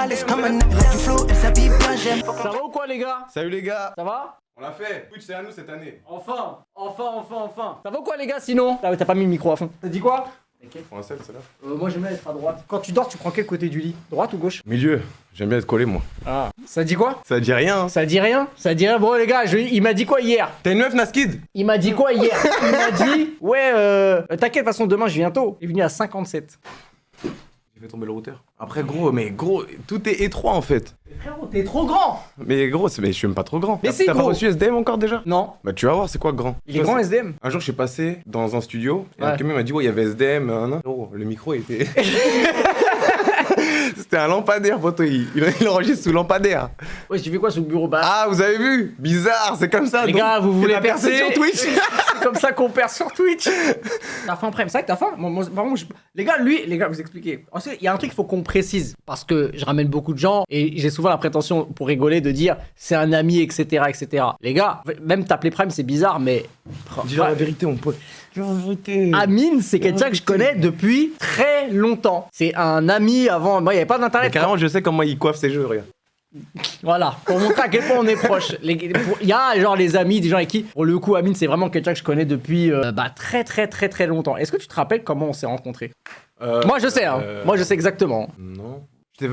calice comme un nègre du flow, elle s'habille bien, j'aime. Ça va ou quoi les gars? Salut les gars. Ça va? On l'a fait. Twitch c'est à nous cette année. Enfin. Ça va ou quoi les gars sinon? Ah ouais, t'as pas mis le micro à fond. T'as dit quoi? Français, c'est là. Moi j'aime bien être à droite. Quand tu dors, tu prends quel côté du lit? Droite ou gauche? Milieu. J'aime bien être collé moi. Ah. Ça dit quoi? Ça dit rien. Hein. Ça dit rien? Ça dit rien? Bon les gars, il m'a dit quoi hier? T'as une meuf Naskid? Il m'a dit quoi hier? Il m'a dit ouais t'inquiète, de toute façon demain je viens tôt. Il est venu à 57. J'ai fait tomber le routeur. Après gros, tout est étroit en fait. Frérot, t'es trop grand! Mais gros, mais je suis même pas trop grand. Mais c'est T'as pas gros. reçu SDM encore déjà? Non. Bah tu vas voir c'est quoi grand. Il est grand SDM? Un jour je suis passé dans un studio et Ouais. un camion m'a dit ouais il y avait SDM. Oh, le micro était... C'était un lampadaire poteau, il enregistre sous lampadaire. Ouais, tu fais quoi sous le bureau? Bah Ah vous avez vu? Bizarre, c'est comme ça. les donc, gars, vous voulez t'as percé percer sur Twitch? C'est comme ça qu'on perd sur Twitch. T'as faim après, c'est vrai que t'as faim. Par contre, les gars, vous expliquez. Ensuite, il y a un truc qu'il faut qu'on précise. Parce que je ramène beaucoup de gens et j'ai souvent la prétention, pour rigoler, de dire c'est un ami, etc., etc. Les gars, même t'appeler Prime, c'est bizarre, mais. Dis la vérité, mon pote. Dis la vérité. Amine, c'est quelqu'un que je connais depuis très longtemps. C'est un ami avant. Moi, il n'y avait pas Mais d'internet. carrément, je sais comment il coiffe ses jeux, regarde. Voilà, pour montrer à quel point on est proche. Il y a genre les amis, des gens avec qui, pour le coup, Amine, c'est vraiment quelqu'un que je connais depuis très longtemps. Est-ce que tu te rappelles comment on s'est rencontrés? Moi, je sais, hein. Moi, je sais exactement. Non. J'étais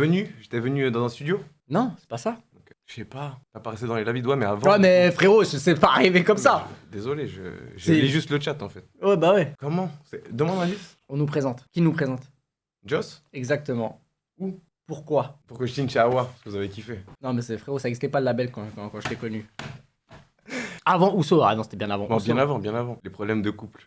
venu dans un studio. Non, c'est pas ça. Je sais pas. T'apparaissais dans les lavis de doigts, mais avant. Ouais, mais frérot, c'est pas arrivé comme ça. Désolé, C'est- je lis juste le chat en fait. Ouais, bah ouais. Comment? Demande un indice. On nous présente. Qui nous présente? Joss? Exactement. Où? Pourquoi? Pour que je signe chez Awa, parce que vous avez kiffé. Non, mais c'est frérot, ça existait pas le label quand je t'ai connu. Avant Ousso, ah non, c'était bien avant. Non, Ousso. bien avant. Les problèmes de couple.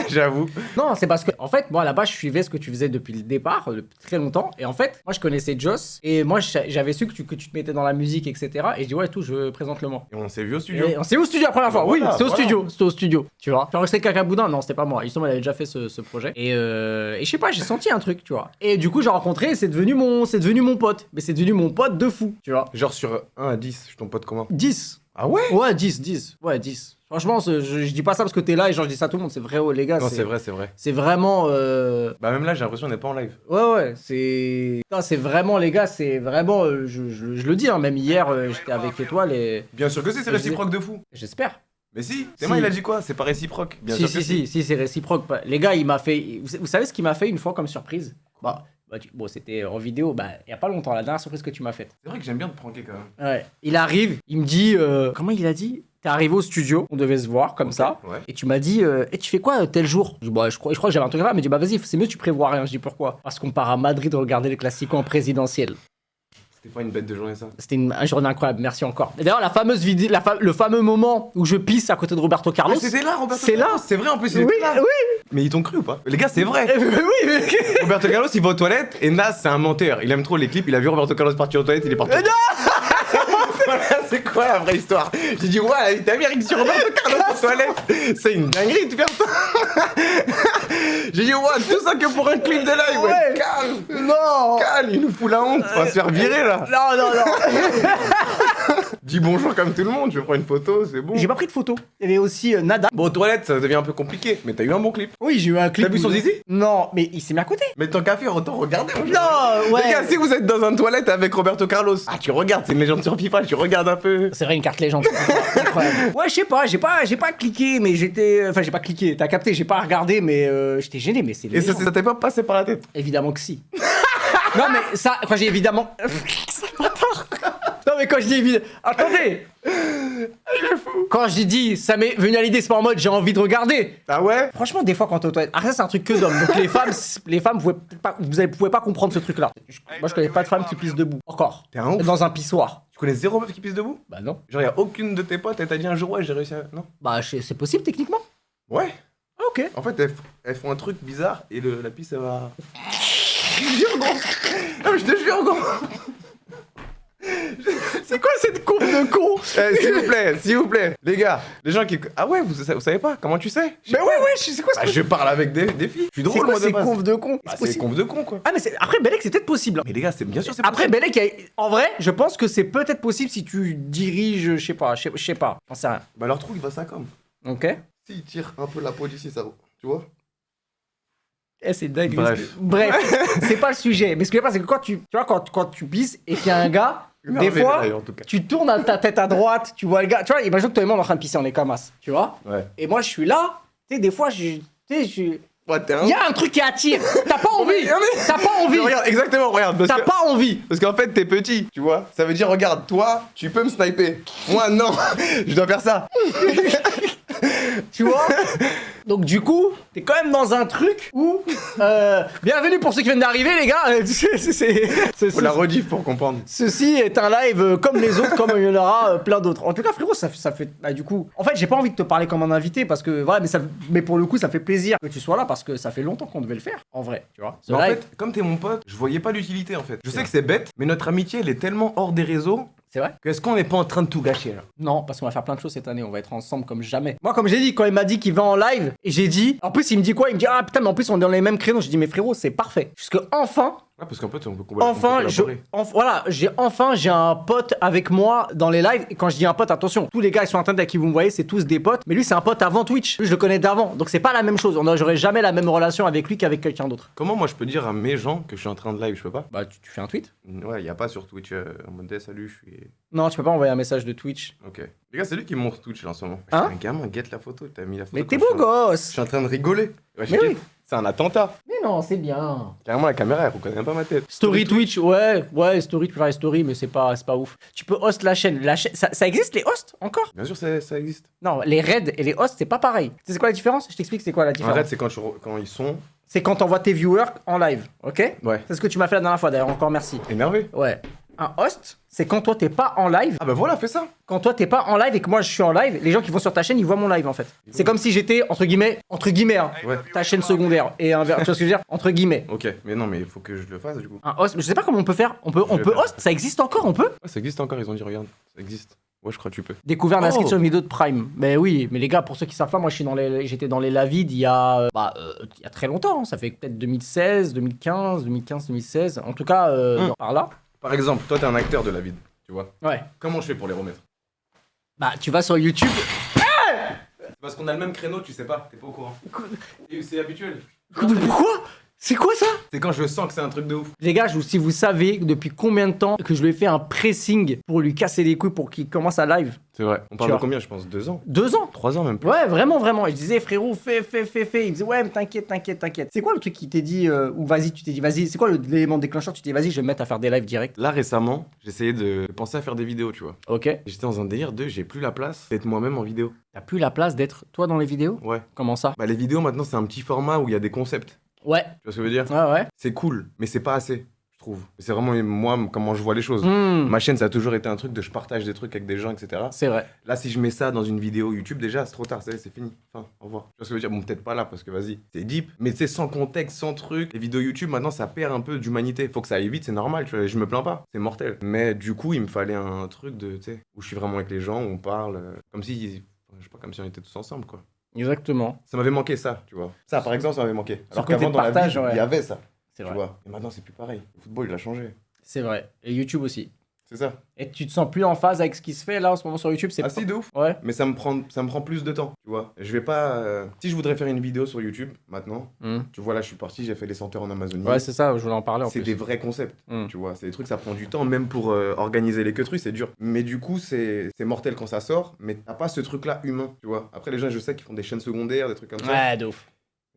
J'avoue. Non, c'est parce que, en fait, moi, là-bas, je suivais ce que tu faisais depuis le départ, depuis très longtemps. Et en fait, moi, je connaissais Joss. Et moi, j'avais su que tu te mettais dans la musique, etc. Et je dis, ouais, tout, je présente le moi. Et on s'est vu au studio. Et on s'est au studio la première fois. Voilà, Oui, c'était au voilà. studio. C'était au studio. Tu vois. Genre, c'était Cacaboudin. Non, c'était pas moi. Justement, il avait déjà fait ce projet. Et je sais pas, j'ai senti un truc, tu vois. Et du coup, j'ai rencontré, et c'est devenu mon pote. Mais c'est devenu mon pote de fou, tu vois. Genre sur 1 à 10, je suis ton pote comment? 10. Ah ouais? Ouais, 10. Ouais, 10. Franchement, je dis pas ça parce que t'es là et genre, je dis ça à tout le monde. C'est vrai, oh, les gars. Non, c'est vrai. C'est vraiment. Bah, même là, j'ai l'impression qu'on n'est pas en live. Ouais, c'est. Non, c'est vraiment, les gars, c'est vraiment. Je le dis, hein, même hier, j'étais avec Étoile et. Bien sûr que si, c'est réciproque de fou. J'espère. Mais si, Si. Théma il a dit quoi? C'est pas réciproque. Bien sûr que Si, c'est réciproque. Les gars, il m'a fait. Vous savez ce qu'il m'a fait une fois comme surprise? Bon, c'était en vidéo, il y a pas longtemps, la dernière surprise que tu m'as faite. C'est vrai que j'aime bien te pranker quand même. Ouais. Il arrive, il me dit. Comment il a dit? T'es arrivé au studio, on devait se voir comme ça. Ouais. Et tu m'as dit, tu fais quoi tel jour? Je crois que j'avais un truc là, mais tu dis, vas-y, c'est mieux, tu prévois rien. Je dis, pourquoi? Parce qu'on part à Madrid regarder les Clasico en présidentiel. C'était pas une bête de journée ça. C'était une journée incroyable, merci encore. Et d'ailleurs, la fameuse vidéo, le fameux moment où je pisse à côté de Roberto Carlos. Ah, c'était là, Roberto C'est là. Carlos. C'est vrai en plus, il Oui, était là. oui. Mais ils t'ont cru ou pas? Les gars, c'est vrai. Oui, mais. Roberto Carlos, il va aux toilettes et Nas, c'est un menteur. Il aime trop les clips. Il a vu Roberto Carlos partir aux toilettes, il est parti. Voilà, c'est quoi la vraie histoire? J'ai dit, ouais, t'as vu Eric sur Roberto Carlos aux toilettes? C'est une dinguerie de faire ça. J'ai dit, ouais, tout ça que pour un clip de live. Ouais, calme. Non. Calme, il nous fout la honte. On va se faire virer là. Non. Dis bonjour comme tout le monde. Je prends une photo, c'est bon. J'ai pas pris de photo. Il y avait aussi Nada. Bon, aux toilettes, ça devient un peu compliqué. Mais t'as eu un bon clip. Oui, j'ai eu un clip. T'as vu son zizi? Non, mais il s'est mis à côté. Mais tant qu'à faire, autant regarder. Non, ouais. Les gars, si vous êtes dans une toilette avec Roberto Carlos, tu regardes, c'est une légende sur FIFA, tu regardes un peu. C'est vrai, une carte légende. Incroyable. Ouais, je sais pas, j'ai pas cliqué, mais j'étais. Enfin, j'ai pas cliqué, t'as capté, j'ai pas regardé, mais j'étais gêné, mais c'est. Et ça t'est pas passé par la tête? Évidemment que si. Non, mais ça, quand j'ai évidemment. Non, mais quand je dis évidemment. Attendez! Quand j'ai dit, ça m'est venu à l'idée, c'est pas en mode j'ai envie de regarder. Ah ouais? Franchement, des fois, quand t'es aux toilettes. Après, ça, c'est un truc que d'hommes. Donc, les femmes, vous pouvez pas comprendre ce truc-là. Moi, je connais pas de femmes qui pissent debout. Encore. T'es un ouf. Dans un pissoir. Tu connais zéro meuf qui pisse debout? Bah, non. Genre, y'a aucune de tes potes, elle t'a dit un jour, ouais, j'ai réussi à. Non? Bah, c'est possible techniquement. Ouais. Ah, ok. En fait, elles font un truc bizarre et la pisse, elle va. Je te jure, gros. Non, mais je te jure, gros. C'est quoi cette courbe de con? S'il vous plaît, les gars, les gens qui. Ah ouais, vous savez pas? Comment tu sais? Mais ouais, c'est quoi Bah, je parle avec des filles. Je suis C'est drôle, quoi moi, de ces base. conves de con? Bah, C'est c'est possible. conf de con, quoi. Ah, mais après, Belek, c'est peut-être possible. Mais les gars, bien sûr, c'est Après, possible. Belek, en vrai, je pense que c'est peut-être possible si tu diriges, je sais pas, j'en sais rien. Bah, leur trou, il va ça comme. Ok. S'ils tirent un peu la peau d'ici, ça. Tu vois? Eh, c'est dingue. Bref. Bref, c'est pas le sujet. Mais ce que je veux dire, c'est que tu vois, quand tu pisses et qu'il y a un gars, des Merveilleux, fois, d'ailleurs, en tout cas. tu tournes ta tête à droite, tu vois le gars. Tu vois, imagine que toi et moi, on est en train de pisser, on est camas, tu vois. Ouais. Et moi, je suis là, tu sais, des fois, tu sais, Ouais, t'es un... il y a un truc qui attire. T'as pas envie. T'as pas envie. Mais regarde, exactement, regarde. T'as pas envie. Parce qu'en fait, t'es petit, tu vois. Ça veut dire, regarde, toi, tu peux me sniper. Moi, non. Je dois faire ça. Tu vois. Donc du coup, t'es quand même dans un truc où... bienvenue pour ceux qui viennent d'arriver, les gars. Faut la rediff pour comprendre. Ceci est un live comme les autres, comme il y en aura plein d'autres. En tout cas, frérot, ça fait... Bah, du coup... En fait, j'ai pas envie de te parler comme un invité parce que... Voilà, mais pour le coup, ça fait plaisir que tu sois là parce que ça fait longtemps qu'on devait le faire, en vrai, tu vois. Ce Mais en live, fait, comme t'es mon pote, je voyais pas l'utilité, en fait. Je sais que c'est bête, mais notre amitié, elle est tellement hors des réseaux... c'est vrai. Qu'est-ce qu'on n'est pas en train de tout gâcher, là? Non, parce qu'on va faire plein de choses cette année, on va être ensemble comme jamais. Moi, comme j'ai dit, quand il m'a dit qu'il va en live, et j'ai dit... En plus, il me dit quoi? Il me dit, ah putain, mais en plus, on est dans les mêmes créneaux. J'ai dit, mais frérot, c'est parfait. Puisque enfin... Ah, parce qu'en fait, on peut Enfin, collaborer. voilà, j'ai un pote avec moi dans les lives. Et quand je dis un pote, attention, tous les gars qui sont en train avec qui vous me voyez, c'est tous des potes. Mais lui, c'est un pote avant Twitch. Lui, je le connais d'avant. Donc, c'est pas la même chose. J'aurais jamais la même relation avec lui qu'avec quelqu'un d'autre. Comment moi je peux dire à mes gens que je suis en train de live? Je peux pas? Bah, tu fais un tweet? Ouais, y a pas sur Twitch en mode hey, salut, je suis. Non, tu peux pas envoyer un message de Twitch. Ok. Les gars, c'est lui qui montre Twitch là en ce moment. Hein? Un gamin, guette la photo, t'as mis la photo. Mais quand t'es je beau suis en- Je gosse! suis en train de rigoler. Ouais, Mais oui. c'est un attentat. Mais non, c'est bien. Carrément, la caméra, elle reconnaît pas ma tête. Story Twitch, ouais, story, tu peux faire les stories, mais c'est pas ouf. Tu peux host la chaîne. Ça existe les hosts encore? Bien sûr, ça existe. Non, les raids et les hosts, c'est pas pareil. Tu sais c'est quoi la différence? Je t'explique c'est quoi la En différence. fait, c'est quand ils sont C'est quand t'envoies tes viewers en live, ok? Ouais. C'est ce que tu m'as fait la dernière fois d'ailleurs, encore merci. énervés. Ouais. Un host, c'est quand toi t'es pas en live. Ah bah voilà, fais ça. Quand toi t'es pas en live et que moi je suis en live, les gens qui vont sur ta chaîne ils voient mon live en fait. C'est comme si j'étais entre guillemets, hein, Ouais. ta chaîne secondaire et tu vois ce que je veux dire? Entre guillemets. Ok, mais non, mais il faut que je le fasse du coup. Un host, je sais pas comment on peut faire. On peut vais faire host, ça existe encore, on peut? Ouais, ça existe encore, ils ont dit, regarde, ça existe. Ouais, je crois que tu peux. Découvert d'inscrits Oh. sur une vidéo de Prime. Mais oui, mais les gars, pour ceux qui savent pas, moi j'étais dans les Lavides il y a il y a très longtemps, hein. Ça fait peut-être 2016, 2015, 2016. En tout cas, par là. Par exemple, toi, t'es un acteur de la vie, tu vois. Ouais. Comment je fais pour les remettre? Bah, tu vas sur YouTube. Parce qu'on a le même créneau, tu sais pas, t'es pas au courant. Et c'est habituel. Pourquoi? C'est quoi ça? C'est quand je sens que c'est un truc de ouf. Les gars, si vous savez depuis combien de temps que je lui ai fait un pressing pour lui casser les couilles pour qu'il commence à live. C'est vrai. On parle Tu de vois. combien, je pense? 2 ans? 2 ans. 3 ans même plus. Ouais, vraiment. Et je disais, frérot, fais. Il me disait, ouais, mais t'inquiète. C'est quoi le truc qui t'est dit, ou vas-y, tu t'es dit, vas-y, c'est quoi l'élément déclencheur? Tu t'es dit, vas-y, je vais me mettre à faire des lives direct. Là, récemment, j'essayais de penser à faire des vidéos, tu vois. Ok. Et j'étais dans un délire de j'ai plus la place d'être moi-même en vidéo. T'as plus la place d'être toi dans les vidéos? Ouais. Comment ça? Bah, les vidéos maintenant, c'est un petit format où il y a des concepts. Ouais. Tu vois ce que je veux dire? Ouais. C'est cool, mais c'est pas assez, je trouve. C'est vraiment moi, comment je vois les choses. Hmm. Ma chaîne, ça a toujours été un truc de je partage des trucs avec des gens, etc. C'est vrai. Là, si je mets ça dans une vidéo YouTube, déjà, c'est trop tard, c'est fini. Enfin, au revoir. Tu vois ce que je veux dire? Bon, peut-être pas là, parce que vas-y, c'est deep. Mais tu sais, sans contexte, sans truc, les vidéos YouTube, maintenant, ça perd un peu d'humanité. Faut que ça aille vite, c'est normal, tu vois, je me plains pas. C'est mortel. Mais du coup, il me fallait un truc de, tu sais, où je suis vraiment avec les gens, où on parle, comme si, je sais pas, comme si on était tous ensemble, quoi. Exactement. Ça m'avait manqué, ça, tu vois. Ça, par exemple, ça m'avait manqué. Ce Alors côté qu'avant, de dans la partage, vie, ouais. il y avait ça, C'est tu vrai. vois. Et maintenant, c'est plus pareil. Le football, il a changé. C'est vrai. Et YouTube aussi. C'est ça. Et tu te sens plus en phase avec ce qui se fait là en ce moment sur YouTube? C'est Ah si, de ouf. Ouais. Mais ça me prend plus de temps, tu vois. Je vais pas... Si je voudrais faire une vidéo sur YouTube, maintenant, tu vois, là, je suis parti, j'ai fait les senteurs en Amazonie. Ouais, c'est ça, je voulais en parler en C'est plus. des vrais concepts, Mm. tu vois. C'est des trucs, ça prend du temps, même pour organiser les queues-trucs, c'est dur. Mais du coup, c'est mortel quand ça sort, mais t'as pas ce truc-là humain, tu vois. Après, les gens, je sais qu'ils font des chaînes secondaires, des trucs comme ça. Ouais, de ouf.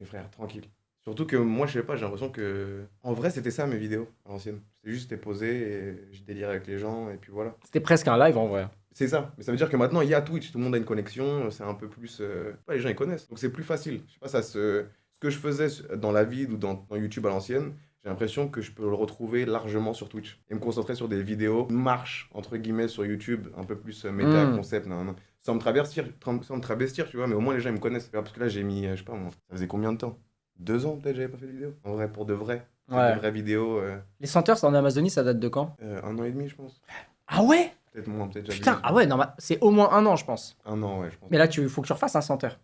Mais frère, tranquille. Surtout que moi, je sais pas, j'ai l'impression que... En vrai, c'était ça, mes vidéos, à l'ancienne. C'était juste, j'étais posé, et je délirais avec les gens, et puis voilà. C'était presque un live en vrai. C'est ça. Mais ça veut dire que maintenant, il y a Twitch, tout le monde a une connexion, c'est un peu plus... ouais, les gens, ils connaissent. Donc, c'est plus facile. Je sais pas, ce que je faisais dans la vie ou dans YouTube à l'ancienne, j'ai l'impression que je peux le retrouver largement sur Twitch. Et me concentrer sur des vidéos marche, entre guillemets, sur YouTube, un peu plus méta, concept, nan. Sans me travestir, tu vois, mais au moins les gens, ils me connaissent. Parce que là, j'ai mis, je sais pas, moi, ça faisait combien de temps? 2 ans, peut-être, j'avais pas fait de vidéo. En vrai, pour de vrai. Ouais. Des vraies vidéos, Les senteurs, c'est en Amazonie, ça date de quand? 1 an et demi, je pense. Ah ouais? Peut-être moins, peut-être j'abuse. Putain, ah ouais, non, c'est au moins 1 an, je pense. 1 an, ouais, je pense. Mais là, faut que tu refasses un senteur.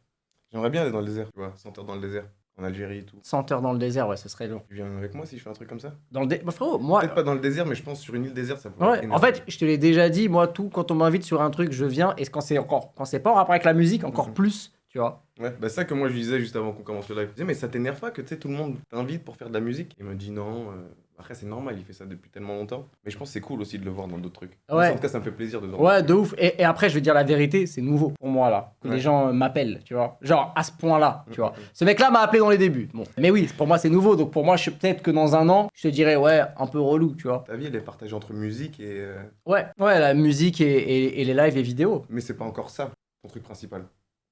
J'aimerais bien aller dans le désert, tu vois, senteur dans le désert, en Algérie et tout. Senteur dans le désert, ouais, ce serait lourd. Tu viens avec moi si je fais un truc comme ça? Bah, frérot, moi. Peut-être pas dans le désert, mais je pense sur une île déserte, ça pourrait être Ouais, en énorme. fait, je te l'ai déjà dit, moi, quand on m'invite sur un truc, je viens, et quand c'est pas en rapport avec la musique, encore plus, tu tu vois. Ouais, bah c'est ça que moi je lui disais juste avant qu'on commence le live. Je disais, mais ça t'énerve pas que tu sais, tout le monde t'invite pour faire de la musique? Il me dit non. Après, c'est normal, il fait ça depuis tellement longtemps. Mais je pense que c'est cool aussi de le voir dans d'autres trucs. Ouais. Moi, en tout cas, ça me fait plaisir de le voir. Ouais, de ouf. Et après, je vais dire la vérité, c'est nouveau pour moi, là. Que les gens m'appellent, tu vois. Genre, à ce point-là, tu vois. Ce mec-là m'a appelé dans les débuts. Bon. Mais oui, pour moi, c'est nouveau. Donc, pour moi, peut-être que dans un an, je te dirais, ouais, un peu relou, tu vois. Ta vie, elle est partagée entre musique et. Ouais, la musique et les lives et vidéos. Mais c'est pas encore ça, ton truc principal.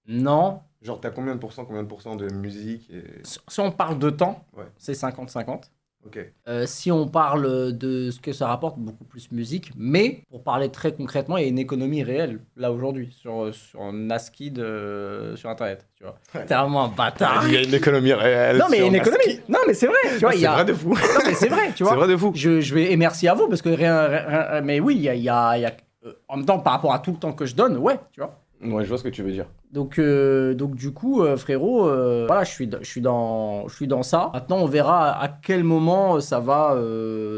Non. Genre, t'as combien de pourcents de musique et... Si on parle de temps, Ouais. c'est 50-50. Ok. Si on parle de ce que ça rapporte, beaucoup plus musique. Mais pour parler très concrètement, il y a une économie réelle là aujourd'hui sur Naskid sur internet. Tu vois, t'es vraiment un bâtard. Il y a une économie réelle. Non mais il y a une économie. Non mais c'est vrai. Tu vois, il y C'est a. vrai de fou. Non mais c'est vrai. Tu vois. C'est vrai de fou. Je vais et merci à vous parce que rien mais oui, il y a en même temps par rapport à tout le temps que je donne, ouais, tu vois. Ouais, je vois ce que tu veux dire. Donc du coup, frérot, voilà, je suis dans ça. Maintenant, on verra à quel moment ça va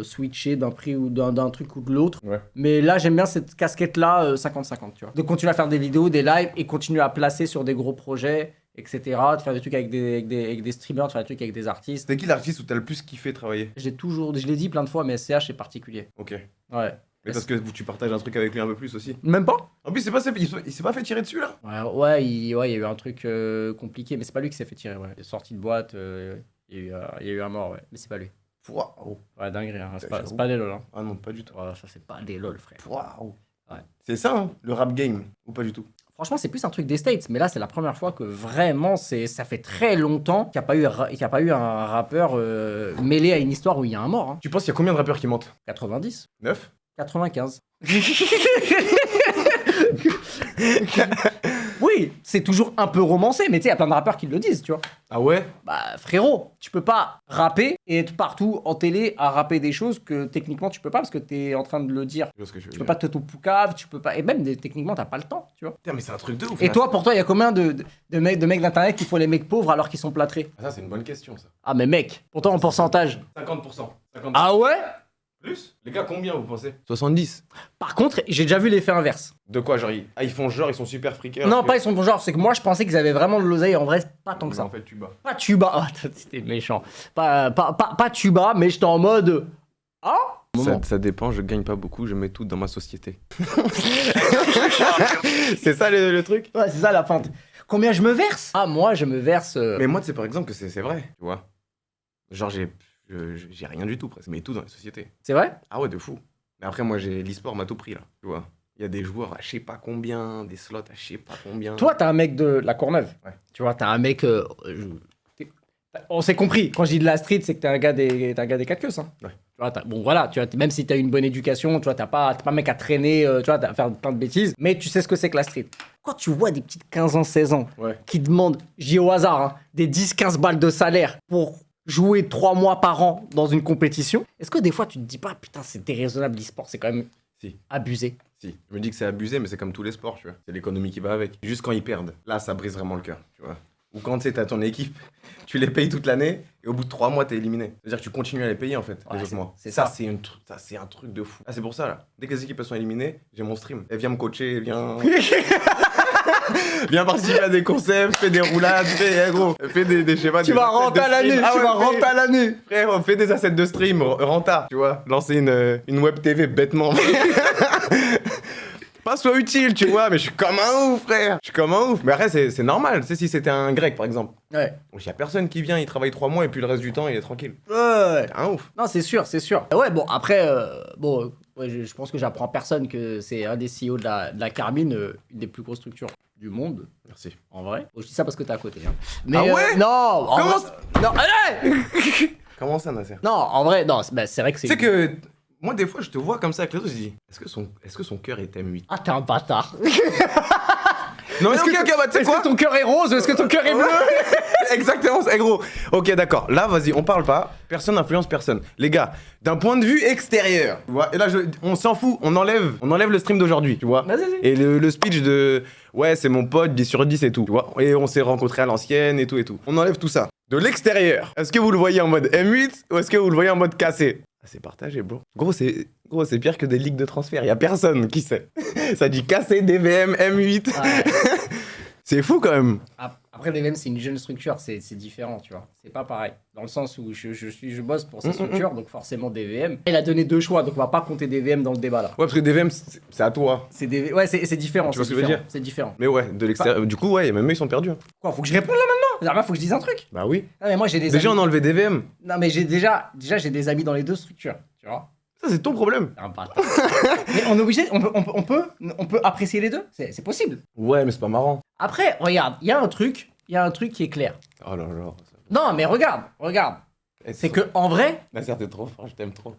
switcher d'un prix ou d'un truc ou de l'autre. Ouais. Mais là, j'aime bien cette casquette-là, 50-50, tu vois. De continuer à faire des vidéos, des lives et continuer à placer sur des gros projets, etc. De faire des trucs avec des streamers, de faire des trucs avec des artistes. C'était qui l'artiste où t'as le plus kiffé travailler? Je l'ai dit plein de fois, mais SCH est particulier. Ok. Ouais. Mais parce que tu partages un truc avec lui un peu plus aussi. Même pas? En plus, il s'est pas fait tirer dessus là? Ouais, il y a eu un truc compliqué, mais c'est pas lui qui s'est fait tirer, ouais. Il est sorti de boîte, il y a eu un mort, ouais. Mais c'est pas lui. Waouh. Ouais, dinguerie, hein. C'est J'avoue. pas des lol, hein. Ah non, pas du tout. Ouais, ça, c'est pas des lol, frère. Waouh. Ouais. C'est ça, hein, le rap game, ou pas du tout? Franchement, c'est plus un truc des States, mais là, c'est la première fois que vraiment, ça fait très longtemps qu'il n'y a pas eu un rappeur mêlé à une histoire où il y a un mort, hein. Tu penses qu'il y a combien de rappeurs qui mentent? 90, 9? 95. Oui, c'est toujours un peu romancé, mais tu sais, il y a plein de rappeurs qui le disent, tu vois. Ah ouais? Bah frérot, tu peux pas rapper et être partout en télé à rapper des choses que techniquement tu peux pas parce que t'es en train de le dire. Je vois ce que je veux Tu dire. peux pas te tout poucave, tu peux pas. Et même techniquement t'as pas le temps, tu vois. Putain, mais c'est un truc de ouf. Et là. toi, pour toi, il y a combien de mecs d'internet qui font les mecs pauvres alors qu'ils sont plâtrés? Ah, ça, c'est une bonne question, ça. Ah mais mec, pourtant en pourcentage. 50%. 50%. Ah ouais? Plus? Les gars, combien vous pensez? 70. Par contre, j'ai déjà vu l'effet inverse. De quoi, genre, ils font genre, ils sont super friqueurs. Non, pas ils sont bons genre, c'est que moi je pensais qu'ils avaient vraiment de l'oseille, en vrai, c'est pas tant que Mais ça. en fait, tu bats. Pas tuba. Ah, c'était méchant. Pas tuba, mais j'étais en mode. Ah? Ça dépend, je gagne pas beaucoup, je mets tout dans ma société. C'est ça le truc? Ouais, c'est ça la feinte. Combien je me verse? Ah, moi je me verse. Mais moi, tu sais, par exemple, que c'est vrai, tu vois. Genre, j'ai rien du tout presque, mais tout dans la société. C'est vrai? Ah ouais, de fou. Mais après, moi, l'e-sport m'a tout pris, là, tu vois. Il y a des joueurs à je sais pas combien, des slots à je sais pas combien. Toi, t'es un mec de la Courneuve. Ouais. Tu vois, t'es un mec. On s'est compris. Quand je dis de la street, c'est que t'es un gars des 4 queues, hein. Ouais. Tu vois, bon voilà, tu vois, même si t'as une bonne éducation, tu vois, t'es pas un mec à traîner, tu vois, à faire plein de bêtises, mais tu sais ce que c'est que la street. Quand tu vois des petites 15 ans, 16 ans Ouais. qui demandent, je dis au hasard, hein, des 10-15 balles de salaire pour jouer 3 mois par an dans une compétition, est-ce que des fois tu te dis pas, putain, c'est déraisonnable l'e-sport, c'est quand même Si. abusé? Si, je me dis que c'est abusé, mais c'est comme tous les sports, tu vois. C'est l'économie qui va avec. Juste quand ils perdent, là, ça brise vraiment le cœur, tu vois. Ou quand tu sais, t'as ton équipe, tu les payes toute l'année, et au bout de 3 mois, t'es éliminé. C'est-à-dire que tu continues à les payer, en fait, Ouais, les autres mois. c'est ça. C'est un truc de fou. Ah, c'est pour ça, là. Dès que les équipes elles sont éliminées, j'ai mon stream. Elle vient me coacher, viens... viens participer à des concepts, fais des roulades, fais des je sais pas, Tu des vas assets rentrer de à l'année, stream. Ah tu ouais, vas rentrer à l'année. Frère, fais des assets de stream, renta, tu vois. Lancer une web TV bêtement. Pas soit utile, tu vois, mais je suis comme un ouf, frère. Je suis comme un ouf. Mais après, c'est normal. Tu sais, si c'était un grec, par exemple. Ouais. Il y a personne qui vient, il travaille 3 mois et puis le reste du temps, il est tranquille. Ouais. C'est un ouf. Non, c'est sûr, c'est sûr. Ouais, bon, après, ouais, je pense que j'apprends à personne que c'est un des CEO de la Carmine, une des plus grosses structures du monde, Merci. en vrai. Bon, je dis ça parce que t'es à côté. Hein. Mais, Ah ouais non, en Comment vrai- non, allez Comment ça, Nasser? non, en vrai, non, c'est vrai que c'est. Tu sais que moi, des fois, je te vois comme ça avec les autres, je dis, est-ce que son cœur est M8? Ah, t'es un bâtard. Non, mais Est-ce ok, que, ok, bah, tu sais est-ce quoi? que ton cœur est rose? Est-ce que ton cœur est bleu? Exactement, c'est gros. Ok, d'accord. Là, vas-y, on parle pas. Personne n'influence personne. Les gars, d'un point de vue extérieur, tu vois. Et là, on s'en fout. On enlève le stream d'aujourd'hui, tu vois. Vas-y, vas-y. Et le speech de ouais, c'est mon pote, 10 sur 10 et tout, tu vois. Et on s'est rencontrés à l'ancienne et tout et tout. On enlève tout ça. De l'extérieur, est-ce que vous le voyez en mode M8 ou est-ce que vous le voyez en mode cassé? Ah, c'est partagé, bro. Gros, c'est pire que des ligues de transfert. Y a personne qui sait. Ça dit cassé, DVM, M8. Ouais. C'est fou quand même. Après, DVM, c'est une jeune structure, c'est différent, tu vois. C'est pas pareil. Dans le sens où je bosse pour cette structure, donc forcément DVM. Il a donné 2 choix, donc on va pas compter DVM dans le débat là. Ouais, parce que DVM, c'est à toi. Ouais, c'est différent. Tu vois ce que je veux dire? C'est différent. Mais ouais, de l'extérieur. Du coup, ouais, même eux, ils sont perdus. Hein. Quoi, faut que je réponde là maintenant? Là, faut que je dise un truc. Bah oui. Non, mais moi, j'ai des Déjà, amis. on a enlevé DVM. Non, mais j'ai déjà, j'ai des amis dans les 2 structures, tu vois. Ça, c'est ton problème. Un bâtard. Mais on est obligé, on peut apprécier les deux, c'est possible. Ouais, mais c'est pas marrant. Après, regarde, il y a un truc qui est clair. Oh là là. Non, mais regarde. Eh, C'est que en vrai, Nasser, t'es trop fort, je t'aime trop.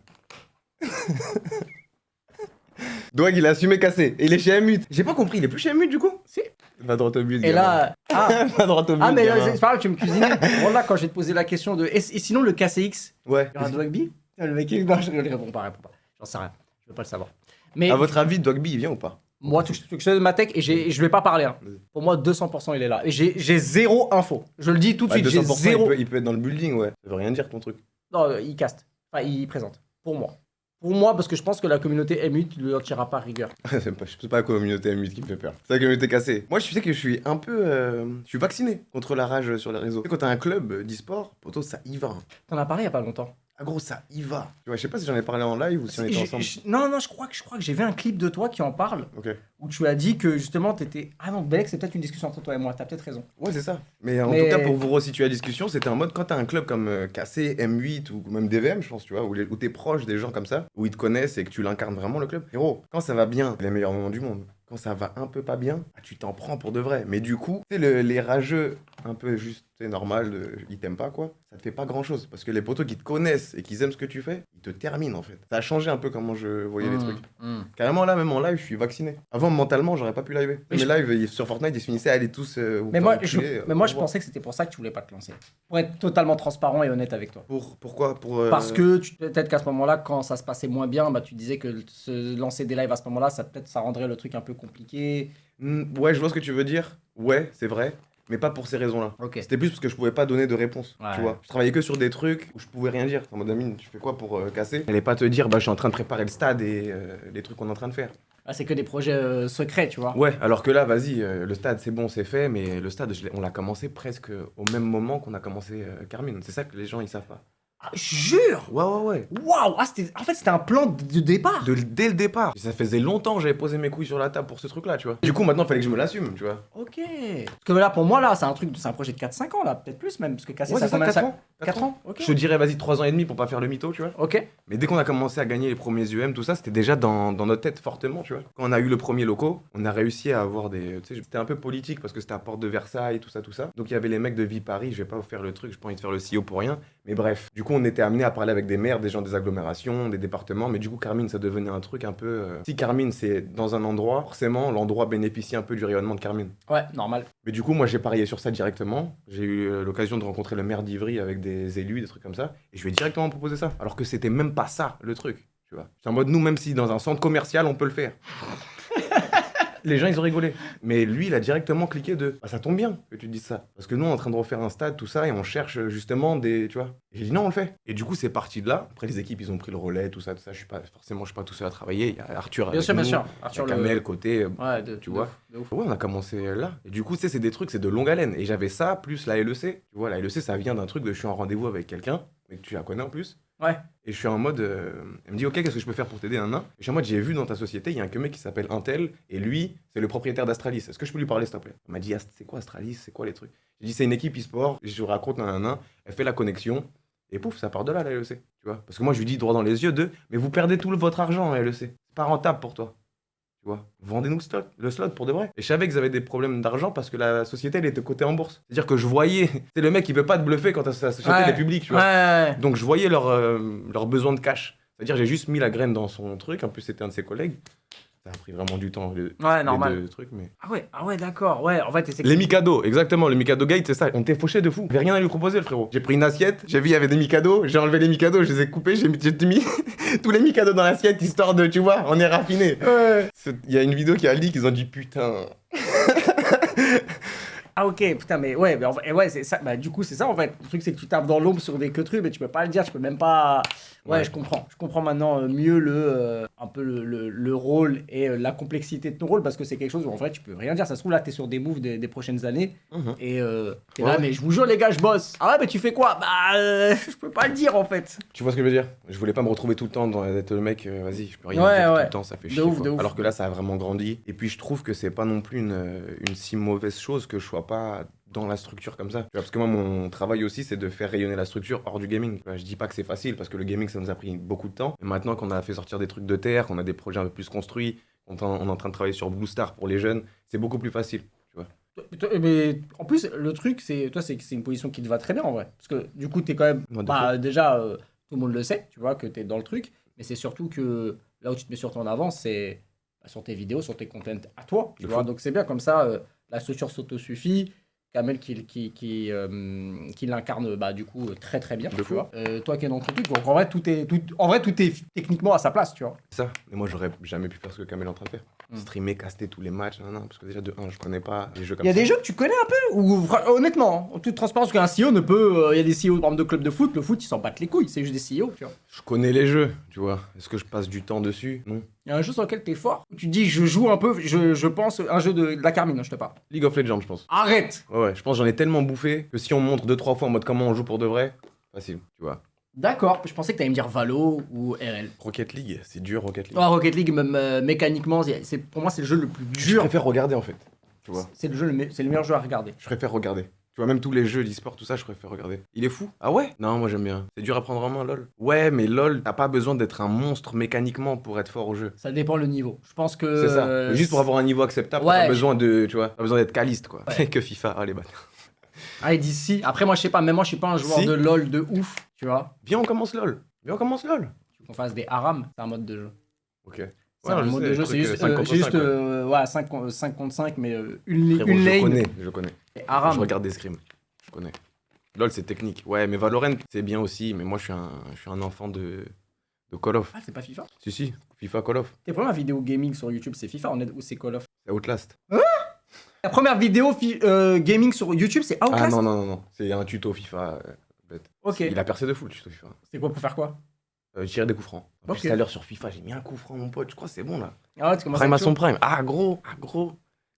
Dwag, il a assumé cassé. Et il est chez Mut. J'ai pas compris, il est plus chez Mut du coup? si. Va droit au but. Et là, Va droit au but. mais gamin. c'est pas grave, tu me cuisines. Bon là, quand je vais te poser la question de, et sinon le KCX, Ouais. il y aura Dwagby? Le mec, non, je réponds pas. J'en sais rien. Je veux pas le savoir. Mais À votre avis, Dwagby, il vient ou pas? moi, tu que je te donne ma tech et je vais pas parler. Hein. Vas-y. Pour moi, 200% il est là. Et j'ai zéro info. Je le dis tout de Ouais, suite, j'ai 200%, zéro. il peut être dans le building, ouais. Ça veut rien dire ton truc. Non, il caste. Enfin, il présente. Pour moi. Pour moi, parce que je pense que la communauté MU, tu ne leur tireras pas rigueur. C'est pas la communauté Mut qui me fait peur. C'est la communauté cassée. Moi, je sais que je suis un peu. Je suis vacciné contre la rage sur les réseaux. Tu sais, quand t'as un club d'e-sport, poto, ça y va. Hein. T'en as parlé il y a pas longtemps. Ah gros, ça y va. Tu vois, je sais pas si j'en ai parlé en live ou si on était ensemble. Non, je crois que j'ai vu un clip de toi qui en parle, Ok. où tu as dit que justement t'étais. Ah non, Belek, c'est peut-être une discussion entre toi et moi, t'as peut-être raison. Ouais, c'est ça. Mais en Mais- tout cas, pour vous resituer la discussion, c'était en mode quand t'as un club comme KC, M8 ou même DVM, je pense, tu vois, où t'es proche des gens comme ça, où ils te connaissent et que tu l'incarnes vraiment le club. Héros, quand ça va bien, c'est les meilleurs moments du monde. Quand ça va un peu pas bien, ah, tu t'en prends pour de vrai. Mais du coup, tu sais, les rageux, un peu juste, c'est normal, ils t'aiment pas, quoi. Ça te fait pas grand chose. Parce que les potos qui te connaissent et qui aiment ce que tu fais, ils te terminent, en fait. Ça a changé un peu comment je voyais les trucs. Carrément, là, même en live, je suis vacciné. Avant, mentalement, j'aurais pas pu liver. Mais Mes je- lives, sur Fortnite, ils se finissaient à aller tous. Vous Mais faire moi, enculer, mais moi je au revoir. pensais que c'était pour ça que tu voulais pas te lancer. Pour être totalement transparent et honnête avec toi. Pourquoi Parce que peut-être qu'à ce moment-là, quand ça se passait moins bien, bah, tu disais que se lancer des lives à ce moment-là, peut-être ça rendrait le truc un peu compliqué. Ouais, je vois ce que tu veux dire. Ouais, c'est vrai. Mais pas pour ces raisons-là. Ok. C'était plus parce que je pouvais pas donner de réponse. Ouais. Tu vois. Je travaillais que sur des trucs où je pouvais rien dire. En mode Amine, tu fais quoi pour casser? Elle pas te dire, bah je suis en train de préparer le stade et les trucs qu'on est en train de faire. Ah, c'est que des projets secrets, tu vois. Ouais, alors que là, vas-y, le stade c'est bon, c'est fait, mais le stade, on l'a commencé presque au même moment qu'on a commencé Carmine. C'est ça que les gens ils savent pas. Ah, jure. Ouais, ouais, ouais. Waouh. Ah, en fait, c'était un plan de départ. Dès le départ. Ça faisait longtemps que j'avais posé mes couilles sur la table pour ce truc-là, tu vois. Du coup, maintenant, il fallait que je me l'assume, tu vois. Ok. Parce que là, pour moi, là, c'est un projet de 4-5 ans, là. Peut-être plus même. Parce que casser Ouais, ça c'est ça, combien 4 ans. 4 ans. Ok. Je te dirais, vas-y, 3 ans et demi pour pas faire le mytho, tu vois. Ok. Mais dès qu'on a commencé à gagner les premiers UM, tout ça, c'était déjà dans notre tête fortement, tu vois. Quand on a eu le premier loco, on a réussi à avoir des... Tu sais, c'était un peu politique parce que c'était à Porte de Versailles, tout ça, tout ça. Donc il y avait les mecs de Vie Paris, je vais pas vous faire le truc, j'ai pas envie de faire le CEO pour rien. Mais bref, du coup, on était amené à parler avec des maires, des gens des agglomérations, des départements. Mais du coup, Carmine, ça devenait un truc un peu... Si Carmine, c'est dans un endroit, forcément, l'endroit bénéficie un peu du rayonnement de Carmine. Ouais, normal. Mais du coup, moi, j'ai parié sur ça directement. J'ai eu l'occasion de rencontrer le maire d'Ivry avec des élus, des trucs comme ça. Et je lui ai directement proposé ça. Alors que c'était même pas ça, le truc. Tu vois. C'est en mode, nous, même si dans un centre commercial, on peut le faire. Les gens, ils ont rigolé. Mais lui, il a directement cliqué de bah, ça tombe bien que tu te dises ça. Parce que nous, on est en train de refaire un stade, tout ça, et on cherche justement des. Tu vois. Et j'ai dit non, on le fait. Et du coup, c'est parti de là. Après, les équipes, ils ont pris le relais, tout ça, tout ça. Je suis pas tout seul à travailler. Il y a Arthur avec Bien nous. sûr. Il y a Arthur, Kamel côté. Ouais, tu vois. Ouais, on a commencé là. Et du coup, tu sais, c'est des trucs, c'est de longue haleine. Et j'avais ça, plus la LEC. Tu vois, la LEC, ça vient d'un truc de je suis en rendez-vous avec quelqu'un, mais que tu la connais en plus. Ouais. Et je suis en mode. Elle me dit, ok, qu'est-ce que je peux faire pour t'aider, nan. Et je suis en mode, j'ai vu dans ta société, il y a un mec qui s'appelle Intel, et lui, c'est le propriétaire d'Astralis. Est-ce que je peux lui parler, s'il te plaît? Elle m'a dit, ah, c'est quoi Astralis? C'est quoi les trucs? J'ai dit, c'est une équipe e-sport. Je lui raconte, nan. Elle fait la connexion. Et pouf, ça part de là, la LEC. Tu vois. Parce que moi, je lui dis droit dans les yeux mais vous perdez tout votre argent, la LEC. C'est pas rentable pour toi. Tu vois, vendez-nous le slot pour de vrai. Et je savais qu'ils avaient des problèmes d'argent parce que la société, elle était cotée en bourse. C'est-à-dire que je voyais, c'est le mec, il veut pas te bluffer quand ta société elle est publique, tu vois. Ouais. Donc je voyais leur besoin de cash. C'est-à-dire j'ai juste mis la graine dans son truc, en plus c'était un de ses collègues. Ça a pris vraiment du temps, Ouais, normal. les deux trucs, mais... Ah ouais, d'accord. Ouais, en fait, c'est Les Mikado, exactement, le Mikado Gate, c'est ça. On t'est fauché de fou. J'avais rien à lui proposer, le frérot. J'ai pris une assiette, j'ai vu il y avait des Mikado, j'ai enlevé les Mikado, je les ai coupés, j'ai mis tous les Mikado dans l'assiette, histoire de, tu vois, on est raffiné. Il y a une vidéo qui a leak, ils ont dit putain. Ah ok, putain, mais ouais, ouais, c'est ça. Bah, du coup, c'est ça en fait. Le truc, c'est que tu tapes dans l'ombre sur des queutrues, mais tu peux pas le dire, tu peux même pas. Ouais, je comprends. Je comprends maintenant mieux un peu le rôle et la complexité de ton rôle, parce que c'est quelque chose où en vrai, tu peux rien dire. Ça se trouve, là, t'es sur des moves des prochaines années, et t'es là, mais je vous jure, les gars, je bosse. Ah ouais, mais tu fais quoi? Bah, je peux pas le dire en fait. Tu vois ce que je veux dire? Je voulais pas me retrouver tout le temps dans d'être le mec, vas-y, je peux rien Ouais, dire ouais. tout le temps, ça fait De chier. ouf, quoi. de ouf. Alors que là, ça a vraiment grandi. Et puis, je trouve que c'est pas non plus une si mauvaise chose que je sois pas dans la structure comme ça. Tu vois, parce que moi, mon travail aussi, c'est de faire rayonner la structure hors du gaming. Tu vois, je dis pas que c'est facile, parce que le gaming, ça nous a pris beaucoup de temps. Et maintenant qu'on a fait sortir des trucs de terre, qu'on a des projets un peu plus construits, on est en train de travailler sur Blue Star pour les jeunes, c'est beaucoup plus facile. Tu vois. Mais en plus, le truc, c'est une position qui te va très bien en vrai. Parce que du coup, t'es quand même. Moi, de Bah, déjà, tout le monde le sait, tu vois, que t'es dans le truc. Mais c'est surtout que là où tu te mets sur ton avance, c'est sur tes vidéos, sur tes contents à toi. Tu De vois. fou. Donc c'est bien comme ça, la structure s'autosuffit. Kamel qui l'incarne bah, du coup très très bien. De Tu fou. vois. Toi qui es dans ton truc, donc en vrai, tout est techniquement à sa place, tu vois. C'est ça. Et moi, j'aurais jamais pu faire ce que Kamel est en train de faire. Streamer, caster tous les matchs, non, parce que déjà, de 1, je connais pas les jeux comme Il y a ça. des jeux que tu connais un peu ou honnêtement, en toute transparence, qu'un CEO ne peut. Il y a des CEO par exemple, de clubs de foot, le foot ils s'en battent les couilles, c'est juste des CEO, tu vois. Je connais les jeux, tu vois. Est-ce que je passe du temps dessus? Non. Il y a un jeu sur lequel t'es fort, où tu te dis je joue un peu, je pense un jeu de la Carmine, je te parle. League of Legends, je pense. Arrête. Ouais, je pense que j'en ai tellement bouffé que si on me montre 2-3 fois en mode comment on joue pour de vrai, facile, tu vois. D'accord, je pensais que t'allais me dire Valo ou RL. Rocket League, c'est dur Rocket League. Oh, Rocket League, même mécaniquement, pour moi c'est le jeu le plus Je dur. préfère regarder en fait, tu vois. C'est c'est le meilleur jeu à regarder. Je préfère regarder. Tu vois, même tous les jeux d'e-sport, tout ça, je préfère regarder. Il est fou? Ah ouais? Non, moi j'aime bien. C'est dur à prendre en main, LoL. Ouais, mais LoL, t'as pas besoin d'être un monstre mécaniquement pour être fort au jeu. Ça dépend le niveau. Je pense que. C'est ça. Juste pour avoir un niveau acceptable, Ouais, t'as pas besoin de, tu vois, t'as besoin d'être caliste, quoi. Que FIFA, allez, bâtard. Ah, il dit si. Après, moi je sais pas, même moi je suis pas un joueur Si. de LoL de ouf, tu vois. Viens, on commence LoL. Viens, on commence LoL. Tu veux qu'on fasse des haram, c'est un mode de jeu. Ok. C'est un mode de jeu, c'est juste, 5 contre 5, mais une lane. Je connais. Et haram. Je regarde des scrims. Je connais. LoL, c'est technique. Ouais, mais Valorant, c'est bien aussi. Mais moi, je suis un enfant de Call of. Ah, c'est pas FIFA? Si, FIFA, Call of. Tes premières vidéos gaming sur YouTube, c'est FIFA ou c'est Call of? C'est Outlast. La première vidéo gaming sur YouTube, c'est Outlast? Ah non. C'est un tuto FIFA. Bête. Ok. Il a percé de fou, le tuto FIFA. C'est quoi pour faire quoi? Tirer des coups francs. En plus, Ok. tout à l'heure sur FIFA, j'ai mis un coup franc, mon pote. Je crois que c'est bon, là. Ah ouais, tu commences Prime à être son chaud. prime. Ah, gros.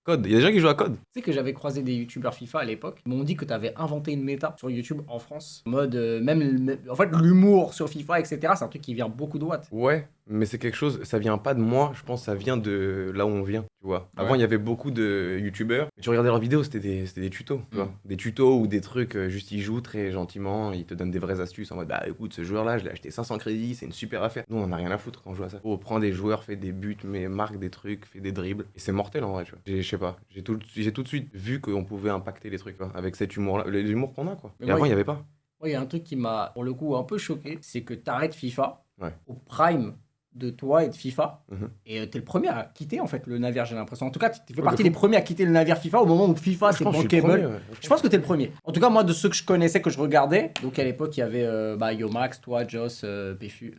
Code. Il y a des gens qui jouent à Code. Tu sais que j'avais croisé des youtubeurs FIFA à l'époque. Ils m'ont dit que t'avais inventé une méta sur YouTube en France. En mode, en fait, l'humour sur FIFA, etc., c'est un truc qui vient beaucoup de watts. Ouais, mais c'est quelque chose, ça vient pas de moi, je pense que ça vient de là où on vient, tu vois. Avant, il y avait beaucoup de youtubeurs, et tu regardais leurs vidéos, c'était des tutos, tu vois. Des tutos ou des trucs, juste ils jouent très gentiment, ils te donnent des vraies astuces en mode, bah écoute, ce joueur-là, je l'ai acheté 500 crédits, c'est une super affaire. Nous, on en a rien à foutre quand on joue à ça. Oh, prends des joueurs, fais des buts, mais marque des trucs, fais des dribbles, et c'est mortel en vrai, tu vois. Je sais pas, j'ai tout de suite vu qu'on pouvait impacter les trucs, tu vois, avec cet humour-là, l'humour qu'on a, quoi. Mais Et avant, il y avait pas. Ouais, il y a un truc qui m'a, pour le coup, un peu choqué, c'est que t'arrêtes FIFA Ouais. au prime de toi et de FIFA, Mhm. et t'es le premier à quitter en fait le navire, j'ai l'impression. En tout cas, tu fais Ouais, partie de des premiers à quitter le navire FIFA au moment où FIFA c'est Je pense que je suis le bankable. premier, ouais. Je pense que t'es le premier. En tout cas, moi, de ceux que je connaissais, que je regardais, donc à l'époque, il y avait Yomax, toi, Joss, Pfut,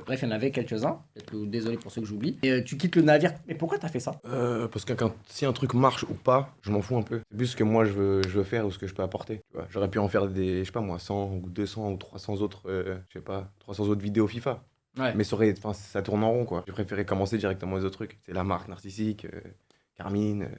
bref, il y en avait quelques-uns. Peut-être que, désolé pour ceux que j'oublie. Et tu quittes le navire. Mais pourquoi t'as fait ça? Parce que si un truc marche ou pas, je m'en fous un peu. C'est plus ce que moi je veux faire ou ce que je peux apporter. Tu vois. J'aurais pu en faire des, je sais pas moi, 100 ou 200 ou 300 autres, je sais pas, 300 autres vidéos FIFA. Ouais. Mais ça tourne en rond quoi. J'ai préféré commencer directement les autres trucs. C'est la marque narcissique, Carmine,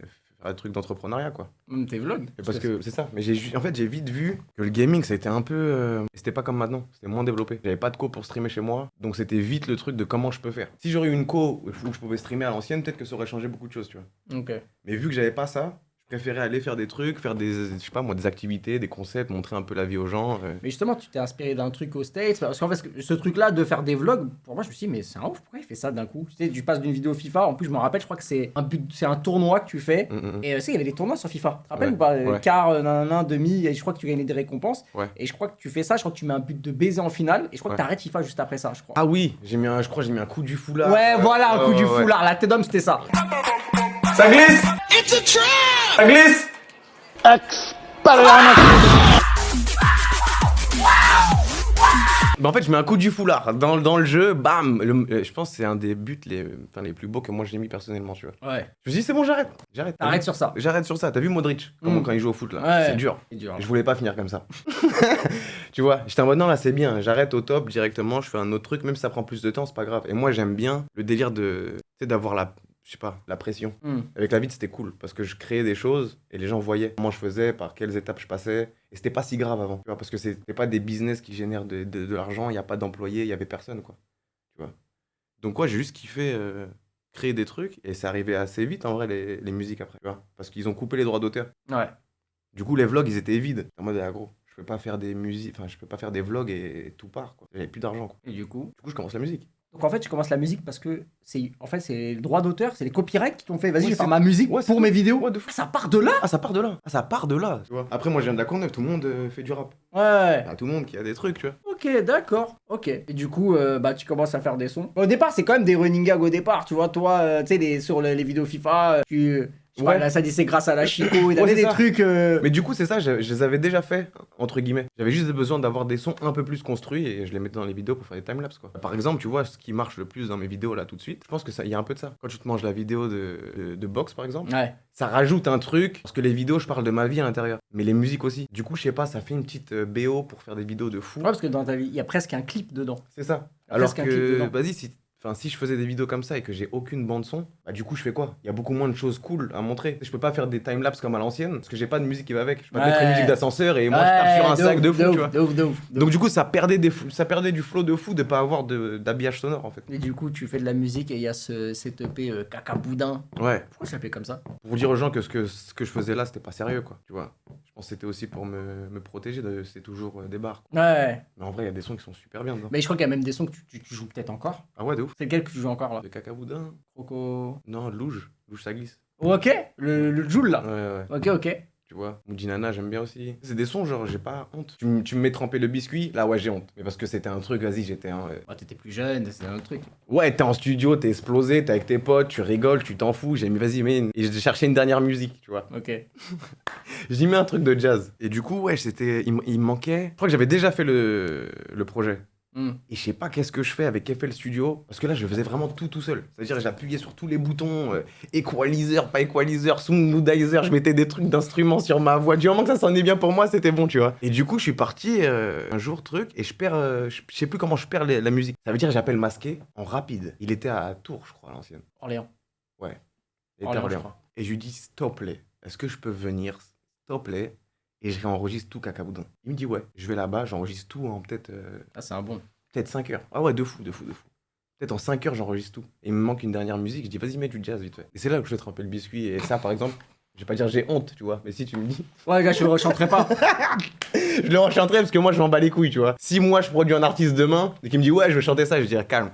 faire des trucs d'entrepreneuriat quoi. Même tes vlogs. Et parce que c'est ça. Mais en fait, j'ai vite vu que le gaming, ça a été un peu. C'était pas comme maintenant. C'était moins développé. J'avais pas de co pour streamer chez moi. Donc c'était vite le truc de comment je peux faire. Si j'aurais eu une co où je pouvais streamer à l'ancienne, peut-être que ça aurait changé beaucoup de choses, tu vois. Ok. Mais vu que j'avais pas ça, je préférais aller faire des trucs, faire des, je sais pas moi, des activités, des concepts, montrer un peu la vie aux gens. Mais justement, tu t'es inspiré d'un truc aux States. Parce qu'en fait, ce truc-là de faire des vlogs, pour moi, je me suis dit, mais c'est un ouf, pourquoi il fait ça d'un coup? Tu sais, tu passes d'une vidéo FIFA, en plus, je me rappelle, je crois que c'est un tournoi que tu fais. Et tu sais, il y avait des tournois sur FIFA. Tu te rappelles Ouais, ou pas? ouais. Quart, demi, et je crois que tu gagnais des récompenses. Ouais. Et je crois que tu fais ça, je crois que tu mets un but de baiser en finale. Et je crois Ouais. que t'arrêtes FIFA juste après ça, je crois. Ah oui, je crois que j'ai mis un coup du foulard. Ouais, voilà, un coup du ouais. foulard. La tête d'homme, c'était ça. Ça glisse. Ça glisse. Bah en fait, je mets un coup du foulard dans le jeu, bam. Je pense que c'est un des buts les plus beaux que moi j'ai mis personnellement, tu vois. Ouais. Je me dis c'est bon, j'arrête. T'arrêtes sur ça. J'arrête sur ça. T'as vu Modric quand il joue au foot là, Ouais. c'est dur. C'est dur. Je voulais pas finir comme ça. Tu vois, j'étais en mode non là c'est bien, j'arrête au top directement, je fais un autre truc, même si ça prend plus de temps, c'est pas grave. Et moi j'aime bien le délire de, tu sais, d'avoir la pression. Avec la vie c'était cool parce que je créais des choses et les gens voyaient comment je faisais, par quelles étapes je passais. Et c'était pas si grave avant, tu vois, parce que c'était pas des business qui génèrent de l'argent, il y a pas d'employés, il y avait personne quoi. Tu vois. Donc quoi, j'ai juste kiffé créer des trucs et c'est arrivé assez vite en vrai les musiques après, tu vois, parce qu'ils ont coupé les droits d'auteur. Ouais. Du coup, les vlogs, ils étaient vides. En mode, ah gros, je peux pas faire des musiques, enfin, je peux pas faire des vlogs et tout part, quoi. J'avais plus d'argent, quoi. Et du coup, Je commence la musique. donc en fait, tu commences la musique parce que c'est le droit d'auteur, c'est les copyrights qui t'ont fait, vas-y, Ouais, je vais faire c'est- ma musique ouais, c'est- pour mes vidéos. Ouais, de fou. Ah, ça part de là. Ah, ça part de là. Ça part de là, tu vois. Après, moi, je viens de la Courneuve, tout le monde fait du rap. Ouais. Tout le monde qui a des trucs, tu vois. Ok, d'accord. Ok. Et du coup, bah, tu commences à faire des sons. Au départ, c'est quand même des running gags au départ, tu vois. Toi, tu sais, sur les vidéos FIFA, je sais pas, Ouais. là, ça dit c'est grâce à la Chico, il Ouais, avait c'est des ça. trucs. Mais du coup, c'est ça, je les avais déjà fait, entre guillemets. J'avais juste besoin d'avoir des sons un peu plus construits et je les mettais dans les vidéos pour faire des timelapses, quoi. Par exemple, tu vois, ce qui marche le plus dans mes vidéos là tout de suite, je pense que ça, y a un peu de ça. Quand tu te manges la vidéo de boxe, par exemple, Ouais. ça rajoute un truc, parce que les vidéos, je parle de ma vie à l'intérieur. Mais les musiques aussi. Du coup, je sais pas, ça fait une petite BO pour faire des vidéos de fou. Ouais, parce que dans ta vie, il y a presque un clip dedans. C'est ça. Il y a Alors presque un clip que, dedans. vas-y, si je faisais des vidéos comme ça et que j'ai aucune bande son, bah du coup je fais quoi? Il y a beaucoup moins de choses cool à montrer. Je peux pas faire des timelapses comme à l'ancienne parce que j'ai pas de musique qui va avec. Je peux pas mettre une musique d'ascenseur et moi je tape sur un sac de fou, tu vois. Donc du coup ça perdait du flow de fou de pas avoir d'habillage sonore en fait. Et du coup, tu fais de la musique et il y a cette EP Caca Boudin. Ouais. Pourquoi je l'appelais comme ça? Pour dire aux gens que ce que je faisais là c'était pas sérieux quoi, tu vois. Je pense que c'était aussi pour me protéger c'est toujours des bars. Ouais. Mais en vrai il y a des sons qui sont super bien dedans. Mais je crois qu'il y a même des sons que tu joues peut-être encore. Ah ouais de ouf. C'est lequel que tu joues encore là? De cacaboudin. Croco. Non, Louge ça glisse. Ok, le Joule là. Ouais. Ok. Tu vois, Moudinana, j'aime bien aussi. C'est des sons, genre, j'ai pas honte. Tu me mets tremper le biscuit, là, ouais, j'ai honte. Mais parce que c'était un truc, vas-y, j'étais un. Oh, t'étais plus jeune, c'est un autre truc. Ouais, t'es en studio, t'es explosé, t'es avec tes potes, tu rigoles, tu t'en fous. J'ai mis, vas-y, mais. Et j'ai cherché une dernière musique, tu vois. Ok. J'ai mis un truc de jazz. Et du coup, ouais, il me manquait. Je crois que j'avais déjà fait le projet. Et je sais pas qu'est-ce que je fais avec FL Studio, parce que là je faisais vraiment tout seul. C'est-à-dire j'appuyais sur tous les boutons, equalizer, pas equalizer, moodizer, je mettais des trucs d'instruments sur ma voix. Du moment que ça sonnait bien pour moi, c'était bon, tu vois. Et du coup je suis parti un jour et je perds, je sais plus comment je perds la musique. Ça veut dire que j'appelle Masqué en rapide. Il était à Tours, je crois, à l'ancienne. Orléans. Ouais. Il était Orléans, à je Orléans. crois. Et je lui dis, s'il te plaît, est-ce que je peux venir, s'il te plaît, et je réenregistre tout Cacaboudin. Il me dit ouais, je vais là-bas, j'enregistre tout en peut-être... Ah, c'est un bon. Peut-être 5 heures. Ah ouais, de fou. Peut-être en 5 heures, j'enregistre tout. Et il me manque une dernière musique, je dis vas-y, mets du jazz vite fait. Et c'est là que je vais tremper le biscuit. Et ça, par exemple, je vais pas dire j'ai honte, tu vois. Mais si tu me dis. Ouais, gars, je le rechanterai pas. Je le rechanterai parce que moi, je m'en bats les couilles, tu vois. Si moi, je produis un artiste demain et qu'il me dit ouais, je veux chanter ça, je dirais calme,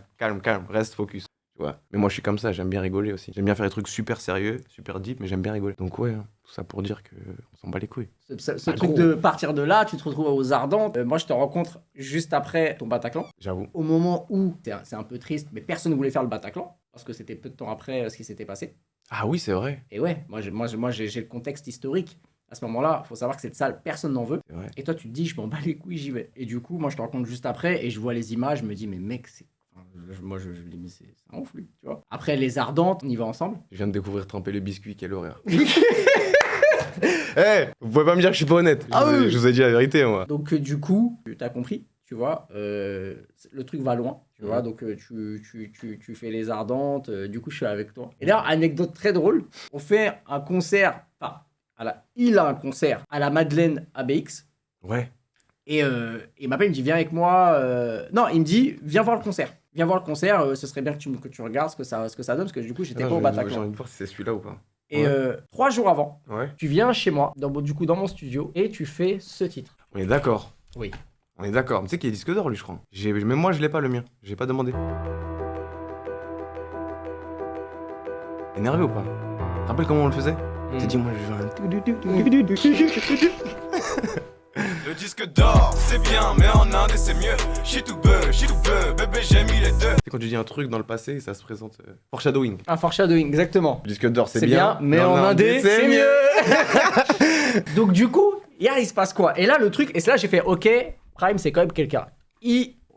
reste focus. Tu vois. Mais moi, je suis comme ça, j'aime bien rigoler aussi. J'aime bien faire des trucs super sérieux, super deep, mais j'aime bien rigoler. Donc ouais, tout ça pour dire qu'on s'en bat les couilles. Ce truc de partir de là, tu te retrouves aux Ardentes. Moi, je te rencontre juste après ton Bataclan. J'avoue. Au moment où, c'est un peu triste, mais personne ne voulait faire le Bataclan, parce que c'était peu de temps après ce qui s'était passé. Ah oui, c'est vrai. Et ouais, moi j'ai le contexte historique. À ce moment-là, il faut savoir que cette salle, personne n'en veut. C'est vrai. Et toi, tu te dis, je m'en bats les couilles, j'y vais. Et du coup, moi, je te rencontre juste après et je vois les images, je me dis, mais mec, c'est. Moi, je l'ai mis, c'est un ouf, lui, tu vois. Après, les Ardentes, on y va ensemble. Je viens de découvrir tremper le biscuit, quelle horreur. Vous pouvez pas me dire que je suis pas honnête. Je vous ai dit la vérité, moi. Donc, du coup, tu as compris, tu vois, le truc va loin, tu vois. Donc, tu fais les Ardentes, du coup, je suis avec toi. Et d'ailleurs, anecdote très drôle, on fait un concert, enfin, il a un concert à la Madeleine ABX. Ouais. Et il m'appelle, il me dit, viens avec moi. Non, il me dit, viens voir le concert. Viens voir le concert, ce serait bien que tu regardes ce que ça donne, parce que du coup, j'étais pas au Bataclan. J'ai envie de voir si c'est celui-là ou pas. Et 3 jours avant, Ouais. tu viens chez moi, dans mon studio, et tu fais ce titre. On est d'accord. Oui. On est d'accord. Tu sais qu'il est disque d'or, lui, je crois. Même moi, je l'ai pas, le mien. J'ai pas demandé. Énervé ou pas? Tu te rappelles comment on le faisait? Tu t'es dit, moi, je veux un... Le disque d'or, c'est bien, mais en Inde c'est mieux. Shit ou bleu, bébé j'ai mis les deux. Tu sais, quand tu dis un truc dans le passé, ça se présente... Foreshadowing. Un foreshadowing, exactement. Le disque d'or, c'est bien, mais en indé, c'est mieux. Donc du coup, hier, il se passe quoi? Et là, le truc, et c'est là j'ai fait, ok, Prime, c'est quand même quelqu'un.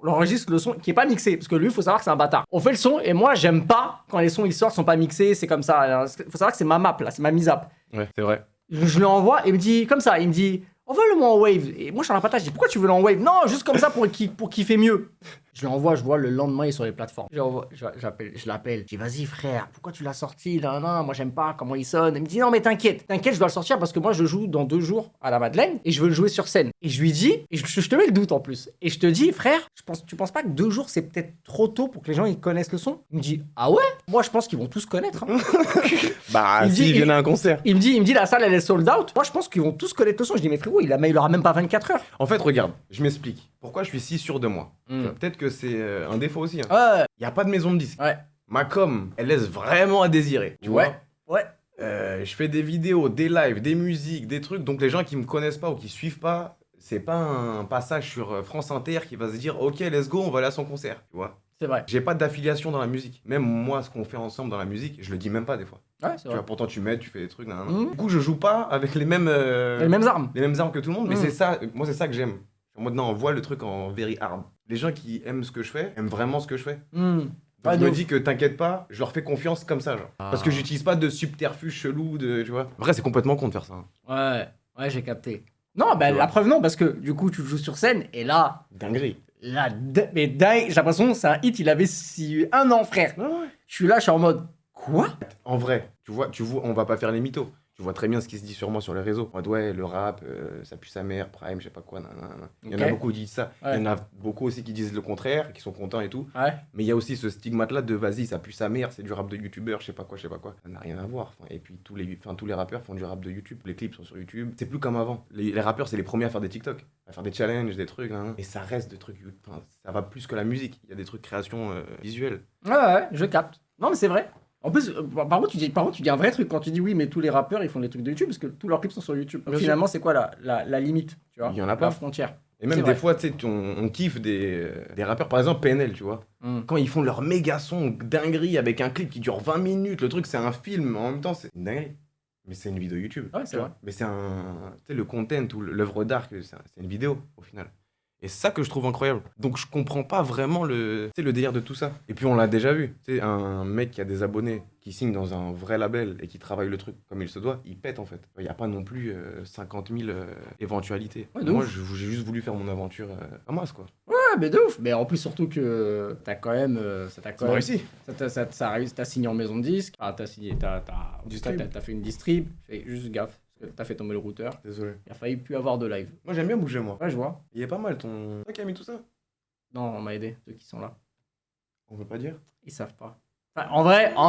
on enregistre le son qui est pas mixé, parce que lui, il faut savoir que c'est un bâtard. On fait le son, et moi, j'aime pas quand les sons ils sortent, sont pas mixés, c'est comme ça. Alors, faut savoir que c'est ma map, là, c'est ma mise up. Ouais, c'est vrai. Je lui envoie, et il me dit, comme ça, il me dit, envoie-le-moi en wave. Et moi, je suis dans la patate, je dis, pourquoi tu veux le en wave? Non, juste comme ça pour kiffer mieux. Je l'envoie, je vois le lendemain, il est sur les plateformes. Je l'appelle, je dis, vas-y frère, pourquoi tu l'as sorti là? Non, moi j'aime pas comment il sonne. Il me dit, non, mais t'inquiète, je dois le sortir parce que moi je joue dans 2 jours à la Madeleine et je veux le jouer sur scène. Et je lui dis, et je te mets le doute en plus, et je te dis, frère, tu penses pas que 2 jours c'est peut-être trop tôt pour que les gens ils connaissent le son? Il me dit, ah ouais? Moi je pense qu'ils vont tous connaître. Hein. Bah, s'ils viennent à un concert. Il me dit, la salle elle est sold out. Moi je pense qu'ils vont tous connaître le son. Je dis, mais frérot, il aura même pas 24 heures. En fait, regarde, je m'explique. Pourquoi je suis si sûr de moi? Peut-être que c'est un défaut aussi. Hein. Ouais. Y a pas de maison de disques. Ouais. Ma com, elle laisse vraiment à désirer. Tu vois? Ouais. Je fais des vidéos, des lives, des musiques, des trucs. Donc les gens qui me connaissent pas ou qui suivent pas, c'est pas un passage sur France Inter qui va se dire ok, let's go, on va aller à son concert. Tu vois? C'est vrai. J'ai pas d'affiliation dans la musique. Même moi, ce qu'on fait ensemble dans la musique, je le dis même pas des fois. Ouais, c'est Tu vrai. vois, pourtant tu m'aides, tu fais des trucs. Du coup, je joue pas avec les mêmes armes. les mêmes armes que tout le monde. Mais c'est ça, moi c'est ça que j'aime. En mode non, on voit le truc en very hard. Les gens qui aiment ce que je fais, aiment vraiment ce que je fais. Donc je me dis que t'inquiète pas, je leur fais confiance comme ça, genre. Parce que j'utilise pas de subterfuge chelou, tu vois. Après, c'est complètement con de faire ça. Hein. Ouais, j'ai capté. Non, bah la preuve non, parce que du coup, tu joues sur scène et là. Dinguerie. Là, mais dingue, j'ai l'impression, c'est un hit, il avait 1 an, frère. Je suis là, je suis en mode. Quoi? En vrai, tu vois, on va pas faire les mythos. Tu vois très bien ce qui se dit sûrement sur les réseaux. En mode, ouais, le rap, ça pue sa mère, Prime, je sais pas quoi. Il y en a beaucoup qui disent ça. Il y en a beaucoup aussi qui disent le contraire, qui sont contents et tout. Ouais. Mais il y a aussi ce stigmate-là de vas-y, ça pue sa mère, c'est du rap de youtubeur, je sais pas quoi. Ça n'a rien à voir. Et puis tous les rappeurs font du rap de YouTube. Les clips sont sur YouTube. C'est plus comme avant. Les rappeurs, c'est les premiers à faire des TikTok, à faire des challenges, des trucs. Et ça reste des trucs. Ça va plus que la musique. Il y a des trucs création visuelle. Ouais, je capte. Non, mais c'est vrai. En plus, par contre, tu dis un vrai truc quand tu dis oui, mais tous les rappeurs ils font des trucs de YouTube parce que tous leurs clips sont sur YouTube. Donc, finalement, c'est quoi la limite, tu vois? Il y en a pas. La frontière. Et même des fois, tu sais, on kiffe des rappeurs, par exemple PNL, tu vois. Quand ils font leur méga son dinguerie avec un clip qui dure 20 minutes, le truc c'est un film, en même temps c'est une dinguerie. Mais c'est une vidéo YouTube. Ouais, c'est vrai. Mais c'est tu sais, le content ou l'œuvre d'art, c'est une vidéo au final. Et c'est ça que je trouve incroyable. Donc je comprends pas vraiment le délire de tout ça. Et puis on l'a déjà vu. Tu sais, un mec qui a des abonnés, qui signe dans un vrai label et qui travaille le truc comme il se doit, il pète en fait. Il n'y a pas non plus 50 000 éventualités. Ouais, moi, j'ai juste voulu faire mon aventure à moi, quoi. Ouais, mais de ouf. Mais en plus, surtout que t'as quand même. Ça t'a quand même réussi. Ça a réussi. T'as signé en maison de disque. Ah, t'as signé. T'as fait une distrib. Fais juste gaffe. T'as fait tomber le routeur. Désolé. Il a failli plus avoir de live. Moi j'aime bien bouger moi. Ouais, je vois. Il est pas mal ton. Qui a mis tout ça? Non, on m'a aidé, ceux qui sont là. On veut pas dire? Ils savent pas. Enfin, en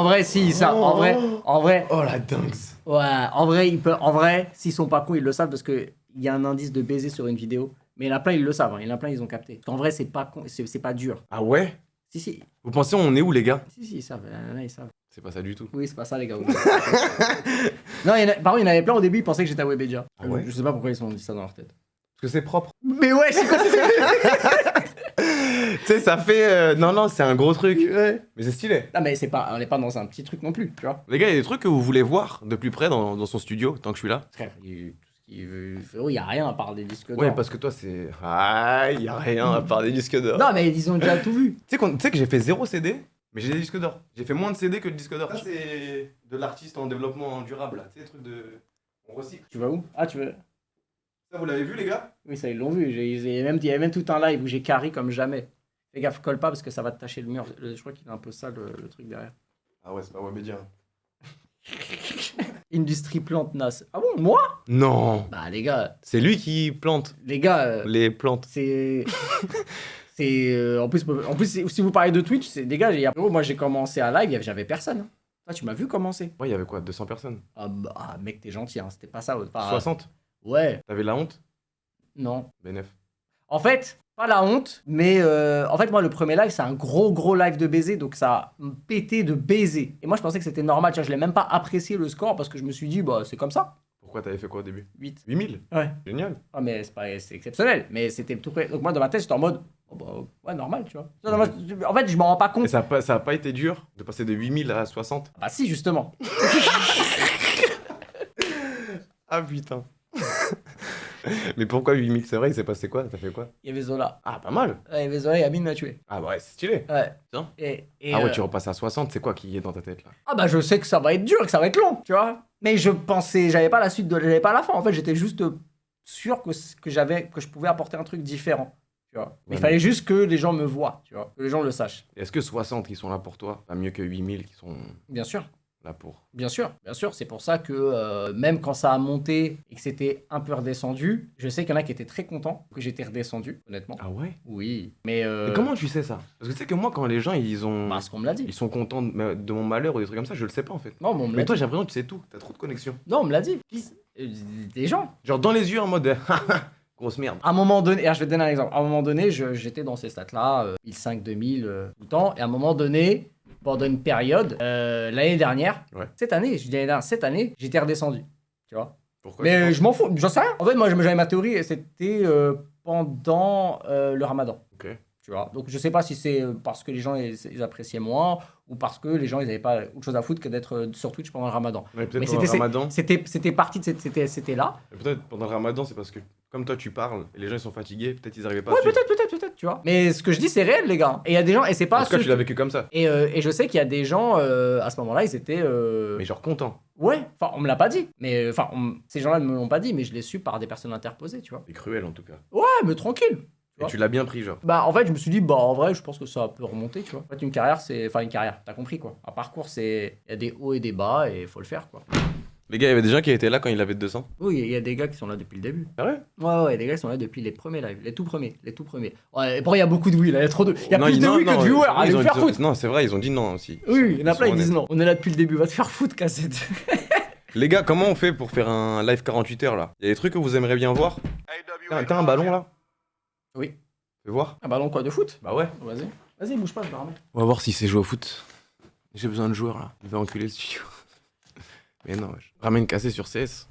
vrai, si, ils savent. En vrai. Oh la dingue. Ouais, en vrai, s'ils sont pas cons, ils le savent parce que il y a un indice de baiser sur une vidéo. Mais il y en a plein, ils le savent. Il y en a plein, ils ont capté. En vrai, c'est pas con, c'est pas dur. Ah ouais? Si. Vous pensez on est où les gars? Si, ils savent. Là, ils savent. C'est pas ça du tout. Oui, c'est pas ça, les gars. Non, par contre, il y en avait plein au début, ils pensaient que j'étais à Webedia. Ah ouais? Je sais pas pourquoi ils se sont dit ça dans leur tête. Parce que c'est propre. Mais ouais, c'est quoi Tu sais, ça fait. Non, c'est un gros truc. Ouais. Mais c'est stylé. Non, mais on est pas dans un petit truc non plus, tu vois. Les gars, il y a des trucs que vous voulez voir de plus près dans son studio, tant que je suis là? Frère, tout ce qu'il veut. Il y a rien à part des disques d'or. Ouais, parce que toi, c'est. Ah, il y a rien à part des disques d'or. Non, mais ils ont déjà tout vu. Tu sais que j'ai fait 0 CD, mais j'ai des disques d'or. J'ai fait moins de CD que de disques d'or. Ça, c'est de l'artiste en développement durable, là. Tu sais, les trucs de. On recycle. Tu vas où? Ah, tu veux. Ça, vous l'avez vu, les gars? Oui, ça, ils l'ont vu. Il y avait même tout un live où j'ai carry comme jamais. Fais gaffe, colle pas parce que ça va te tacher le mur. Je crois qu'il est un peu sale le truc derrière. Ah ouais, c'est pas Webedia. Industrie plante NAS. Ah bon, moi? Non. Bah, les gars. C'est lui qui plante Les gars. les plantes. C'est. En plus, si vous parlez de Twitch, c'est des gars. Moi, j'ai commencé à live, j'avais personne. Ah, tu m'as vu commencer. Ouais, il y avait quoi, 200 personnes? Ah, mec, t'es gentil, hein. C'était pas ça. 60? Ouais. T'avais la honte? Non. BNF. En fait, pas la honte, mais en fait, moi, le premier live, c'est un gros live de baiser, donc ça a pété de baiser. Et moi, je pensais que c'était normal, tu vois, je l'ai même pas apprécié le score parce que je me suis dit, bah, c'est comme ça. Pourquoi t'avais fait quoi au début? 8. 8000? Ouais. Génial. Ah, mais c'est exceptionnel, mais c'était tout près. Donc, moi, dans ma tête, j'étais en mode, oh, bah, ouais, normal, tu vois. En fait, je m'en rends pas compte. Et ça a pas été dur de passer de 8000 à 60? Bah, si, justement. Ah putain. Mais pourquoi 8000? C'est vrai, il s'est passé quoi? T'as fait quoi? Il y avait Zola. Ah, pas mal. Ouais, il y avait Zola et Amine m'a tué. Ah, ouais, c'est stylé. Ouais. Tiens. Et, Ah ouais, tu repasses à 60, c'est quoi qui est dans ta tête là? Ah bah je sais que ça va être dur, que ça va être long, tu vois. Mais je pensais, j'avais pas la suite, j'avais pas la fin. En fait, j'étais juste sûr que je pouvais apporter un truc différent, tu vois. Mais Ouais, il fallait juste que les gens me voient, tu vois, que les gens le sachent. Est-ce que 60 qui sont là pour toi, pas mieux que 8000 qui sont Bien sûr. là pour. Bien sûr, bien sûr. C'est pour ça que même quand ça a monté et que c'était un peu redescendu, je sais qu'il y en a qui étaient très contents que j'étais redescendu, honnêtement. Ah ouais? Oui. Mais Et comment tu sais ça? Parce que tu sais que moi, quand les gens ils ont. parce qu'on me l'a dit. Ils sont contents de mon malheur ou des trucs comme ça, je le sais pas en fait. Non, mais on me l'a Mais toi, dit. j'ai l'impression que tu sais tout, t'as trop de connexions. Non, on me l'a dit. Des gens. Genre dans les yeux en mode. Grosse merde. À un moment donné, alors je vais te donner un exemple. À un moment donné, j'étais dans ces stats-là, 1005, 2000, tout le temps. Et à un moment donné, pendant une période, l'année dernière, Ouais. cette année, je dis l'année dernière, cette année, j'étais redescendu. Tu vois. Pourquoi? Mais je m'en fous, j'en sais rien. En fait, moi, j'avais ma théorie et c'était pendant le ramadan. Ok. Tu vois. Donc, je sais pas si c'est parce que les gens ils appréciaient moins ou parce que les gens ils avaient pas autre chose à foutre que d'être sur Twitch pendant le ramadan. Ouais, peut-être Mais pendant le ramadan. c'était parti de c'était là. Et peut-être pendant le ramadan, c'est parce que comme toi tu parles et les gens ils sont fatigués, peut-être ils arrivaient pas à Ouais, suivre. peut-être, tu vois. Mais ce que je dis, c'est réel, les gars. Et il y a des gens, et c'est pas En tout cas, ceux tu l'as vécu comme ça. et je sais qu'il y a des gens, à ce moment-là, ils étaient. Mais genre content. Ouais, enfin, on me l'a pas dit. Mais enfin, ces gens-là ne me l'ont pas dit, mais je l'ai su par des personnes interposées, tu vois. C'est cruel en tout cas. Ouais, mais tranquille. Et tu l'as bien pris, genre. Bah, en fait, je me suis dit, bah, en vrai, je pense que ça peut remonter, tu vois. En fait, une carrière, c'est. Enfin, une carrière, t'as compris, quoi. Un parcours, c'est. Il y a des hauts et des bas, et il faut le faire, quoi. Les gars, il y avait des gens qui étaient là quand il avait 200. Oui, il y a des gars qui sont là depuis le début. C'est vrai? Ouais, des gars qui sont là depuis les premiers lives, les tout premiers. Ouais, et bon, il y a beaucoup de oui, là, il y a trop de. Il y a plus de oui que de viewers, allez ils vous ont faire dit- foutre. Non, c'est vrai, ils ont dit non aussi. Oui, il y en a plein, sont ils disent honnêtes. non. On est là depuis le début, va te faire foutre, cassette. Les gars, comment on fait pour faire un live 48 heures là? Il y a des trucs que vous aimeriez bien voir? T'as un ballon là? Oui. Fais voir. Un ballon quoi de foot? Bah ouais. Vas-y, bouge pas, je vais ramener. On va voir si c'est joué au foot. J'ai besoin de joueurs là. Il va enculer le studio. Mais non, wesh. Ramène cassé sur CS.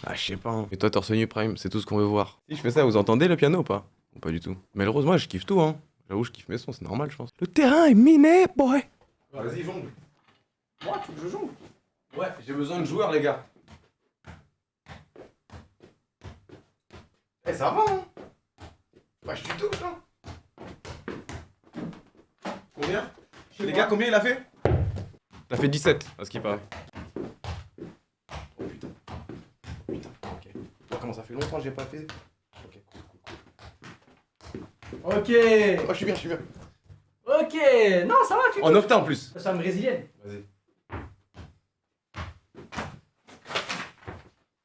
Ah, je sais pas. Hein. Et toi, torse nu Prime, c'est tout ce qu'on veut voir. Si je fais ça, vous entendez le piano ou pas? Ou pas du tout. Mais le rose, moi, je kiffe tout, hein. J'avoue, je kiffe mes sons, c'est normal, je pense. Le terrain est miné, boy. Vas-y, jongle. Moi, tu veux que je joue? Ouais, j'ai besoin de joueurs, les gars. Eh, ça va, hein. Bah, je suis tout, hein. Combien? Les gars, combien il a fait? Il a fait 17, à ce qui paraît. Oh putain. Putain, ok. Moi, comment ça fait longtemps que j'ai pas fait? Ok, cool. Ok. Oh, je suis bien. Ok. Non, ça va, tu En octa en plus. C'est une brésilienne. Vas-y.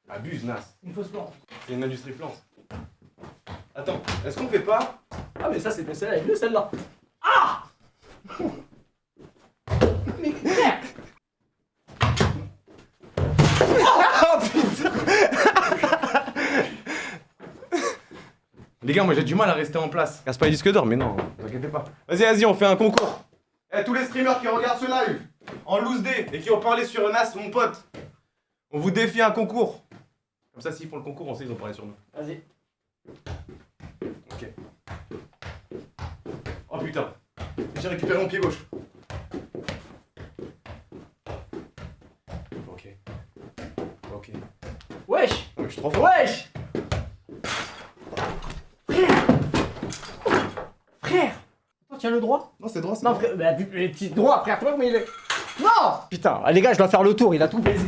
Abuse, Nas. Une fausse plante. C'est une industrie plante. Attends, est-ce qu'on fait pas? Ah, mais ça, c'est celle-là, elle est mieux celle-là. Ah. Mais frère. Oh putain! Les gars, moi j'ai du mal à rester en place. Casse pas les disques d'or, mais non, vous inquiétez pas. Vas-y, on fait un concours. Eh, tous les streamers qui regardent ce live en loose day et qui ont parlé sur Nas, mon pote, on vous défie un concours. Comme ça, s'ils font le concours, on sait qu'ils ont parlé sur nous. Vas-y. Ok. Oh putain, j'ai récupéré mon pied gauche. Ok. Wesh. Non, mais je suis trop fort. Wesh. Frère. Attends, tiens le droit. Non, c'est droit, c'est Non, frère, bah, les petits droits, frère, tu vois comment il est. Non. Putain, les gars, je dois faire le tour, il a tout baisé.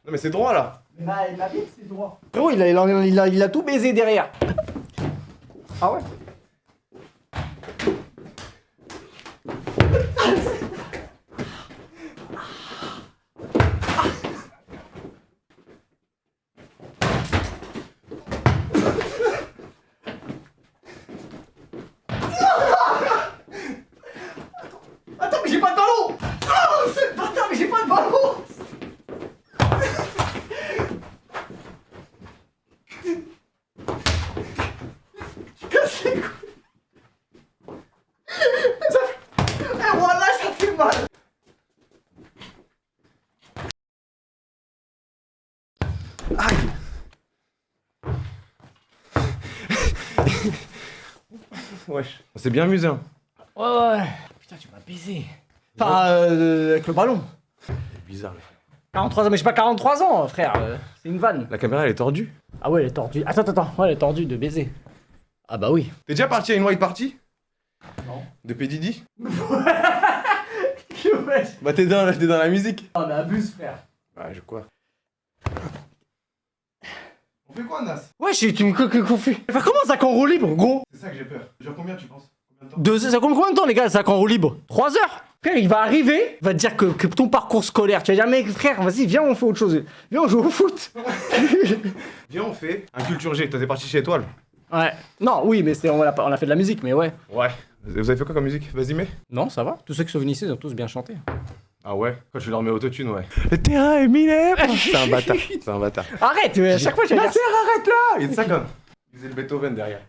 Non, mais c'est droit là. Il a vite, c'est droit. Frérot, il a tout baisé derrière. Ah ouais? Attends, mais j'ai pas de ballon! Oh, c'est le bâtard, mais j'ai pas de ballon! Tu casses les couilles! Ça fait... Eh, voilà, ça fait mal! Aïe. Wesh. On s'est bien amusé, hein. Ouais. Putain, tu m'as baisé. Enfin, avec le ballon. C'est bizarre, le frère. 43 ans, mais j'ai pas 43 ans, frère. C'est une vanne. La caméra, elle est tordue. Ah ouais, elle est tordue. Attends. Ouais, elle est tordue de baiser. Ah bah oui. T'es déjà parti à une white party? Non. De P. Diddy? Wesh. Bah t'es dans la musique. Oh mais abuse, frère. Ouais, je quoi. On fait quoi, Nas? Wesh, tu me confus. Enfin, comment ça qu'en roue libre, gros? C'est ça que j'ai peur. Genre combien tu penses? Ça compte combien de temps, les gars, ça qu'en roue libre? 3 heures? Frère, il va arriver, il va te dire que ton parcours scolaire, tu vas dire, mec, frère, vas-y, viens, on fait autre chose. Viens, on joue au foot. Viens, on fait un culture G. Toi, t'es parti chez Étoile? Ouais. Non, oui, mais on a fait de la musique, mais ouais. Ouais. Vous avez fait quoi comme musique? Vas-y, mets. Non, ça va. Tous ceux qui sont venus ici, ils ont tous bien chanté. Ah ouais? Quand tu leur mets autotune, ouais. Le terrain est miné. C'est un bâtard. C'est un bâtard. Arrête, à chaque fois, tu vas dire. Nasser, arrête là! Il est ça comme. Il faisait le Beethoven derrière.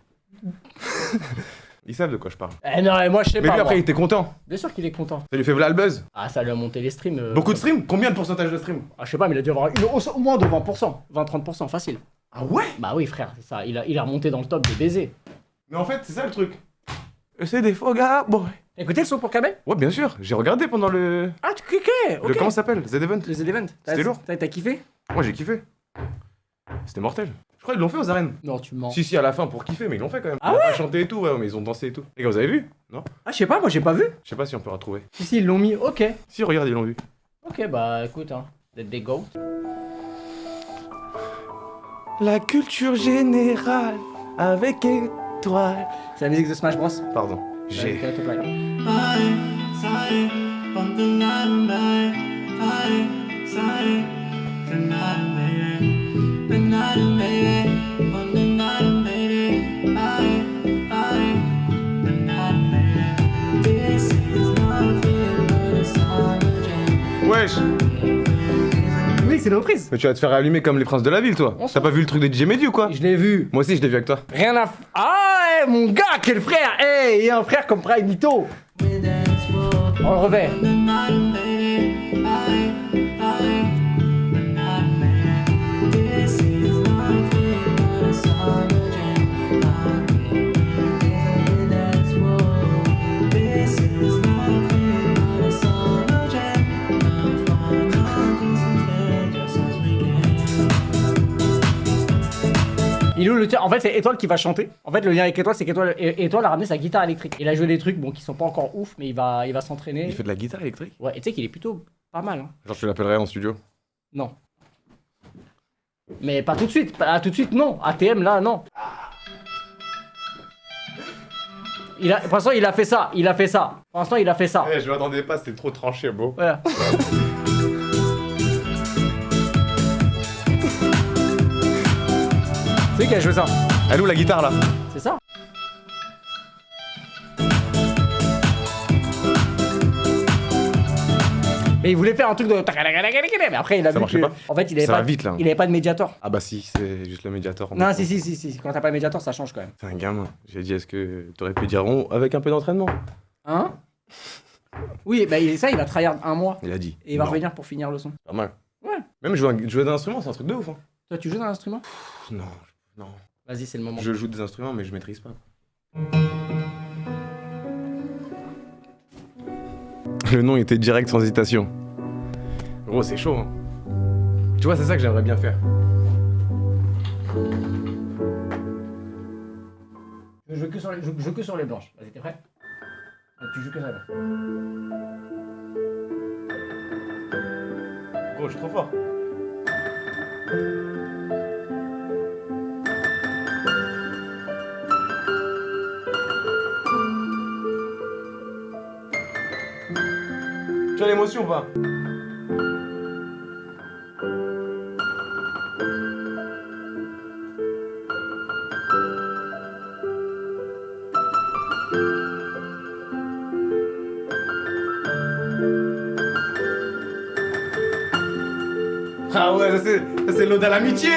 Ils savent de quoi je parle. Eh non, et moi, je sais Mais pas. lui, après, moi. il était content. Bien sûr qu'il est content. Ça lui fait v'là le buzz. Ah, ça lui a monté les streams. Beaucoup de streams? Combien de pourcentage de streams? Ah, je sais pas, mais il a dû avoir au moins de 20%. 20-30%, facile. Ah ouais? Bah oui, frère, c'est ça. Il est remonté dans le top des baisers. Mais en fait, c'est ça le truc. C'est des faux gars, boy. Écoutez le son pour Kamel? Ouais, bien sûr. J'ai regardé pendant le. Ah, tu cliquais. Le comment ça s'appelle? Z Event. Les events. C'était lourd. T'as kiffé? Moi, j'ai kiffé. C'était mortel. Je crois qu'ils l'ont fait aux arènes. Non, tu mens. Si, à la fin pour kiffer, mais ils l'ont fait quand même. Ah Ils ont pas chanté et tout, ouais, mais ils ont dansé et tout. Les gars, vous avez vu? Non? Ah, je sais pas, moi j'ai pas vu. Je sais pas si on peut retrouver. Si, ils l'ont mis, ok. Si, regarde, ils l'ont vu. Ok, bah écoute, hein. Des goats. La culture générale avec étoile. C'est la musique de Smash Bros. Pardon. J'ai. Ouais, top line. Wesh! Oui, c'est une reprise. Mais tu vas te faire allumer comme les princes de la ville, toi. On T'as pas vu le truc de DJ Mehdi ou quoi? Je l'ai vu. Moi aussi, je l'ai vu avec toi. Rien à Ah, mon gars, quel frère. Il y a un frère comme Prime Mito. On le revêt. Il est où le tien? En fait, c'est Étoile qui va chanter. En fait, le lien avec Étoile, c'est qu'Étoile a ramené sa guitare électrique. Il a joué des trucs bon, qui sont pas encore ouf, mais il va s'entraîner. Il fait de la guitare électrique? Ouais, et tu sais qu'il est plutôt pas mal. Hein. Genre, tu l'appellerais en studio? Non. Mais pas tout de suite. Pas tout de suite, non. ATM, là, non. Pour l'instant, il a fait ça. Pour l'instant, il a fait ça. Eh, je m'attendais pas, c'était trop tranché, beau. Voilà. C'est qui a joué ça? Elle est où la guitare là? C'est ça? Mais il voulait faire un truc de. Mais après, il a Ça vu marchait que. pas. En fait, il avait Ça pas. va vite là. Il avait pas de médiator. Ah bah si, c'est juste le médiator. Non, si. Quand t'as pas de médiator, ça change quand même. C'est un gamin. J'ai dit, est-ce que t'aurais pu dire on avec un peu d'entraînement? Hein? Oui, bah ça, il va tryhard un mois. Il a dit. Et il va non. revenir pour finir le son. Pas mal. Ouais. Même jouer d'un instrument, c'est un truc de ouf. Hein. Toi, tu joues dans l'instrument? Pff, non. Vas-y, c'est le moment. Je joue des instruments, mais je maîtrise pas. Le nom était direct sans hésitation. Gros, c'est chaud, hein. Tu vois, c'est ça que j'aimerais bien faire. Je joue que sur les blanches. Vas-y, t'es prêt? Tu joues que sur les blanches. Gros, je suis trop fort. Tu as l'émotion ou pas? Ah ouais, ça c'est l'ode à l'amitié.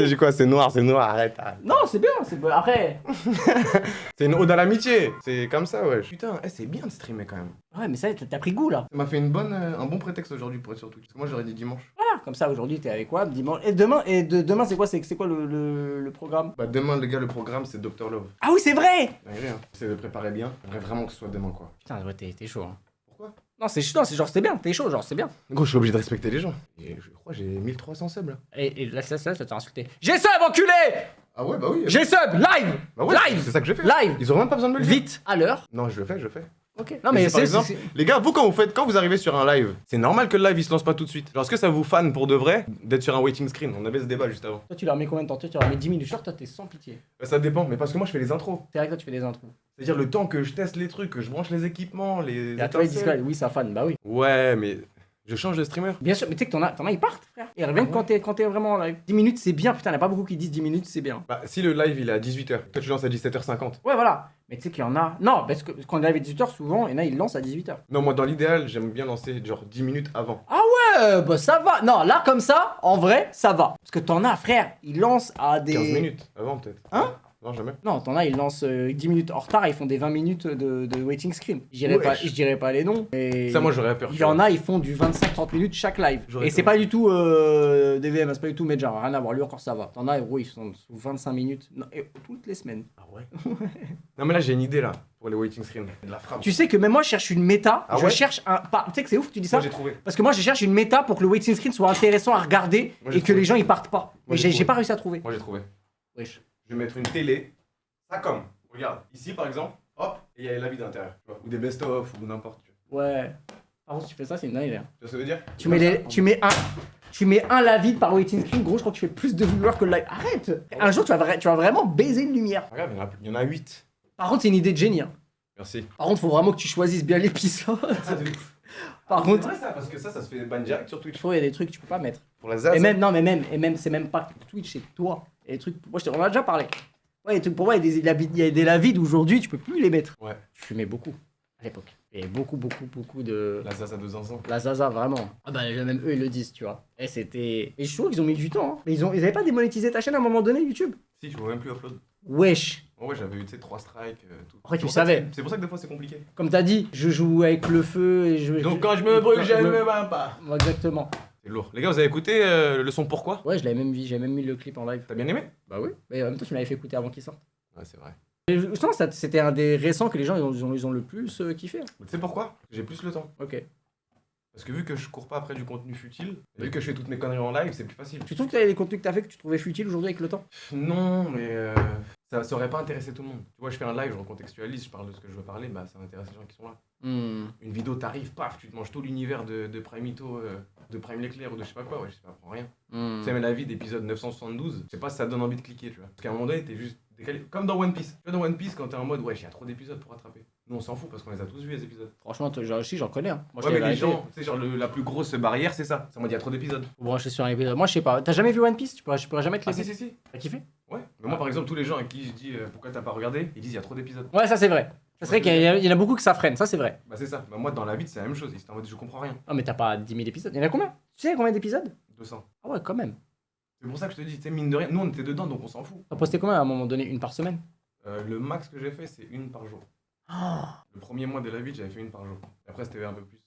J'ai quoi? C'est noir, arrête. Non, c'est bien. Après. C'est une ode à l'amitié. C'est comme ça, ouais. Putain, c'est bien de streamer quand même. Ouais, mais ça, t'as pris goût là. Ça m'a fait un bon prétexte aujourd'hui pour être sur Twitch. Parce que moi j'aurais dit dimanche. Voilà, comme ça aujourd'hui t'es avec Wam, dimanche. Et demain, demain c'est quoi le programme? Bah demain les gars, le programme c'est Dr Love. Ah oui, c'est vrai! Dinguerie, hein. C'est de préparer bien. J'aimerais vraiment que ce soit demain quoi. Putain, ouais, t'es chaud. Hein. Pourquoi? Non, c'est chiant, c'est genre, c'est bien, t'es chaud, genre, c'est bien. Gros, je suis obligé de respecter les gens. Et je crois que j'ai 1300 subs là. Et là, ça t'a insulté. J'ai sub, enculé! Ah ouais, bah oui. J'ai sub, live! Bah ouais, Live! c'est ça que j'ai fait. Live! Ils auront même pas besoin de me le dire. Vite, à l'heure. Non, je le fais. Ok. Non, mais par c'est. exemple, les gars, vous quand vous arrivez sur un live, c'est normal que le live il se lance pas tout de suite. Genre, est-ce que ça vous fan pour de vrai d'être sur un waiting screen? On avait ce débat juste avant. Toi, tu leur mets combien de temps? Toi, tu leur mets 10 minutes. Genre, toi, t'es sans pitié. Ça dépend, mais parce que moi je fais les intros. C'est vrai que toi, tu fais des intros. C'est-à-dire le temps que je teste les trucs, que je branche les équipements, les. Et à toi, ils disent quoi? étincelles. Oui, ça fan, bah oui. Ouais, mais je change de streamer. Bien sûr, mais tu sais que t'en as, ils partent, frère. Ils reviennent quand t'es vraiment en live. 10 minutes, c'est bien, putain, il y en a pas beaucoup qui disent 10 minutes, c'est bien. Bah, si le live il est à 18h, toi tu lances à 17h50. Ouais, voilà. Mais tu sais qu'il y en a. Non, parce que quand on est à 18h, souvent, il y en a, ils lancent à 18h. Non, moi dans l'idéal, j'aime bien lancer genre 10 minutes avant. Bah ça va. Non, là, comme ça, en vrai, ça va. Parce que t'en as, frère, ils lancent à des. 15 minutes avant peut-être. Hein? Non, jamais. Non, t'en as, ils lancent 10 minutes en retard, ils font des 20 minutes de waiting screen. Je dirais pas les noms. Mais Ça, moi j'aurais peur. il y en a, ils font du 25-30 minutes chaque live. J'aurais Et c'est peur. pas du tout DVM, c'est pas du tout Medjar, rien à voir. Lui encore ça va. T'en as, gros, ils sont sous 25 minutes. Non, et toutes les semaines. Ah ouais. Non, mais là j'ai une idée là pour les waiting screens. De la frappe. Tu sais que même moi, je cherche une méta. Ah je ouais cherche un. Tu sais que c'est ouf que tu dis ça? Moi j'ai trouvé. Parce que moi, je cherche une méta pour que le waiting screen soit intéressant à regarder Moi, j'ai et que trouvé. les gens ils partent pas. Mais j'ai j'ai trouvé. pas réussi à trouver. Moi j'ai trouvé. Wesh. Je vais mettre une télé. Ça comme. Regarde. Ici par exemple. Hop. Et il y a la vie d'intérieur. Tu vois. Ou des best-of ou n'importe. Tu Ouais. Par contre, si tu fais ça, c'est une dinguerie. Hein. vois ce que ça veut dire? Tu mets un live par waiting screen, gros, je crois que tu fais plus de viewers que le live. Arrête! Un jour, tu vas vraiment baiser une lumière. Regarde, il y en a 8. Par contre, c'est une idée de génie. Hein. Merci. Par contre, faut vraiment que tu choisisses bien l'épisode. Par contre, C'est vrai ça, parce que ça se fait ban direct sur je Twitch. trouve qu'il y a des trucs que tu peux pas mettre. Pour la ZAZ. Et même, non, mais même, c'est même pas Twitch, c'est toi. Et les trucs, moi, on en a déjà parlé. Ouais, les trucs, pour moi, il y a des lavides d'aujourd'hui, tu peux plus les mettre. Ouais. Je fumais beaucoup à l'époque. Et beaucoup de. La ZAZ à 2 ans. La Zaza, vraiment. Ah bah, même eux, ils le disent, tu vois. Et c'était. Et je trouve qu'ils ont mis du temps. Hein. Mais ils avaient pas démonétisé ta chaîne à un moment donné, YouTube? Si, je pouvais même plus upload. Wesh. Ouais, j'avais eu, tu sais, 3 strikes, tout. Après, tu C'est pour ça savais. que- C'est pour ça que des fois c'est compliqué. Comme t'as dit, je joue avec le feu et je. Donc quand je me brûle, je ne me bats pas. Ouais, exactement. C'est lourd. Les gars, vous avez écouté le son Pourquoi? Ouais, je l'avais même vu, j'ai même mis le clip en live. T'as bien aimé? Bah oui. Mais en même temps, tu m'avais fait écouter avant qu'il sorte. Ouais, c'est vrai. Et je pense que c'était un des récents que les gens ils ont le plus kiffé. Mais tu sais pourquoi? J'ai plus le temps. Ok. Parce que vu que je cours pas après du contenu futile, vu que je fais toutes mes conneries en live, c'est plus facile. Tu trouves que t'as les contenus que t'as fait que tu trouvais futiles aujourd'hui avec le temps? Non, mais ça aurait pas intéressé tout le monde. Tu vois, je fais un live, je recontextualise, je parle de ce que je veux parler, bah ça intéresse les gens qui sont là. Une vidéo t'arrive, paf, tu te manges tout l'univers de Prime Ito, de Prime Leclerc ou de je sais pas quoi, ouais, je sais pas, prends rien. Tu sais, mais la vie d'épisode 972, je sais pas si ça donne envie de cliquer, tu vois. Parce qu'à un moment donné, t'es juste décalé. Comme dans One Piece. Tu vois, dans One Piece, quand t'es en mode, ouais, il y a trop d'épisodes pour rattraper. Nous, on s'en fout parce qu'on les a tous vus, les épisodes. Franchement, j'en connais. Hein. Moi, Ouais, je mais t'avais les arrêté. gens, tu sais, genre la plus grosse barrière, c'est ça. C'est en mode, il y a trop d'épisodes. Faut brancher sur un épisode. Moi, je sais pas. T'as jamais vu One Piece? Je pourrais jamais te Ah, laisser. si, si, si. T'as kiffé? Ouais. Mais moi, par exemple, tous les gens à qui je dis pourquoi t'as pas regardé, ils disent, il y a trop d'épisodes. Ouais, ça c'est vrai. Ça serait qu'il y en a beaucoup que ça freine, ça c'est vrai. Bah, c'est ça. Bah, moi, dans la vie, c'est la même chose. Ils étaient en mode, je comprends rien. Ah, mais t'as pas 10 000 épisodes. Il y en a combien? Tu sais combien d'épisodes? 200. Ah ouais, quand même. C'est pour ça que je te dis, tu sais, mine de rien, nous, on était dedans, donc on s'en fout. T'as posté combien à un moment donné? Une par semaine? Le max que j'ai fait, c'est une par jour. Le premier mois de la vie, j'avais fait une par jour. Et après, c'était un peu plus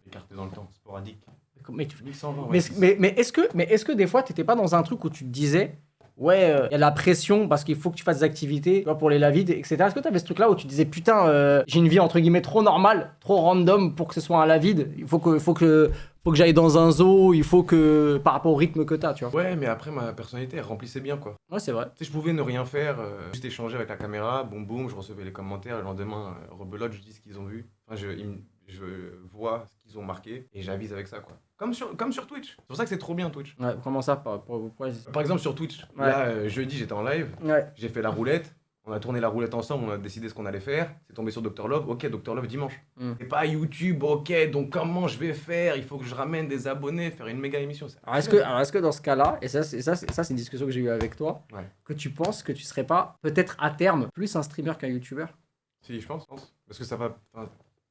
écarté dans le temps, sporadique. Mais, 1120, mais, ouais. mais est-ce que des fois t'étais pas dans un truc où tu te disais ouais, il y a la pression parce qu'il faut que tu fasses des activités tu vois, pour les lavides, etc. Est-ce que t'avais ce truc là où tu te disais putain, j'ai une vie entre guillemets trop normale, trop random pour que ce soit un lavide, il faut que j'aille dans un zoo, il faut que par rapport au rythme que t'as, tu vois. Ouais, mais après, ma personnalité, elle remplissait bien, quoi. Ouais, c'est vrai. Tu sais, je pouvais ne rien faire, juste échanger avec la caméra, boum boum, je recevais les commentaires, le lendemain, rebelote, je dis ce qu'ils ont vu. Enfin, je vois ce qu'ils ont marqué et j'avise avec ça, quoi. Comme sur Twitch. C'est pour ça que c'est trop bien, Twitch. Ouais, comment ça Par exemple, sur Twitch, Ouais. là, jeudi, j'étais en live, Ouais. j'ai fait la roulette, on a tourné la roulette ensemble, on a décidé ce qu'on allait faire, c'est tombé sur Dr Love, ok, Dr Love dimanche. C'est pas YouTube, ok, donc comment je vais faire? Il faut que je ramène des abonnés, faire une méga émission. Alors est-ce que dans ce cas-là, et ça c'est une discussion que j'ai eue avec toi, Ouais. que tu penses que tu serais pas peut-être à terme plus un streamer qu'un youtubeur? Si, je pense. Parce que ça va... enfin,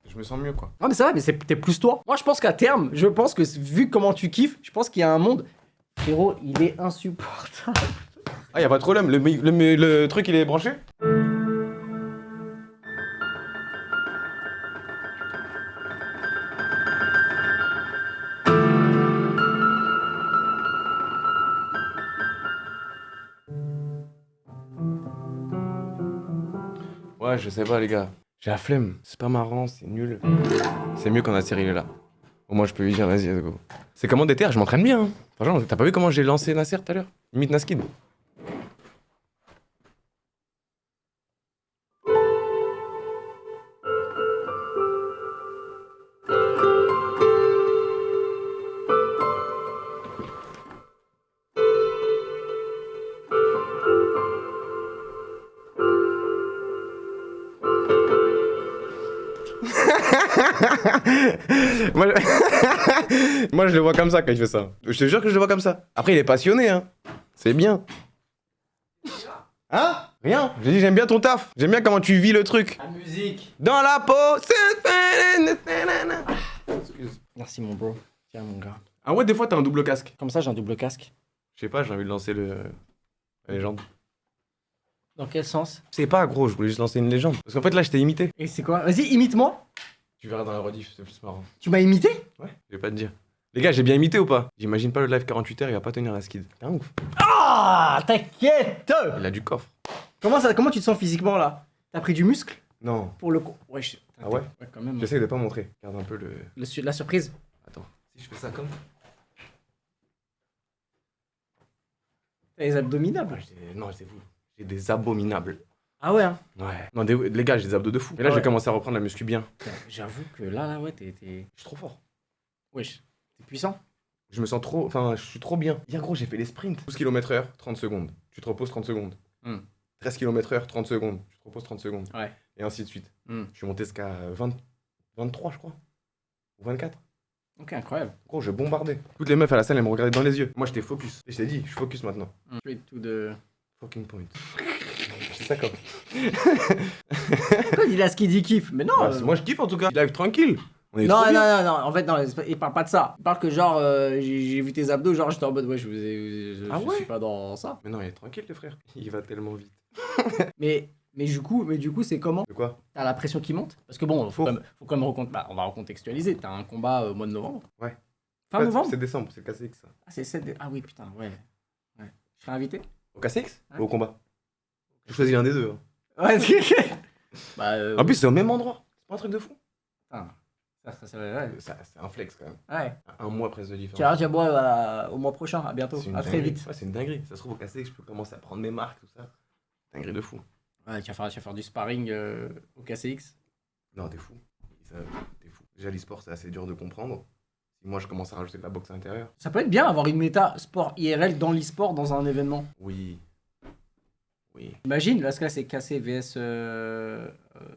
je me sens mieux, quoi. Non mais c'est vrai, mais t'es plus toi. Moi je pense qu'à terme, je pense que vu comment tu kiffes, je pense qu'il y a un monde. Frérot, il est insupportable. Ah, y a pas de problème, le truc, il est branché? Ouais, je sais pas, les gars. J'ai la flemme. C'est pas marrant, c'est nul. C'est mieux quand Nasser il est là. Au moins je peux lui dire, vas-y, let's go. C'est comment des terres, je m'entraîne bien. Hein. Franchement, t'as pas vu comment j'ai lancé Nasser tout à l'heure? Limite Naskid. Moi, Moi, je le vois comme ça quand il fait ça. Je te jure que je le vois comme ça. Après, il est passionné, hein. C'est bien. Hein? Rien. J'ai dit, j'aime bien ton taf. J'aime bien comment tu vis le truc. La musique. Dans la peau. Excuse. Merci mon bro. Tiens mon gars. Ah ouais, des fois, t'as un double casque. Comme ça, j'ai un double casque. Je sais pas, j'ai envie de lancer la légende. Dans quel sens? C'est pas gros, je voulais juste lancer une légende. Parce qu'en fait, là, je t'ai imité. Et c'est quoi? Vas-y, imite-moi. Tu verras dans la rediff, c'est plus marrant. Tu m'as imité? Ouais, je vais pas te dire. Les gars, j'ai bien imité ou pas? J'imagine pas le live 48 heures, il va pas tenir la skid. T'es un ouf. Ah, t'inquiète. Il a du coffre. Comment tu te sens physiquement là? T'as pris du muscle? Non, Pour le coup. Ouais, Ah ouais? Ouais, quand même. j'essaie de pas montrer. Regarde un peu le. La surprise. Attends, si je fais ça comme. T'as les abdominales. Non, c'est fou. J'ai des abominables. Ah ouais, hein. Ouais. Non, les gars, j'ai des abdos de fou. Et là, Ah ouais. j'ai commencé à reprendre la muscu bien. Putain, j'avoue que là, ouais, Je suis trop fort. Wesh, t'es puissant. Je me sens trop. Enfin, je suis trop bien. Hier, gros, j'ai fait les sprints. 12 km/h, 30 secondes. Tu te reposes 30 secondes. 13 km/h, 30 secondes. Tu te reposes 30 secondes. Ouais. Et ainsi de suite. Hmm. Je suis monté jusqu'à 23, je crois. Ou 24. Ok, incroyable. Gros, je bombardais. Toutes les meufs à la salle, elles me regardaient dans les yeux. Moi, j'étais focus. Et je t'ai dit, je suis focus maintenant. Straight to the... Fucking point. C'est ça comme. Pourquoi il a ce qu'il dit kiffe? Mais non. Moi, je kiffe en tout cas. Live tranquille. On est Non, trop non, bien. non, non, en fait, non, il parle pas de ça. Il parle que genre, j'ai vu tes abdos, genre, j'étais en mode, ouais, je ouais suis pas dans ça. Mais non, il est tranquille, le frère. Il va tellement vite. Mais du coup, c'est comment? De quoi? T'as la pression qui monte? Parce que bon, faut quand même on va recontextualiser. T'as un combat au mois de novembre. Ouais. Fin Ouais, novembre? C'est décembre, c'est le KCX ça. Ah, c'est 7 Ah oui, putain, ouais. Je serais invité? Au KCX Ouais. ou au combat? Je choisis l'un des deux. Hein. Ouais, bah, En plus, c'est au même endroit. C'est pas un truc de fou. putain, ouais. C'est un flex quand même. Ouais. Un mois presque de différence. Tiens, moi au mois prochain, à bientôt, C'est une à très dinguerie. vite. Ouais, c'est une dinguerie. Ça se trouve au KCX, je peux commencer à prendre mes marques, tout ça. Dinguerie de fou. Ouais, tu vas faire du sparring au KCX. Non, t'es fou. T'es fou. Déjà, l'e-sport, c'est assez dur de comprendre. Si moi, je commence à rajouter de la boxe à l'intérieur. Ça peut être bien avoir une méta sport IRL dans l'e-sport dans un événement. Oui. Oui. Imagine, là, ce que là c'est KC vs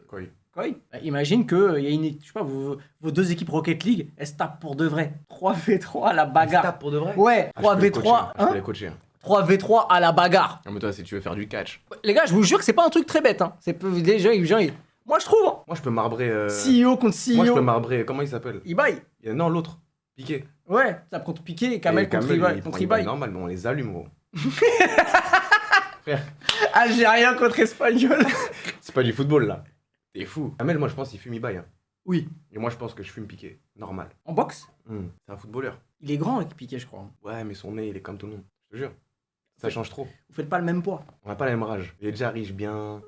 Quoi? Koi. Bah, imagine que y a une, je sais pas, vos deux équipes Rocket League, elles se tapent pour de vrai. 3v3 à la bagarre. pour de vrai? Ouais, Ah, je peux les coacher. 3v3, Je peux hein, les coacher. 3v3 à la bagarre. Non, mais toi, si tu veux faire du catch. Les gars, je vous jure que c'est pas un truc très bête. Hein. Les gens, moi, je trouve. Hein. Moi, je peux marbrer. CEO contre CEO. Moi, je peux marbrer. Comment il s'appelle? Ibai. Non, l'autre. Piqué. Ouais, ça contre Piqué et Kamel contre Ibai. Contre Ibai. Normal, mais on les allume, gros. Frère, Algérien contre Espagnol. c'est pas du football, là. T'es fou. Kamel, moi, je pense qu'il fume Ibai. Hein. Oui. Et moi, je pense que je fume Piqué. Normal. En boxe, C'est un footballeur. il est grand avec Piqué, je crois. Ouais, mais son nez, il est comme tout le monde. Je te jure. Ça change trop. Vous faites pas le même poids. On n'a pas la même rage. Il est déjà riche, bien.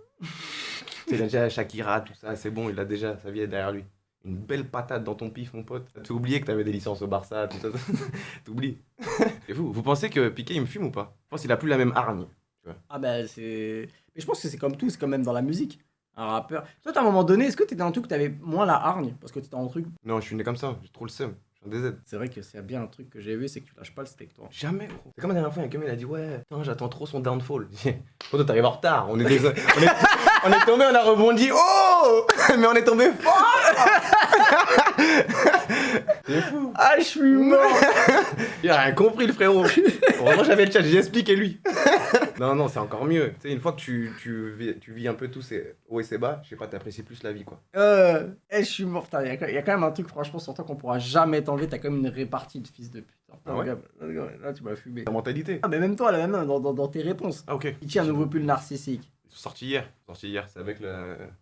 Il a déjà Shakira, tout ça. C'est bon, il a déjà sa vie est derrière lui. Une belle patate dans ton pif, mon pote. T'as oublié que t'avais des licences au Barça, tout ça. T'oublies. C'est fou. Vous pensez que Piqué, il me fume ou pas? Je pense qu'il a plus la même hargne. Ah bah c'est... Mais je pense que c'est comme tout, c'est comme même dans la musique. Un rappeur... Toi, à un moment donné, est-ce que t'étais dans un truc où t'avais moins la hargne? Parce que t'étais dans un truc... Non, je suis né comme ça. J'ai trop le seum. Je suis un DZ. C'est vrai que c'est bien un truc que j'ai vu, c'est que tu lâches pas le steak, toi. Jamais, gros. C'est comme la dernière fois, il y a quelqu'un, il a dit ouais, putain, j'attends trop son downfall. Toi, t'arrives en retard. On est tombé, on a rebondi. Oh mais on est tombé fort. C'est fou. Ah, je suis mort. Il a rien compris, le frérot. Vraiment, j'avais le chat, j'ai expliqué lui. Non, c'est encore mieux. Tu sais, une fois que tu vis un peu tous ces hauts et ces bas, je sais pas, t'apprécies plus la vie, quoi. Je suis mort. Putain, il y a quand même un truc, franchement, sur toi qu'on pourra jamais t'enlever. T'as quand même une répartie de fils de pute. Ah ouais? Là, tu m'as fumé. Ta mentalité. Ah, mais même toi, là, même dans tes réponses. Ah, ok. Il tient un nouveau pull narcissique. Ils sont sortis hier. C'est avec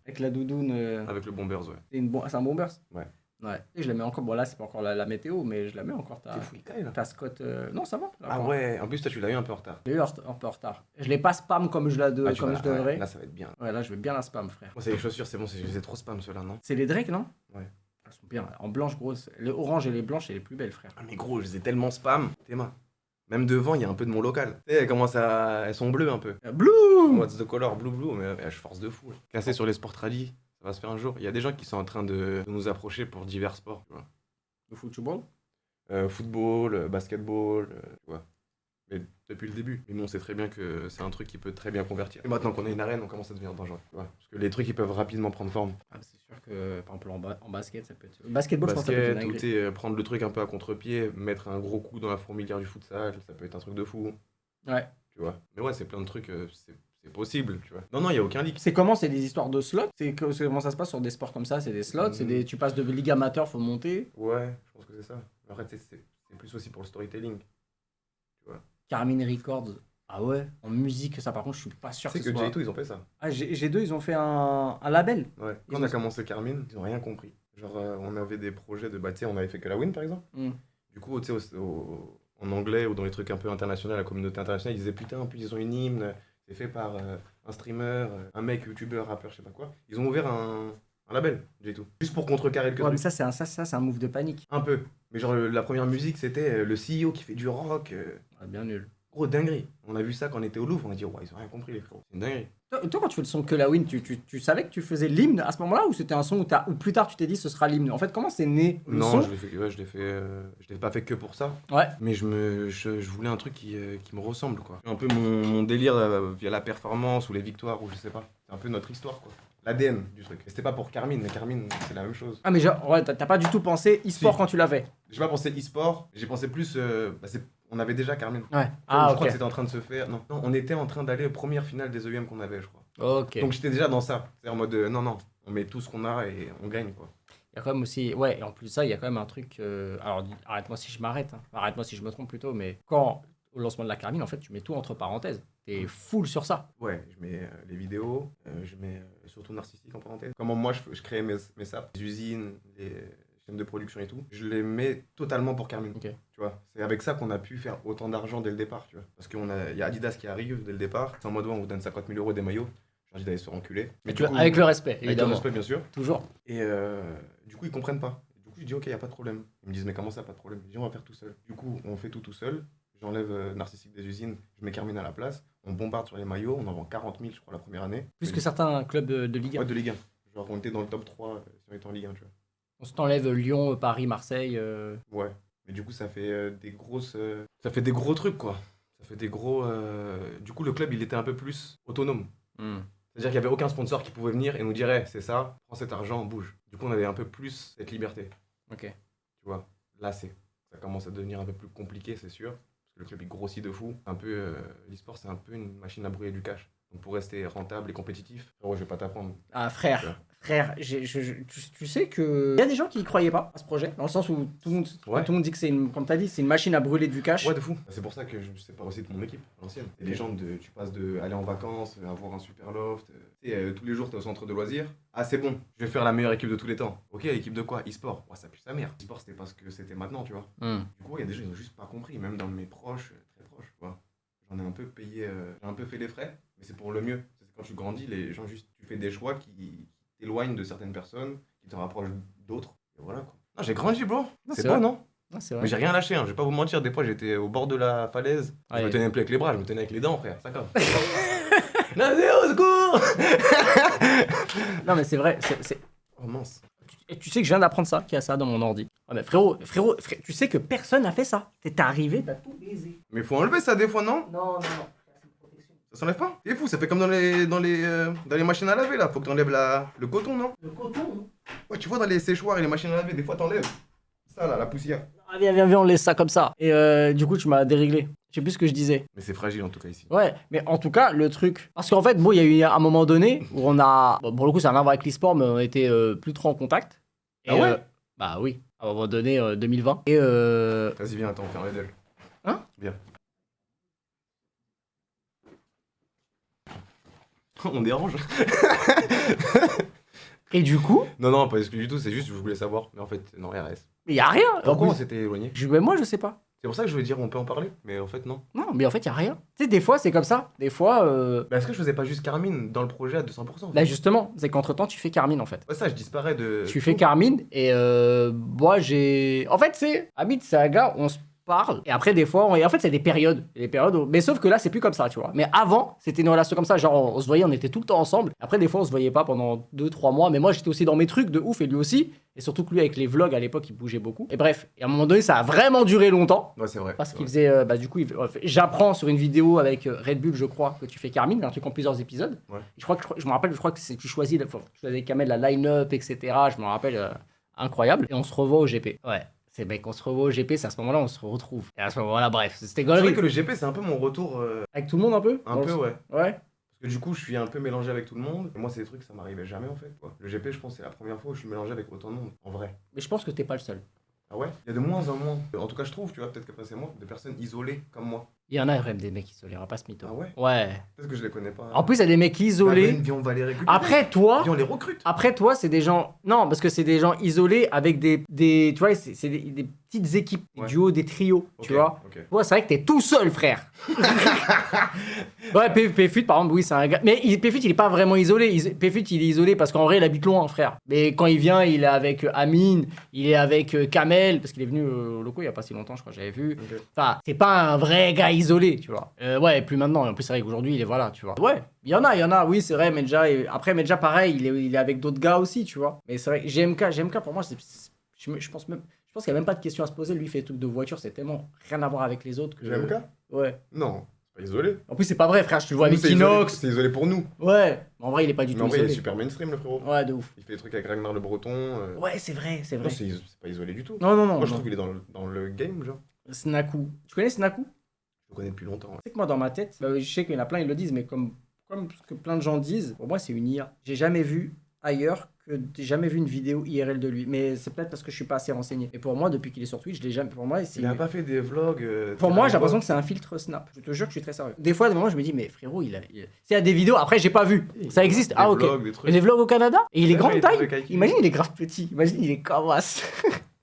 Avec la doudoune. avec le Bombers, ouais. C'est un bombers. Ouais. Ouais. Et je la mets encore. Bon, là, c'est pas encore la météo, mais je la mets encore. T'es full caille, là. Ta Scott. Non, ça va. Ah ouais, en plus, toi, tu l'as eu un peu en retard. Je l'ai eu un peu en retard. Je l'ai pas spam comme je Ah, tu comme vas- je devrais. ouais, là, ça va être bien. Ouais, là, je vais bien la spam, frère. Moi, c'est les chaussures, c'est bon, c'est trop spam, ceux-là, non? C'est les Drake, non? Ouais. Elles sont bien. En blanche, grosse. Les oranges et les blanches, c'est les plus belles, frère. Ah, mais gros, je les ai tellement spam. Théma. Même devant, il y a un peu de mon local. Tu sais, elles sont bleues un peu. Blue. What's the color? Blue, mais je force de fou. Là. Classé sur les sports tradis, ça va se faire un jour. Il y a des gens qui sont en train de nous approcher pour divers sports, tu vois. Le football. Football, basketball, tu vois. Mais depuis le début. Mais nous, on sait très bien que c'est un truc qui peut très bien convertir. Et maintenant qu'on a une arène, on commence à devenir dangereux, tu vois. Parce que les trucs, ils peuvent rapidement prendre forme. Ah, c'est sûr que, par exemple, en basket, ça peut être. Basketball, je pense que ça peut être Basket, une ou dinguerie. prendre le truc un peu à contre-pied, mettre un gros coup dans la fourmilière du futsal, ça peut être un truc de fou, Ouais. tu vois. Mais ouais, c'est plein de trucs, c'est possible, tu vois. Non, il n'y a aucun leak. C'est comment? C'est des histoires de slots? Comment ça se passe sur des sports comme ça? C'est des slots? Tu passes de ligue amateur, faut monter. Ouais, je pense que c'est ça. Mais après, c'est plus aussi pour le storytelling. Carmine Records. Ah ouais? En musique, ça par contre, je suis pas sûr Tu sais que ce soit... J2, ils ont fait ça. Ah, G2, ils ont fait un label. Ouais. Ils Quand on ont- a commencé Carmine, ils ont rien compris. Genre, on avait des projets de. Bah, tu sais, on avait fait que la Win, par exemple. Hmm. Du coup, tu sais, en anglais ou dans les trucs un peu internationaux, la communauté internationale, ils disaient putain, en plus, ils ont une hymne, c'est fait par un streamer, un mec, youtubeur, rappeur, je sais pas quoi. Ils ont ouvert un label, J2. Juste pour contrecarrer le Ouais, mais truc. ça, c'est un move de panique. Un peu. Mais genre, la première musique, c'était le CEO qui fait du rock. Ouais, bien nul. Gros, dinguerie. On a vu ça quand on était au Louvre, on a dit, ouais, ils ont rien compris, les frérots. C'est une dinguerie. Toi, quand tu fais le son Que la Win, tu savais que tu faisais l'hymne à ce moment-là ou c'était un son où plus tard tu t'es dit ce sera l'hymne? En fait, comment c'est né le Non, son? je l'ai fait, ouais, je l'ai pas fait que pour ça. Ouais. Mais je voulais un truc qui me ressemble, quoi. Un peu mon délire via la performance ou les victoires ou je sais pas. C'est un peu notre histoire, quoi. L'ADN du truc. Et c'était pas pour Carmine, mais Carmine, c'est la même chose. Ah, mais genre, ouais, t'as pas du tout pensé e-sport Si. quand tu l'avais? J'ai pas pensé e-sport, j'ai pensé plus. On avait déjà Carmine. Ouais. Je Ah, crois que ok. c'était en train de se faire. Non, on était en train d'aller aux premières finales des EUM qu'on avait, je crois. Ok. Donc j'étais déjà dans ça. C'est en mode non, on met tout ce qu'on a et on gagne, quoi. Il y a quand même aussi, ouais, et en plus de ça, il y a quand même un truc. Alors, arrête-moi si je m'arrête, hein. Arrête-moi si je me trompe plutôt, mais quand, au lancement de la Carmine, en fait, tu mets tout entre parenthèses. T'es full sur ça. Ouais, je mets les vidéos, je mets surtout narcissique en parenthèse. Comment moi je crée mes saps, les usines, les chaînes de production et tout. Je les mets totalement pour Carmine. Ok. Tu vois, c'est avec ça qu'on a pu faire autant d'argent dès le départ, tu vois. Parce qu'il y a Adidas qui arrive dès le départ. C'est en mode, ouais, on vous donne 50 000 € des maillots. Je leur dis d'aller se faire enculer. Mais du coup, Avec le respect, avec le évidemment. respect, bien sûr. Toujours. Et du coup, ils comprennent pas. Du coup, je dis, ok, y a pas de problème. Ils me disent, mais comment ça, pas de problème? Je dis, on va faire tout seul. Du coup, on fait tout seul. J'enlève Narcissique des usines, je mets Carmine à la place. On bombarde sur les maillots, on en vend 40 000, je crois, la première année. Plus que certains clubs de Ligue 1. Ouais, de Ligue 1. Genre, on était dans le top 3 si on était en Ligue 1, tu vois. On se t'enlève Lyon, Paris, Marseille. Ouais. Mais du coup, ça fait des grosses. Ça fait des gros trucs, quoi. Ça fait des gros. Du coup, le club, il était un peu plus autonome. C'est-à-dire qu'il n'y avait aucun sponsor qui pouvait venir et nous dire, hey, c'est ça, prends cet argent, bouge. Du coup, on avait un peu plus cette liberté. Ok. Tu vois. Là, ça commence à devenir un peu plus compliqué, c'est sûr. Parce que le club, il grossit de fou. Un peu. L'e-sport, c'est un peu une machine à brûler du cash. Donc, pour rester rentable et compétitif, je vais pas t'apprendre. Ah, frère, tu sais que. Il y a des gens qui y croyaient pas à ce projet, dans le sens où tout le monde, Ouais. tout le monde dit que c'est une. Comme t'as dit, c'est une machine à brûler du cash. Ouais, de fou. C'est pour ça que je me sépare aussi de mon équipe, à l'ancienne. Et les gens, tu passes de aller en vacances, avoir un super loft. Tu sais, tous les jours, t'es au centre de loisirs. Ah, c'est bon, je vais faire la meilleure équipe de tous les temps. Ok, équipe de quoi? E-sport. Ouais, ça pue sa mère. E-sport, c'était parce que c'était maintenant, tu vois. Du coup, il y a des gens, ils ont juste pas compris, même dans mes proches, très proches, tu vois. J'en ai un peu payé, j'ai un peu fait les frais, mais c'est pour le mieux. C'est quand tu grandis, les gens, juste, tu fais des choix qui t'éloignent de certaines personnes, qui te rapprochent d'autres. Et voilà, quoi. Non, j'ai grandi, bro. C'est c'est beau, vrai. non? Ah, c'est vrai. Mais j'ai rien lâché, hein. Je vais pas vous mentir, des fois j'étais au bord de la falaise, je Ouais. me tenais plus avec les bras, je me tenais avec les dents, frère, ça comme. Nazi, au secours! Non, mais c'est vrai. Oh mince. Et tu sais que je viens d'apprendre ça, qu'il y a ça dans mon ordi. Ah, mais frérot, tu sais que personne n'a fait ça. T'es arrivé, t'as tout baisé. Mais faut enlever ça des fois, non? Non. Ça s'enlève pas? C'est fou, ça fait comme dans les machines à laver là, faut que t'enlèves le coton, non? Le coton. Ouais, tu vois dans les séchoirs et les machines à laver, des fois t'enlèves. Ça là, la poussière. Ah, viens, on laisse ça comme ça. Et du coup, tu m'as déréglé. Je sais plus ce que je disais. Mais c'est fragile en tout cas ici. Ouais, mais en tout cas, le truc. Parce qu'en fait, bon, il y a eu un moment donné où on a. Bon, pour le coup, ça n'a rien à voir avec l'e-sport, mais on était plus trop en contact. Et, Ah ouais? bah oui, à un moment donné, 2020. Et Vas-y, viens, attends, on fait un riddle. Hein? Viens. On dérange. Et du coup, Non, pas exclu du tout, c'est juste, je voulais savoir. Mais en fait, non, RS. il y a rien. Pourquoi on s'était éloigné? Mais moi, je sais pas. C'est pour ça que je voulais dire, on peut en parler. Mais en fait, non. Non, mais en fait, il y a rien. Tu sais, des fois, c'est comme ça. Des fois, Bah, est-ce que je faisais pas juste Carmine dans le projet à 200% en fait bah justement, c'est qu'entre-temps, tu fais Carmine, en fait. Ouais, ça, je disparais de. Tu fais Carmine, et moi, j'ai... En fait, c'est... Hamid, c'est un gars, on se parle, et après, des fois, en fait, c'est des périodes. Mais sauf que là, c'est plus comme ça, tu vois. Mais avant, c'était une relation comme ça. Genre, on se voyait, on était tout le temps ensemble. Après, des fois, on se voyait pas pendant 2-3 mois. Mais moi, j'étais aussi dans mes trucs de ouf, et lui aussi. Et surtout que lui, avec les vlogs, à l'époque, il bougeait beaucoup. Et bref, et à un moment donné, ça a vraiment duré longtemps. Ouais, c'est vrai. Parce c'est qu'il vrai. faisait, bah du coup, j'apprends sur une vidéo avec Red Bull, je crois, que tu fais Carmine, un truc en plusieurs épisodes. Ouais. Je me rappelle, je crois que tu choisis avec Kamel la line-up, etc. Je me rappelle, incroyable. Et on se revoit au GP. Ouais. C'est mec, on se revoit au GP, c'est à ce moment-là, on se retrouve. Et à ce moment-là, bref, c'était C'est gaulerie. vrai que le GP, c'est un peu mon retour. Avec tout le monde un peu Un peu, ouais. Ouais. Parce que du coup, je suis un peu mélangé avec tout le monde. Et moi, c'est des trucs, ça m'arrivait jamais en fait. Quoi. Le GP, je pense, c'est la première fois où je suis mélangé avec autant de monde. En vrai. Mais je pense que t'es pas le seul. Ah ouais? Il y a de moins en moins. En tout cas, je trouve, tu vois, peut-être que c'est moi, de personnes isolées comme moi. Il y en a même des mecs isolés, on va pas se mytho. Ah ouais? Ouais. Peut-être que je les connais pas. En plus, il y a des mecs isolés. Viens, on va les récupérer. Après, toi. Viens, on les recrute. Après, toi, c'est des gens. Non, parce que c'est des gens isolés avec des tu vois, c'est des petites équipes, des Ouais. duos, des trios, tu Ok, vois. ok. Toi, c'est vrai que t'es tout seul, frère. Ouais, PFUT, par exemple, oui, c'est un gars. Mais PFUT, il est pas vraiment isolé. PFUT, il est isolé parce qu'en vrai, il habite loin, frère. Mais quand il vient, il est avec Amine, il est avec Kamel, parce qu'il est venu au loco il y a pas si longtemps, je crois, j'avais vu. Ok. Enfin, c'est pas un vrai gars isolé, tu vois. Ouais, plus maintenant. En plus, c'est vrai qu'aujourd'hui, il est voilà, tu vois. Ouais, il y en a, oui, c'est vrai. Medja, après, Medja, pareil, il est avec d'autres gars aussi, tu vois. Mais c'est vrai, GMK, pour moi, je pense qu'il n'y a même pas de question à se poser. Lui, il fait des trucs de voiture, c'est tellement rien à voir avec les autres que. GMK? Ouais. Non, c'est pas isolé. En plus, c'est pas vrai, frère. Je te le vois Nous, avec c'est isolé- Inox. C'est isolé pour nous. Ouais. Mais en vrai, il est pas du Mais tout en vrai, il est isolé. super mainstream, le frérot. Ouais, de ouf. Il fait des trucs avec Ragnar le Breton. Ouais, c'est vrai, c'est Non, vrai. c'est pas isolé du tout. Non, non, non. Moi, je non. trouve qu'il est dans le game, genre. Snaku. Tu connais Snaku? Je le connais depuis longtemps. Ouais. Tu sais que moi, dans ma tête, bah, je sais qu'il y en a plein, ils le disent, mais comme ce que plein de gens disent, pour moi, c'est une IA. J'ai jamais vu ailleurs j'ai jamais vu une vidéo IRL de lui. Mais c'est peut-être parce que je suis pas assez renseigné. Et pour moi, depuis qu'il est sur Twitch, je l'ai jamais. Pour moi, c'est. Il a pas fait des vlogs. Pour moi, j'ai l'impression que c'est un filtre Snap. Je te jure que je suis très sérieux. Des fois, à des moments, je me dis, mais frérot, il y a des vidéos. Après, j'ai pas vu. Ça existe. Ah, ok. Vlogs, des trucs. Et des vlogs au Canada. Et il est Ouais, grande il est taille. avec Aiki. Imagine, il est grave petit. Imagine, il est cavasse.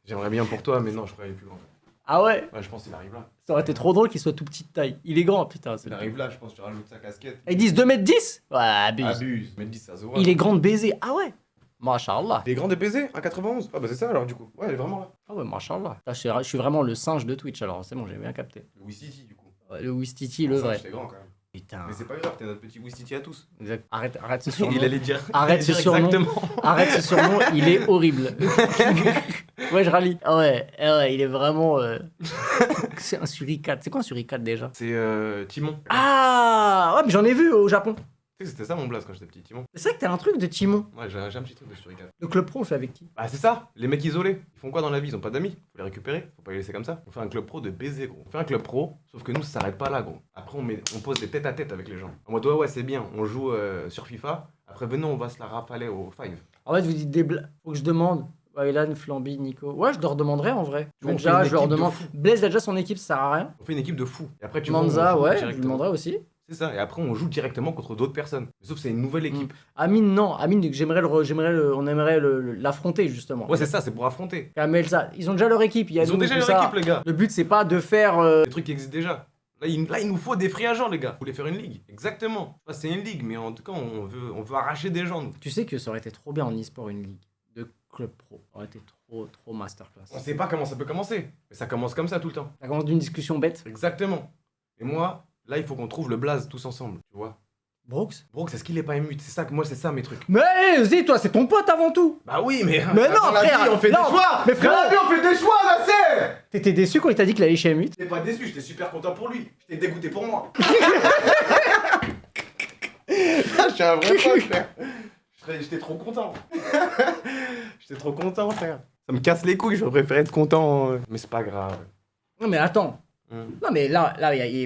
J'aimerais bien pour toi, mais non, je crois qu'il est plus grand. Ah ouais. Ouais, je pense qu'il arrive là. Ça aurait été trop drôle qu'il soit tout petit de taille. Il est grand, putain. Il arrive là, je pense que tu rajoutes sa casquette. Ils disent 2m10. Ouais, abuse. Abuse. Mais 10, ça se voit. Il est grand de baiser. Ah ouais. Machallah. Il est grand de baiser, 1,91. Ah bah c'est ça alors du coup. Ouais, il est vraiment là. Ah ouais, machallah. Là, je suis vraiment le singe de Twitch alors. C'est bon, j'ai bien capté. Le Wistiti du coup. Ouais, le Wistiti, le vrai. C'est grand quand même. Putain. Mais c'est pas grave, t'es notre petit Wistiti à tous. Exact. Arrête ce surnom. Il allait dire. Arrête il allait ce dire surnom. Exactement. Arrête ce surnom, il est horrible. Ouais, je rallie. Ah ouais, il est vraiment. C'est un suricate. C'est quoi un suricate déjà? C'est Timon. Ah ouais, mais j'en ai vu au Japon. Tu sais que c'était ça mon blaze quand j'étais petit, Timon. C'est vrai que t'as un truc de Timon. Ouais, j'ai un petit truc de suricate. Le club pro, on le fait avec qui? Ah c'est ça, les mecs isolés. Ils font quoi dans la vie? Ils ont pas d'amis. Faut les récupérer, faut pas les laisser comme ça. On fait un club pro de baiser gros. On fait un club pro, sauf que nous ça s'arrête pas là gros. Après on pose des tête à tête avec les gens. En mode ouais c'est bien, on joue sur FIFA. Après venez on va se la rafaler au 5. En fait, vous dites des blagues. Faut que je demande. Waylan, Flamby, Nico. Ouais, je leur demanderai en vrai. Tu vois, on Déjà, fait une je leur équipe de demande. fou. Blaise a déjà son équipe, ça sert à rien. On fait une équipe de fous. Et après tu vois, Manza, on joue ouais, je lui directement. demanderai aussi. C'est ça, et après on joue directement contre d'autres personnes. Sauf que c'est une nouvelle équipe. Amine, non. Amine, on aimerait l'affronter justement. Ouais c'est ça, c'est pour affronter. Kamel, ça. Ils ont déjà leur équipe. Il y a Ils ont nous, déjà tout leur ça. équipe les gars. Le but, c'est pas de faire. Des trucs qui existent déjà. Là il nous faut des free agents les gars. Vous voulez faire une ligue? Exactement. Enfin, c'est une ligue, mais en tout cas on veut arracher des gens nous. Tu sais que ça aurait été trop bien en e-sport une ligue de club pro. Ça aurait été trop masterclass. On sait pas comment ça peut commencer. Mais ça commence comme ça tout le temps. Ça commence d'une discussion bête. Exactement. Et moi, là il faut qu'on trouve le blaze tous ensemble, tu vois. Brooks. Brooks, est-ce qu'il est pas émute? C'est ça que moi c'est ça mes trucs. Mais vas-y, toi, c'est ton pote avant tout. Bah oui mais. Mais non, dans la frère, vie, on fait non, des choix. mais frère- Dans la vie, on fait des choix là c'est. T'étais déçu quand il t'a dit qu'il allait chez M8? J'étais pas déçu, j'étais super content pour lui. J'étais dégoûté pour moi. Je suis un vrai pote, frère. J'étais trop content. J'étais trop content, frère. Ça me casse les couilles, j'aurais préféré être content. Mais c'est pas grave. Non, mais attends. Non, mais là,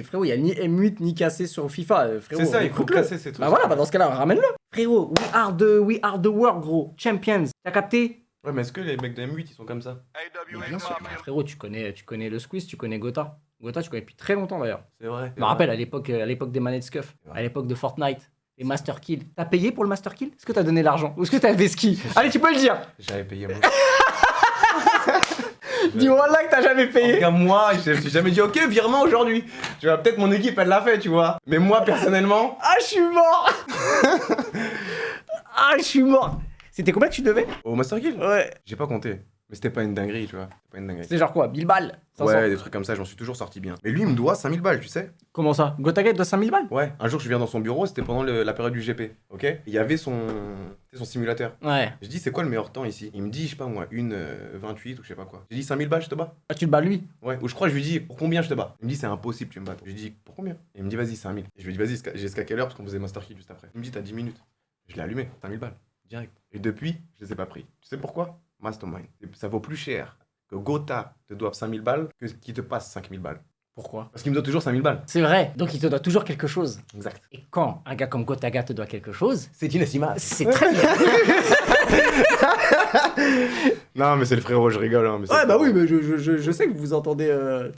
frérot, il y a ni M8 ni cassé sur FIFA. Frérot, C'est ça, il faut recrute-le. casser ces trucs. Bah voilà, bah dans ce cas-là, ramène-le. Frérot, we are the world, gros. Champions. T'as capté? Ouais, mais est-ce que les mecs de M8 ils sont comme ça? Mais bien sûr. Bah, frérot, tu connais le Squeeze, tu connais Gotha. Gotha, tu connais depuis très longtemps d'ailleurs. C'est vrai. Je me rappelle à l'époque des manettes Scuff, à l'époque de Fortnite. Les Master Kill. T'as payé pour le Master Kill? Est-ce que t'as donné l'argent? Ou est-ce que t'as fait ski? Allez, tu peux le dire. J'avais payé moi. Dis-moi là que t'as jamais En payé. tout cas, moi, je me suis jamais dit, ok, virement aujourd'hui. Tu vois, peut-être mon équipe, elle l'a fait, tu vois. Mais moi, personnellement, Ah, je suis mort. Ah, je suis mort. C'était combien que tu devais? au Master Kill, Ouais. j'ai pas compté. Mais c'était pas une dinguerie, tu vois. C'était pas une dinguerie. C'était genre quoi? 1000 balles? 500? Ouais, des trucs comme ça, j'en suis toujours sorti bien. Mais lui, il me doit 5000 balles, tu sais. Comment ça? Gotaga doit 5000 balles? Ouais, un jour, je viens dans son bureau, c'était pendant la période du GP, ok. Il y avait son simulateur. Ouais. Je dis, c'est quoi le meilleur temps ici? Il me dit, je sais pas moi, 1,28 ou je sais pas quoi. J'ai dit 5000 balles, je te bats. Ah, tu le bats lui? Ouais, ou je crois, je lui dis, pour combien je te bats? Il me dit, c'est impossible, tu me bats. Je lui dis, pour combien? Et il me dit, vas-y, 5000. Et je lui dis, vas-y, j'ai jusqu'à quelle heure? Parce qu'on faisait Master Kill juste après. Il me dit, t'as 10 minutes. Je l'ai allumé, 5000 balles, direct. Et depuis, je les ai pas pris. Tu sais pourquoi? Mastermind. Ça vaut plus cher que Gotha te doive 5000 balles que qu'il te passe 5000 balles. Pourquoi? Parce qu'il me doit toujours 5000 balles. C'est vrai. Donc il te doit toujours quelque chose. Exact. Et quand un gars comme Gotaga te doit quelque chose, C'est inestimable. c'est très bien. Non, mais c'est le frérot, je rigole. Hein, mais c'est Ouais, le bah frérot. oui, mais je sais que vous vous entendez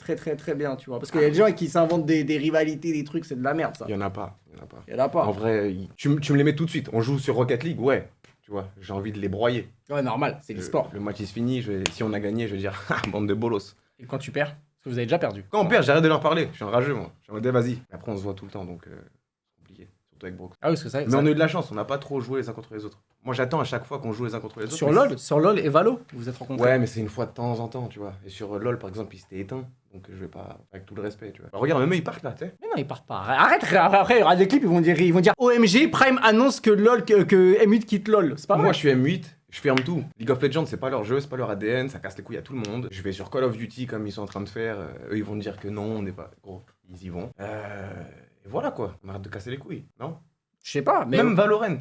très bien, tu vois. Parce qu'il y a des gens qui s'inventent des rivalités, des trucs, c'est de la merde, ça. Il y en a pas. Il y en a pas. Il y en a pas. En vrai, tu me les mets tout de suite. On joue sur Rocket League, ouais. Tu vois, j'ai envie de les broyer. Ouais, normal, c'est du sport. Le match il se finit, si on a gagné, je vais dire, ah, bande de bolos. Et quand tu perds, parce que vous avez déjà perdu. Quand on perd, j'arrête de leur parler. Je suis enrageux, moi. Je suis en mode, vas-y. Mais après, on se voit tout le temps, donc c'est compliqué. Surtout avec Brooks. Ah oui, parce que ça. Mais on a eu de la chance, on n'a pas trop joué les uns contre les autres. Moi, j'attends à chaque fois qu'on joue les uns contre les autres. Sur mais LoL et Valo, vous vous êtes rencontrés. Ouais, mais c'est une fois de temps en temps, tu vois. Et sur LoL, par exemple, il s'était éteint. Donc je vais pas. Avec tout le respect, tu vois. Alors, regarde, même eux, ils partent là, tu sais. Mais non, ils partent pas. Arrête, après, il y aura des clips, ils vont dire OMG, Prime annonce que LoL, que M8 quitte LoL. C'est pas vrai. Moi, je suis M8, je ferme tout. League of Legends, c'est pas leur jeu, c'est pas leur ADN, ça casse les couilles à tout le monde. Je vais sur Call of Duty comme ils sont en train de faire. Eux, ils vont me dire que non, on n'est pas. Gros, ils y vont. Et voilà quoi. On arrête de casser les couilles, non? Je sais pas, mais. Même Valorant.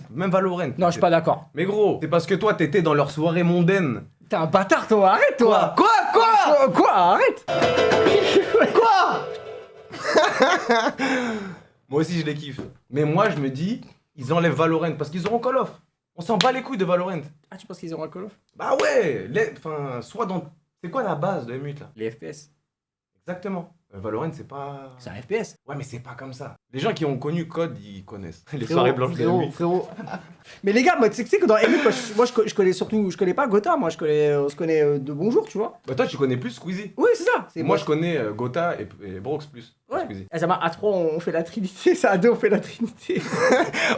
Non, je suis pas d'accord. Mais gros, c'est parce que toi, t'étais dans leur soirée mondaine. T'es un bâtard, toi, arrête, toi. Quoi arrête. Quoi? Moi aussi, je les kiffe. Mais moi, je me dis, ils enlèvent Valorant parce qu'ils auront Call of. On s'en bat les couilles de Valorant. Ah, tu penses qu'ils auront un Call of? Bah ouais, enfin, soit dans. C'est quoi la base de M8 là? Les FPS. Exactement. Valorant, c'est pas. C'est un FPS. Ouais, mais c'est pas comme ça. Les gens qui ont connu Code, ils connaissent. Les soirées blanches de M8. Frérot. Mais les gars, moi, tu sais que dans M8, moi, je connais surtout, je connais pas Gotha, moi, on se connaît de bonjour, tu vois. Bah, toi, tu connais plus Squeezie. Oui, c'est ça. Moi, je connais Gotha et Brox plus. Ouais. Squeezie. À 3, on fait la trinité, ça à 2, on fait la trinité.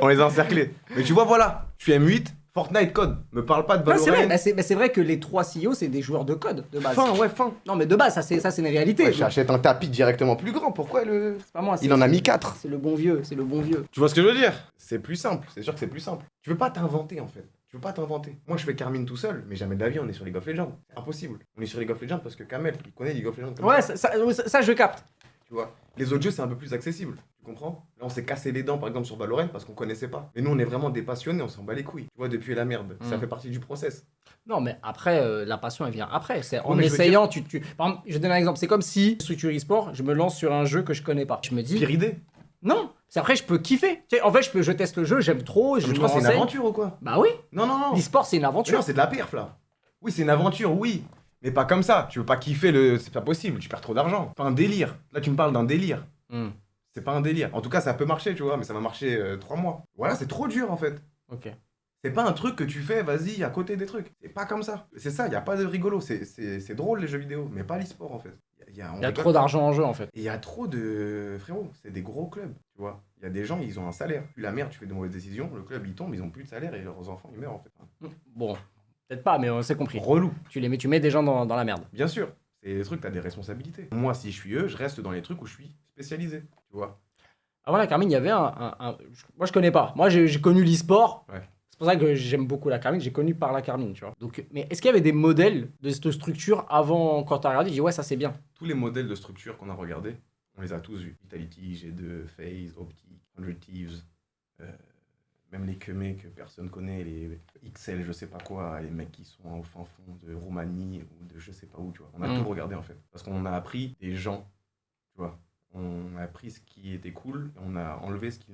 On les a encerclés. Mais tu vois, voilà, je suis M8, Fortnite Code. Me parle pas de Non, Valorant. c'est vrai, c'est vrai que les 3 CEO, c'est des joueurs de code, de base. Fin, ouais, fin. Non, mais de base, ça, c'est une réalité. Ouais, j'achète un tapis directement plus grand. Pourquoi le. C'est pas moi, Il en a mis 4. C'est le bon vieux, c'est le bon vieux. Tu vois ce que je veux dire? C'est plus simple, c'est sûr que c'est plus simple. Tu veux pas t'inventer en fait. Tu veux pas t'inventer. Moi je fais Carmine tout seul, mais jamais de la vie on est sur League of Legends. C'est impossible. On est sur League of Legends parce que Kamel, il connaît League of Legends. Comme Ouais, ça. ça, je capte. Tu vois. Les autres jeux c'est un peu plus accessible. Tu comprends? Là on s'est cassé les dents par exemple sur Valorant parce qu'on connaissait pas. Mais nous on est vraiment des passionnés, on s'en bat les couilles. Tu vois, depuis la merde. Ça fait partie du process. Non, mais après, la passion, elle vient après. C'est en mais je veux essayant, Par exemple, je vais donner un exemple. C'est comme si, structure e-sport, je me lance sur un jeu que je connais pas. Je me dis, Pire idée. non, c'est après, je peux kiffer. Tu sais, en fait, je teste le jeu, j'aime trop, je Tu me crois que c'est une renseigne. aventure ou quoi? Bah oui, Non, non, non. l'e-sport, c'est une Mais aventure. non, c'est de la perf là. Oui, c'est une aventure, oui. Mais pas comme ça. Tu veux pas kiffer le. C'est pas possible, tu perds trop d'argent. Pas un délire. Là, tu me parles d'un délire. Hmm, C'est pas un délire. En tout cas, ça peut marcher, tu vois, mais ça va marcher 3 mois. Voilà, c'est trop dur en fait. ok. C'est pas un truc que tu fais, vas-y, à côté des trucs. C'est pas comme ça. C'est ça, y a pas de rigolo. C'est drôle les jeux vidéo, mais pas l'e-sport en fait. Il y a trop d'argent en jeu, en fait. Et il y a trop de. Frérot, c'est des gros clubs, tu vois. Il y a des gens, ils ont un salaire. Puis la merde, tu fais de mauvaises décisions, le club il tombe, ils ont plus de salaire et leurs enfants ils meurent en fait. Bon, peut-être pas, mais on s'est compris. Relou. Tu mets des gens dans la merde. Bien sûr. C'est des trucs, t'as des responsabilités. Moi, si je suis eux, je reste dans les trucs où je suis spécialisé, tu vois. Avant la Carmine, il y avait moi, je connais pas. Moi, j'ai connu l'e-sport. Ouais. C'est pour ça que j'aime beaucoup la Carmine. J'ai connu par la Carmine, tu vois. Donc, mais est-ce qu'il y avait des modèles de cette structure avant, quand t'as regardé, tu dis ouais, ça c'est bien. Tous les modèles de structure qu'on a regardés, on les a tous vus. Vitality, G2, FaZe, Optic, 100 Thieves, même les Kemé que personne connaît, les XL, je sais pas quoi, les mecs qui sont au fin fond de Roumanie ou de je sais pas où, tu vois. On a tout regardé en fait. Parce qu'on a appris des gens, tu vois. On a appris ce qui était cool et on a enlevé ce qui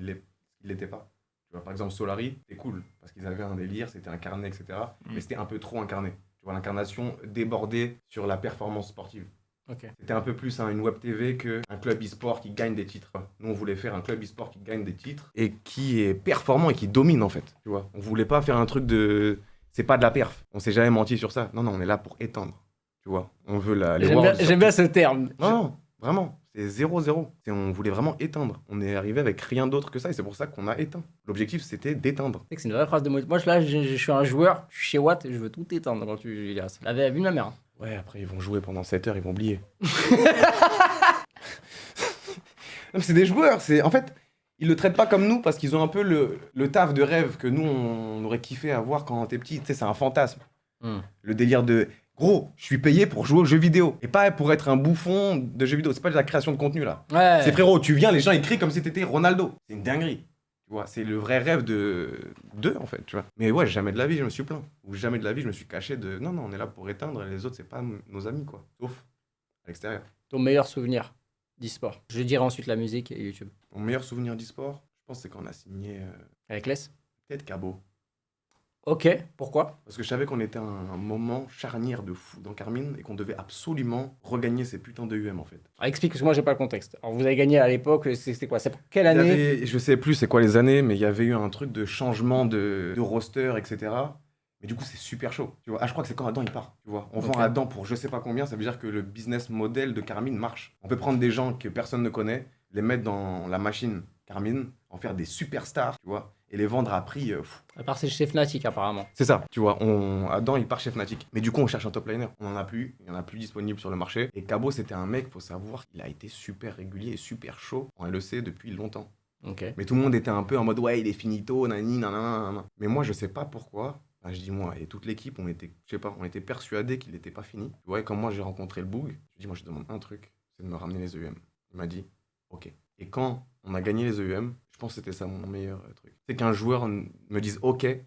l'était pas. Tu vois, par exemple, Solari, c'était cool parce qu'ils avaient un délire, c'était incarné, etc. Mais c'était un peu trop incarné. Tu vois, l'incarnation débordée sur la performance sportive. Ok. C'était un peu plus une web TV qu'un club e-sport qui gagne des titres. Nous, on voulait faire un club e-sport qui gagne des titres et qui est performant et qui domine, en fait. Tu vois, on voulait pas faire un truc de... C'est pas de la perf. On s'est jamais menti sur ça. Non, non, on est là pour éteindre. Tu vois, on veut les Worlds. J'aime bien ce terme. Non, vraiment. C'est 0-0. On voulait vraiment éteindre. On est arrivé avec rien d'autre que ça et c'est pour ça qu'on a éteint. L'objectif, c'était d'éteindre. C'est une vraie phrase de motivation. Moi, là, je suis un joueur, je suis chez Watt et je veux tout éteindre quand tu diras ça. L'avait vu ma mère. Ouais, après, ils vont jouer pendant 7 heures, ils vont oublier. Non, c'est des joueurs. En fait, ils le traitent pas comme nous parce qu'ils ont un peu le taf de rêve que nous, on aurait kiffé avoir quand on était petit. Tu sais, c'est un fantasme. Le délire de... Gros, je suis payé pour jouer aux jeux vidéo. Et pas pour être un bouffon de jeux vidéo. C'est pas de la création de contenu, là. Ouais. C'est frérot, tu viens, les gens, ils crient comme si t'étais Ronaldo. C'est une dinguerie. Tu vois, c'est le vrai rêve d'eux, en fait, tu vois. Mais ouais, jamais de la vie, je me suis plaint. Ou jamais de la vie, je me suis caché de... Non, non, on est là pour éteindre et les autres, c'est pas nos amis, quoi. Sauf à l'extérieur. Ton meilleur souvenir d'e-sport. Je dirai ensuite la musique et YouTube. Mon meilleur souvenir d'e-sport, je pense, c'est quand on a signé Avec Les. peut-être Cabo. Ok, pourquoi? Parce que je savais qu'on était à un moment charnière de fou dans Carmine et qu'on devait absolument regagner ces putains de UM, en fait. Ah, explique, parce que moi, j'ai pas le contexte. Alors, vous avez gagné à l'époque, c'était quoi? C'est pour quelle Il y année? avait, je sais plus c'est quoi les années, mais il y avait eu un truc de changement de roster, etc. Mais du coup, c'est super chaud. Tu vois, je crois que c'est quand Adam il part. Tu vois, on vend Adam pour je sais pas combien. Ça veut dire que le business model de Carmine marche. On peut prendre des gens que personne ne connaît, les mettre dans la machine Carmine, en faire des superstars, tu vois, et les vendre à prix. À part c'est chez Fnatic, apparemment. C'est ça, tu vois. Adam, il part chez Fnatic. Mais du coup, on cherche un top liner. On en a plus. Il y en a plus disponible sur le marché. Et Cabo, c'était un mec, faut savoir, il a été super régulier et super chaud en LEC depuis longtemps. Ok. Mais tout le monde était un peu en mode ouais, il est finito, nani, nanana. Mais moi, je sais pas pourquoi. Enfin, je dis moi et toute l'équipe, on était persuadés qu'il n'était pas fini. Tu vois, quand moi j'ai rencontré le Boog, je dis moi je demande un truc, c'est de me ramener les EUM. Il m'a dit ok. Et quand on a gagné les EUM, je pense que c'était ça mon meilleur truc. C'est qu'un joueur me dise ok Et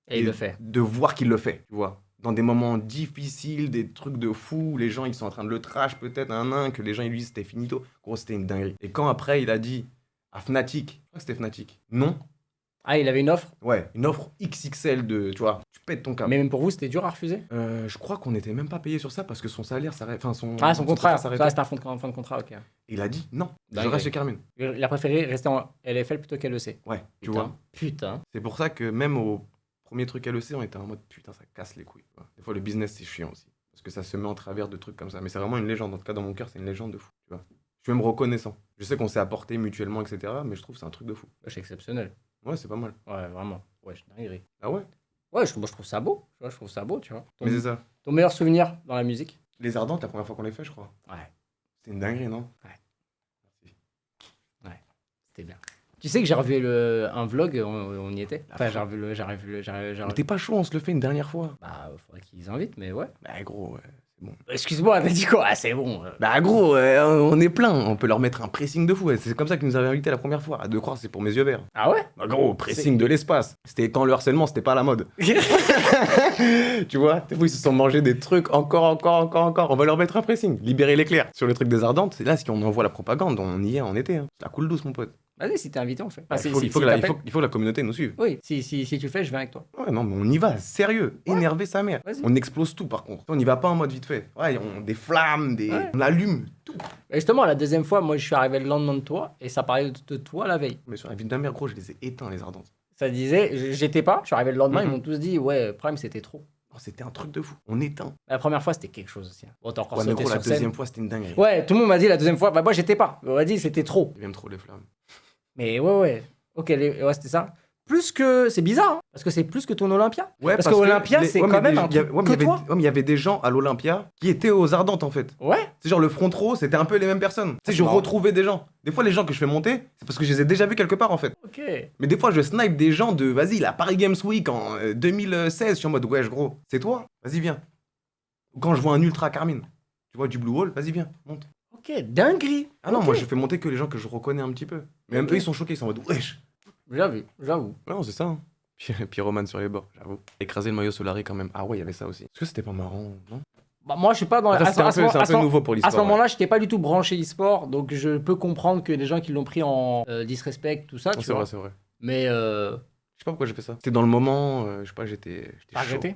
il le fait. De voir qu'il le fait, tu vois. Dans des moments difficiles, des trucs de fou, où les gens ils sont en train de le trash peut-être que les gens ils lui disent c'était finito. Gros, c'était une dinguerie. Et quand après il a dit à Fnatic, je crois que c'était Fnatic, non. Ah, il avait une offre? Ouais, une offre XXL de, tu vois, tu pètes ton câble. Mais même pour vous, c'était dur à refuser? Je crois qu'on n'était même pas payé sur ça parce que son salaire s'arrête. Enfin, son contrat s'arrêtait. Ça, c'était un fin de contrat, ok. Et il a dit non, je Dingue. reste chez Carmine. Il a préféré rester en LFL plutôt qu'LEC. Ouais, tu Putain. vois. Putain. C'est pour ça que même au premier truc LEC, on était en mode putain, ça casse les couilles. Tu vois. Des fois, le business, c'est chiant aussi. Parce que ça se met en travers de trucs comme ça. Mais c'est vraiment une légende. En tout cas, dans mon cœur, c'est une légende de fou. Tu vois. Je suis même reconnaissant. Je sais qu'on s'est apporté mutuellement, etc. Mais je trouve que c'est un truc de fou. C'est exceptionnel. Ouais, c'est pas mal. Ouais, vraiment. Ouais, je dinguerie. Ah ouais. Ouais, moi, je trouve ça beau. Tu vois, je trouve ça beau, tu vois. Mais c'est ça. Ton meilleur souvenir dans la musique? Les Ardentes, la première fois qu'on les fait, je crois. Ouais. C'était une dinguerie, non? C'était bien. Tu sais que j'ai revu un vlog, on y était. Enfin, j'ai revu Mais t'es pas chaud, on se le fait une dernière fois. Bah, faudrait qu'ils invitent, mais ouais. Bah gros, ouais, c'est bon. Excuse-moi, t'as dit quoi? Ah, c'est bon. Bah gros, on est plein, on peut leur mettre un pressing de fou. C'est comme ça qu'ils nous avaient invités la première fois. À de croire, c'est pour mes yeux verts. Ah ouais? Bah gros, pressing de l'espace. C'était quand le harcèlement, c'était pas à la mode. Tu vois, des fois ils se sont mangés des trucs encore. On va leur mettre un pressing. Libérer l'éclair. Sur le truc des Ardentes, c'est là si on envoie la propagande, on y est en été. Hein. Ça coule douce, mon pote. Vas-y, si t'es invité, on fait. Enfin, Il faut que la communauté nous suive. Oui, si tu le fais, je viens avec toi. Ouais, non, mais on y va, sérieux. Ouais. Énerver sa mère. Vas-y. On explose tout, par contre. On n'y va pas en mode vite fait. Ouais, des flammes, Ouais. on allume tout. Et justement, la deuxième fois, moi, je suis arrivé le lendemain de toi et ça parlait de toi la veille. Mais sur la ville de ma mère, gros, je les ai éteints, les Ardentes. Ça disait, j'étais pas, je suis arrivé le lendemain, Mhm. ils m'ont tous dit, ouais, Prime, c'était trop. Oh, c'était un truc de fou. On éteint. La première fois, c'était quelque chose aussi. Hein. Bon, t'as encore Ouais, mais sauté gros, la sur scène. deuxième fois, c'était une dinguerie. Ouais, tout le monde m'a dit la deuxième fois, bah moi, j'étais pas. On m'a dit, c'était trop. J'aime trop les flammes. Mais ouais. Ok, ouais, c'était ça. Plus que. C'est bizarre, hein, parce que c'est plus que ton Olympia. Ouais, parce que Olympia, c'est quand même un truc que toi. Ouais, mais il y avait des gens à l'Olympia qui étaient aux Ardentes, en fait. Ouais. C'est genre le front row, c'était un peu les mêmes personnes. Tu sais, je marrant. retrouvais des gens. Des fois, les gens que je fais monter, c'est parce que je les ai déjà vus quelque part, en fait. Ok. Mais des fois, je snipe des gens de, vas-y, la Paris Games Week en 2016. Je suis en mode, wesh, gros, c'est toi? Vas-y, viens. Ou quand je vois un Ultra Carmine, tu vois, du Blue Wall, vas-y, viens, monte. Ok, dinguerie. Ah non, Ok. moi, je fais monter que les gens que je reconnais un petit peu. Mais même Ok. eux, ils sont choqués, ils sont en mode, wesh. J'avoue. Non, c'est ça. Hein. Pyroman sur les bords, j'avoue. Écraser le maillot Solari quand même. Ah ouais, il y avait ça aussi. Est-ce que c'était pas marrant, non? Bah, moi, je suis pas dans Après, c'est un peu nouveau pour À l'histoire. ce moment-là, j'étais pas du tout branché e-sport, donc je peux comprendre que des gens qui l'ont pris en disrespect, tout ça, ouais. tu C'est vois. vrai, c'est vrai. Mais Je sais pas pourquoi j'ai fait ça. C'était dans le moment, je sais pas, j'étais t'as chaud. regretté?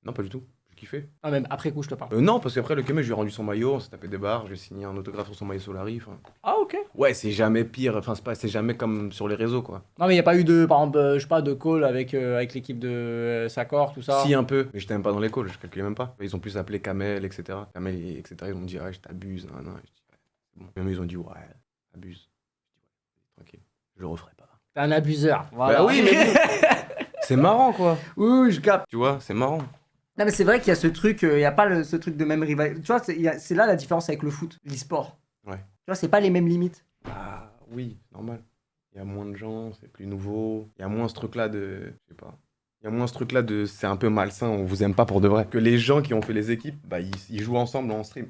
Non, pas du tout. kiffé. Ah, même après coup, je te parle. Non, parce qu'après, le mec, je lui ai rendu son maillot, on s'est tapé des barres, j'ai signé un autographe sur son maillot Solari. Ah, ok. Ouais, c'est jamais pire, c'est jamais comme sur les réseaux, quoi. Non, mais il n'y a pas eu de, par exemple, je sais pas, de call avec l'équipe de Sakor, tout ça. Si, un peu, mais j'étais même pas dans les calls, je calculais même pas. Ils ont plus appelé Kamel, etc. Kamel, etc. Ils m'ont dit, ouais, je t'abuse, nan, nan. Je dis, ouais, c'est bon. Même ils ont dit, ouais, abuse. Je dis, ouais, tranquille, je le referai pas. T'es un abuseur. Voilà. Bah oui, mais c'est marrant, quoi. Oui, je capte. Tu vois, c'est marrant. Non, mais c'est vrai qu'il y a ce truc, il n'y a pas ce truc de même rival. Tu vois, c'est là la différence avec le foot, l'e-sport. Ouais. Tu vois, c'est pas les mêmes limites. Ah oui, normal. Il y a moins de gens, c'est plus nouveau. Il y a moins ce truc-là de... Je sais pas. Il y a moins ce truc-là de... C'est un peu malsain, on vous aime pas pour de vrai. Que les gens qui ont fait les équipes, bah ils jouent ensemble en stream.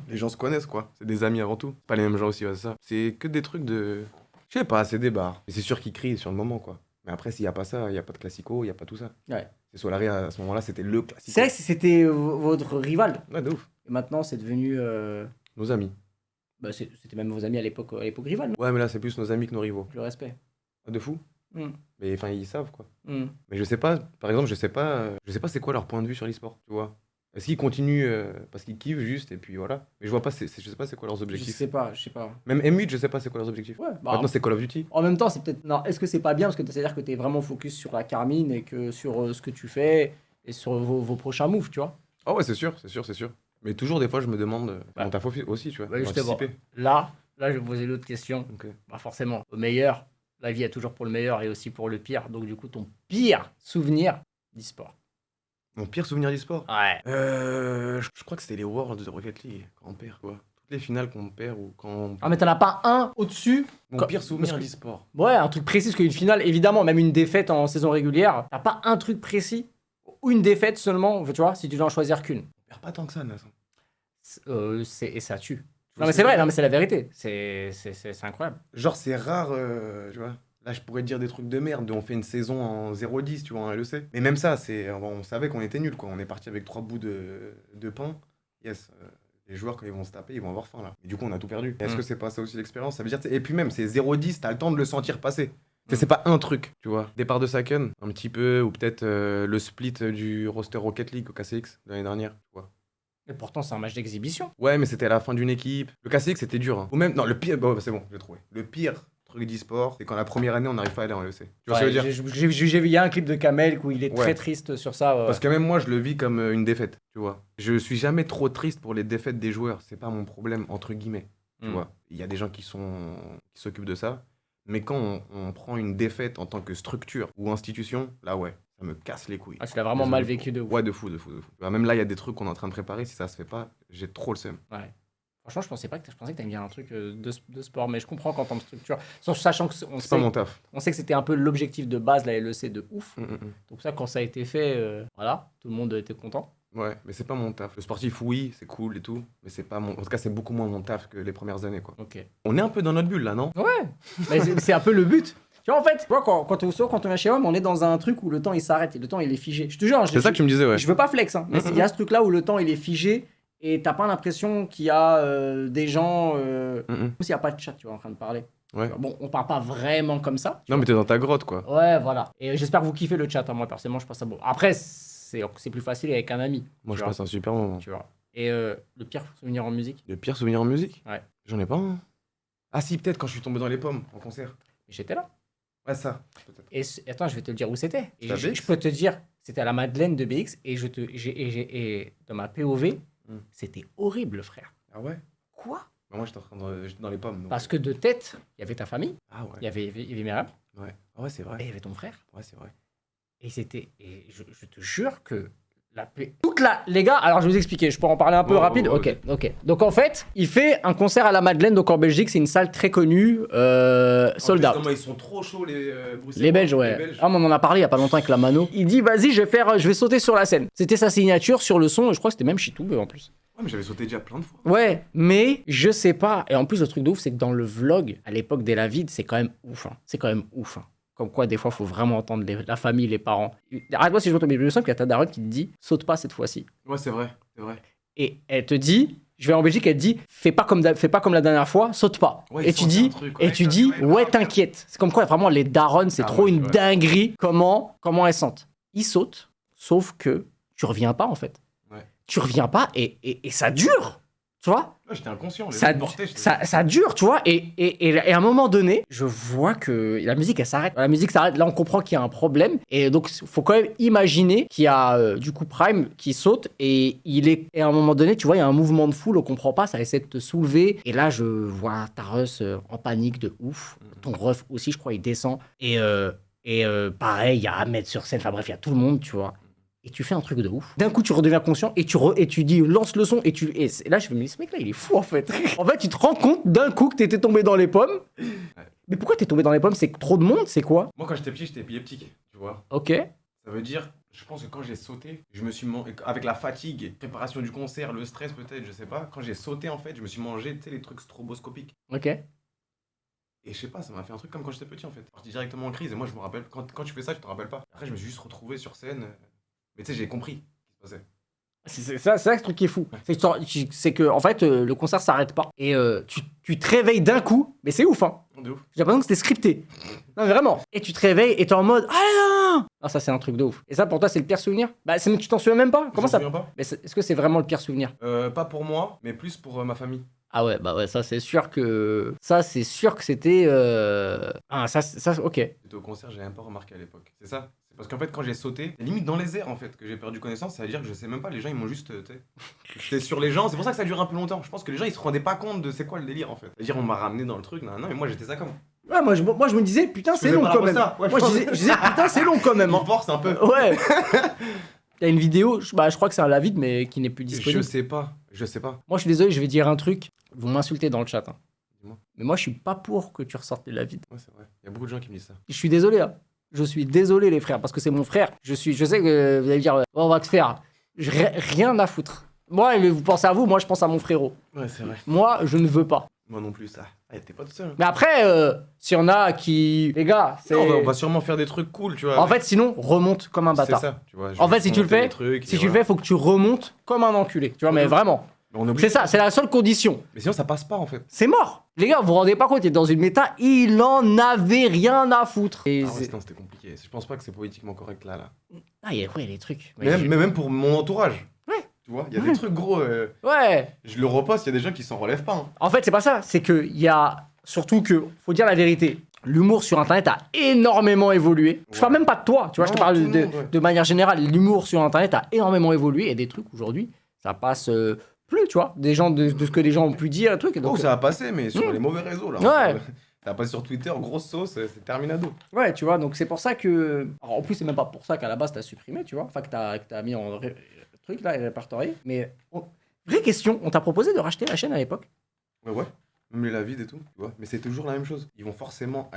Les gens se connaissent, quoi. C'est des amis avant tout. C'est pas les mêmes gens aussi, ouais, c'est ça. C'est que des trucs de... Je sais pas, c'est des bars. Et c'est sûr qu'ils crient sur le moment, quoi. Mais après, s'il y a pas ça, il y a pas de classico, il y a pas tout ça. Ouais. C'est Solari, à ce moment-là, c'était le classico. C'est vrai que c'était votre rival. Ouais, de ouf. Et maintenant, c'est devenu. Nos amis. Bah, c'était même vos amis à l'époque rival, non? Ouais, mais là, c'est plus nos amis que nos rivaux. Le respect. De fou. Mais enfin, ils savent, quoi. Mais je sais pas, par exemple, je sais pas c'est quoi leur point de vue sur l'e-sport, tu vois. Est-ce qu'ils continuent parce qu'ils kiffent juste et puis voilà. Mais je vois pas, je sais pas c'est quoi leurs Je objectifs. sais pas, je sais pas. Même M8, je sais pas c'est quoi leurs objectifs. Ouais, bah, Maintenant c'est Call of Duty. en même temps, c'est peut-être. Non, est-ce que c'est pas bien parce que c'est-à-dire que t'es vraiment focus sur la Carmine et que sur ce que tu fais et sur vos prochains moves, tu vois? Ah ouais, c'est sûr. Mais toujours des fois je me demande comment t'as fait aussi, tu vois. Ouais, justement. anticiper. Là, je vais poser l'autre question. Ok. Bah forcément, au meilleur, la vie est toujours pour le meilleur et aussi pour le pire. Donc du coup, ton pire souvenir d'e-sport. Mon pire souvenir d'e-sport. Ouais. Je crois que c'était les Worlds de Rocket League quand on perd, quoi. Toutes les finales qu'on perd ou quand. Ah mais t'en as pas un au-dessus? Mon Quand- pire souvenir parce que- d'e-sport. Ouais, un truc précis, parce qu'une finale, évidemment, même une défaite en saison régulière, t'as pas un truc précis ou une défaite seulement, tu vois, si tu dois en choisir qu'une. On perd pas tant que ça, Nathan. Et ça tue. Non mais c'est vrai, non mais c'est la vérité. C'est incroyable. Genre, c'est rare, tu vois. Là, je pourrais te dire des trucs de merde. On fait une saison en 0-10, tu vois, en LEC. Mais même ça, on savait qu'on était nuls, quoi. On est parti avec 3 bouts de pain. Yes. Les joueurs, quand ils vont se taper, ils vont avoir faim, là. Et du coup, on a tout perdu. Est-ce que c'est pas ça aussi l'expérience? Ça veut dire, et puis même, c'est 0-10, t'as le temps de le sentir passer. C'est pas un truc, tu vois. Départ de Saken, un petit peu, ou peut-être le split du roster Rocket League au KCX de l'année dernière, tu vois. Et pourtant, c'est un match d'exhibition. Ouais, mais c'était à la fin d'une équipe. Le KCX, c'était dur. Hein. Ou même, non, le pire, bah, c'est bon, je l'ai trouvé. Le pire truc d'e-sport, c'est quand la première année, on n'arrive pas à aller en LEC. Tu vois ce que je veux dire? J'ai vu, il y a un clip de Kamel où il est Ouais. très triste sur ça. Parce que même moi, je le vis comme une défaite, tu vois. Je suis jamais trop triste pour les défaites des joueurs. C'est pas mon problème, entre guillemets, tu vois. Il y a des gens qui s'occupent de ça. Mais quand on prend une défaite en tant que structure ou institution, là, ouais, ça me casse les couilles. Ah, tu l'as vraiment mal vécu de ouf. Ouais, de fou. Tu vois, même là, il y a des trucs qu'on est en train de préparer. Si ça se fait pas, j'ai trop le seum. Ouais. Franchement, je pensais que t'aimes bien un truc de sport, mais je comprends qu'en tant que structure, sachant que C'est pas mon taf. on sait que c'était un peu l'objectif de base, la LEC de ouf. Donc ça, quand ça a été fait, voilà, tout le monde était content. Ouais, mais c'est pas mon taf. Le sportif, oui, c'est cool et tout, mais c'est pas mon. En tout cas, c'est beaucoup moins mon taf que les premières années, quoi. Ok. On est un peu dans notre bulle là, non? Ouais, mais c'est un peu le but. Tu vois, en fait, tu vois, quand on vient chez WAM, on est dans un truc où le temps il s'arrête et le temps il est figé. Je te jure, C'est ça que tu me disais, ouais. je veux pas flex, hein, mais il y a ce truc là où le temps il est figé et t'as pas l'impression qu'il y a des gens. Comme s'il n'y a pas de chat, tu vois, en train de parler. Ouais. Bon, on parle pas vraiment comme ça. Non, mais t'es dans ta grotte, quoi. Ouais, voilà. Et j'espère que vous kiffez le chat, hein. Moi, personnellement, je passe ça bon. Après, c'est plus facile avec un ami. Moi, tu je vois. passe un super moment. Tu vois. Et le pire souvenir en musique, Le pire souvenir en musique? Ouais. J'en ai pas un. Ah, si, peut-être quand je suis tombé dans les pommes en concert. j'étais là. Ouais, ça, peut-être. Et attends, je vais te le dire où c'était. Et C'était à je BX? peux te dire, c'était à la Madeleine de BX. Et dans ma POV, c'était horrible, frère. Ah ouais? Quoi? Bah, moi, j'étais dans les pommes. donc. Parce que de tête, il y avait ta famille, Ah ouais. il y avait Myriam, Ouais. Ah ouais, c'est et vrai. il y avait ton frère. Ouais, c'est vrai. Et je te jure que les gars, alors je vais vous expliquer, je peux en parler un peu rapide. Ouais. Ok. Donc en fait, il fait un concert à la Madeleine, donc en Belgique, c'est une salle très connue, sold out. Ils sont trop chauds, les Bruxellois. Les Belges, ouais. Ah, mais on en a parlé il y a pas longtemps avec la Mano. Il dit, vas-y, je vais sauter sur la scène. C'était sa signature sur le son, et je crois que c'était même Chitoub en plus. Ouais, mais j'avais sauté déjà plein de fois. Ouais, mais je sais pas. Et en plus, le truc de ouf, c'est que dans le vlog, à l'époque des Lavides, c'est quand même ouf. Hein. C'est quand même ouf. Hein. Comme quoi, des fois, faut vraiment entendre la famille, les parents. Arrête-moi si je me trompe, mais je me sens qu'il y a ta daronne qui te dit, saute pas cette fois-ci. Ouais, c'est vrai. Et elle te dit, je vais en Belgique, elle te dit, fais pas comme la dernière fois, saute pas. Ouais, et ils tu sont dis, un truc, ouais. ouais, t'inquiète. C'est comme quoi, vraiment, les darons, c'est Ah trop ouais, une ouais. dinguerie. Comment elles sentent. Ils sautent, sauf que tu reviens pas, en fait. tu reviens pas et ça dure, tu vois. Ouais, j'étais inconscient. Les Ça, gens portaient, j'étais- ça dure, tu vois, et à un moment donné, je vois que la musique, elle s'arrête. La musique s'arrête, là, on comprend qu'il y a un problème, et donc, faut quand même imaginer qu'il y a, du coup, Prime qui saute, et et à un moment donné, tu vois, il y a un mouvement de foule, on comprend pas, ça essaie de te soulever, et là, je vois Tareus en panique de ouf, ton ref aussi, je crois, il descend, pareil, il y a Ahmed sur scène, enfin bref, il y a tout le monde, tu vois. Et tu fais un truc de ouf. D'un coup, tu redeviens conscient et tu dis lance le son et là, je me dis, ce mec-là, il est fou en fait. En fait, tu te rends compte d'un coup que t'étais tombé dans les pommes. Mais pourquoi t'es tombé dans les pommes? C'est que trop de monde, c'est quoi? Moi, quand j'étais petit, j'étais épileptique, tu vois. Ok. Ça veut dire, je pense que quand j'ai sauté, je me suis avec la fatigue, préparation du concert, le stress peut-être, je sais pas. Quand j'ai sauté, en fait, je me suis mangé, tu sais, les trucs stroboscopiques. Ok. Et je sais pas, ça m'a fait un truc comme quand j'étais petit, en fait. Parti directement en crise. Et moi, je me rappelle, quand tu fais ça, tu te rappelles pas. Après, je me suis juste retrouvé sur scène. Mais tu sais, j'ai compris ce qui se passait. C'est ça le truc qui est fou. C'est que, en fait, le concert s'arrête pas. Et tu te réveilles d'un coup. Mais c'est ouf, hein. De ouf. J'ai l'impression que c'était scripté. Non, mais vraiment. Et tu te réveilles et t'es en mode, ah non! Ah, ça, c'est un truc de ouf. Et ça, pour toi, c'est le pire souvenir? Bah, tu t'en souviens même pas? Comment Je ça? m'en souviens pas. Mais est-ce que c'est vraiment le pire souvenir? Pas pour moi, mais plus pour ma famille. Ah ouais, bah ouais, ça c'est sûr que c'était ok. J'étais au concert, j'avais même pas remarqué à l'époque. C'est ça. C'est parce qu'en fait, quand j'ai sauté, c'est limite dans les airs en fait que j'ai perdu connaissance. Ça veut dire que je sais même pas, les gens ils m'ont juste. Tu sais, j'étais sur les gens, c'est pour ça que ça dure un peu longtemps. Je pense que les gens ils se rendaient pas compte de c'est quoi le délire en fait. C'est-à-dire, on m'a ramené dans le truc, non, mais moi j'étais ça comme. Ouais, moi je me disais putain, c'est faisais long pas la quand même. posta. Ouais, Moi je disais putain, c'est long quand même. On force un peu. Ouais. Il y a une vidéo, je crois que c'est un Lavid mais qui n'est plus disponible. Je sais pas. Moi je suis désolé, je vais dire un truc, vous m'insultez dans le chat. Hein. Dis-moi. Mais moi je suis pas pour que tu ressortes les Lavid. Ouais, c'est vrai. Il y a beaucoup de gens qui me disent ça. Je suis désolé, hein. Je suis désolé les frères, parce que c'est mon frère. Je sais que vous allez dire, oh, on va te faire. Rien à foutre. Moi, vous pensez à vous, moi je pense à mon frérot. Ouais, c'est vrai. Moi, je ne veux pas. Moi non plus, ça. Ah, t'es pas tout seul. Mais après, s'il y en a qui... Les gars, c'est... Non, on va sûrement faire des trucs cool, tu vois. En fait, sinon, remonte comme un c'est bâtard. ça, tu vois. En fait, si tu le fais, si tu faut que tu remontes comme un enculé. Tu vois, mais vraiment. on oublie. C'est ça, c'est la seule condition. Mais sinon, ça passe pas en fait. C'est mort. Les gars, vous vous rendez pas compte, il est dans une méta, il en avait rien à foutre. Et Ah ouais, non, c'était compliqué. Je pense pas que c'est politiquement correct là. il y a des trucs. Mais même pour mon entourage. Ouais. Tu vois, il y a des trucs gros. Ouais. Je le reposte, il y a des gens qui s'en relèvent pas. Hein. En fait, c'est pas ça. C'est que il y a surtout que, faut dire la vérité, l'humour sur Internet a énormément évolué. Je parle même pas de toi, tu vois, Non, je te parle tout le monde, ouais. de manière générale. L'humour sur Internet a énormément évolué et des trucs aujourd'hui, ça passe plus, tu vois, des gens de ce que les gens ont pu dire, et trucs. Oh, ça a passé, mais sur les mauvais réseaux là. Ouais. Ça passe sur Twitter, grosse sauce, c'est terminado. Ouais, tu vois, donc c'est pour ça que. Alors, en plus, c'est même pas pour ça qu'à la base t'as supprimé, tu vois, enfin que t'as mis en truc là et répertorié. Mais vraie question, on t'a proposé de racheter la chaîne à l'époque? Ouais. Même les Lavides et tout, tu vois. Mais c'est toujours la même chose. Ils vont forcément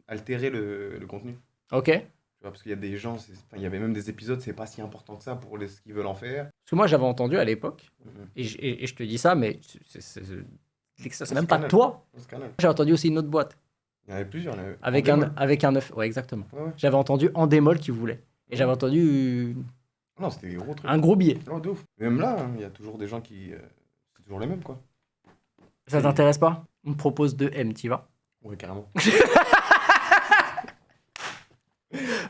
altérer le contenu. Ok. Tu vois, parce qu'il y a des gens, il y avait même des épisodes, c'est pas si important que ça pour ce qu'ils veulent en faire. Parce que moi j'avais entendu à l'époque, Mhm. et je te dis ça, mais c'est C'est même pas Canal. toi. C'est Canal. J'ai entendu aussi une autre boîte. Il y en avait plusieurs. Il y en avait Avec en démol. avec un œuf. Ouais, exactement. Ouais. J'avais entendu Endemol qui voulait. Et j'avais entendu Non, c'était des gros trucs. un gros billet. Non, de ouf. Même là, hein, il y a toujours des gens qui. C'est toujours les mêmes, quoi. Ça t'intéresse pas? On me propose 2 M, t'y vas? Ouais, carrément.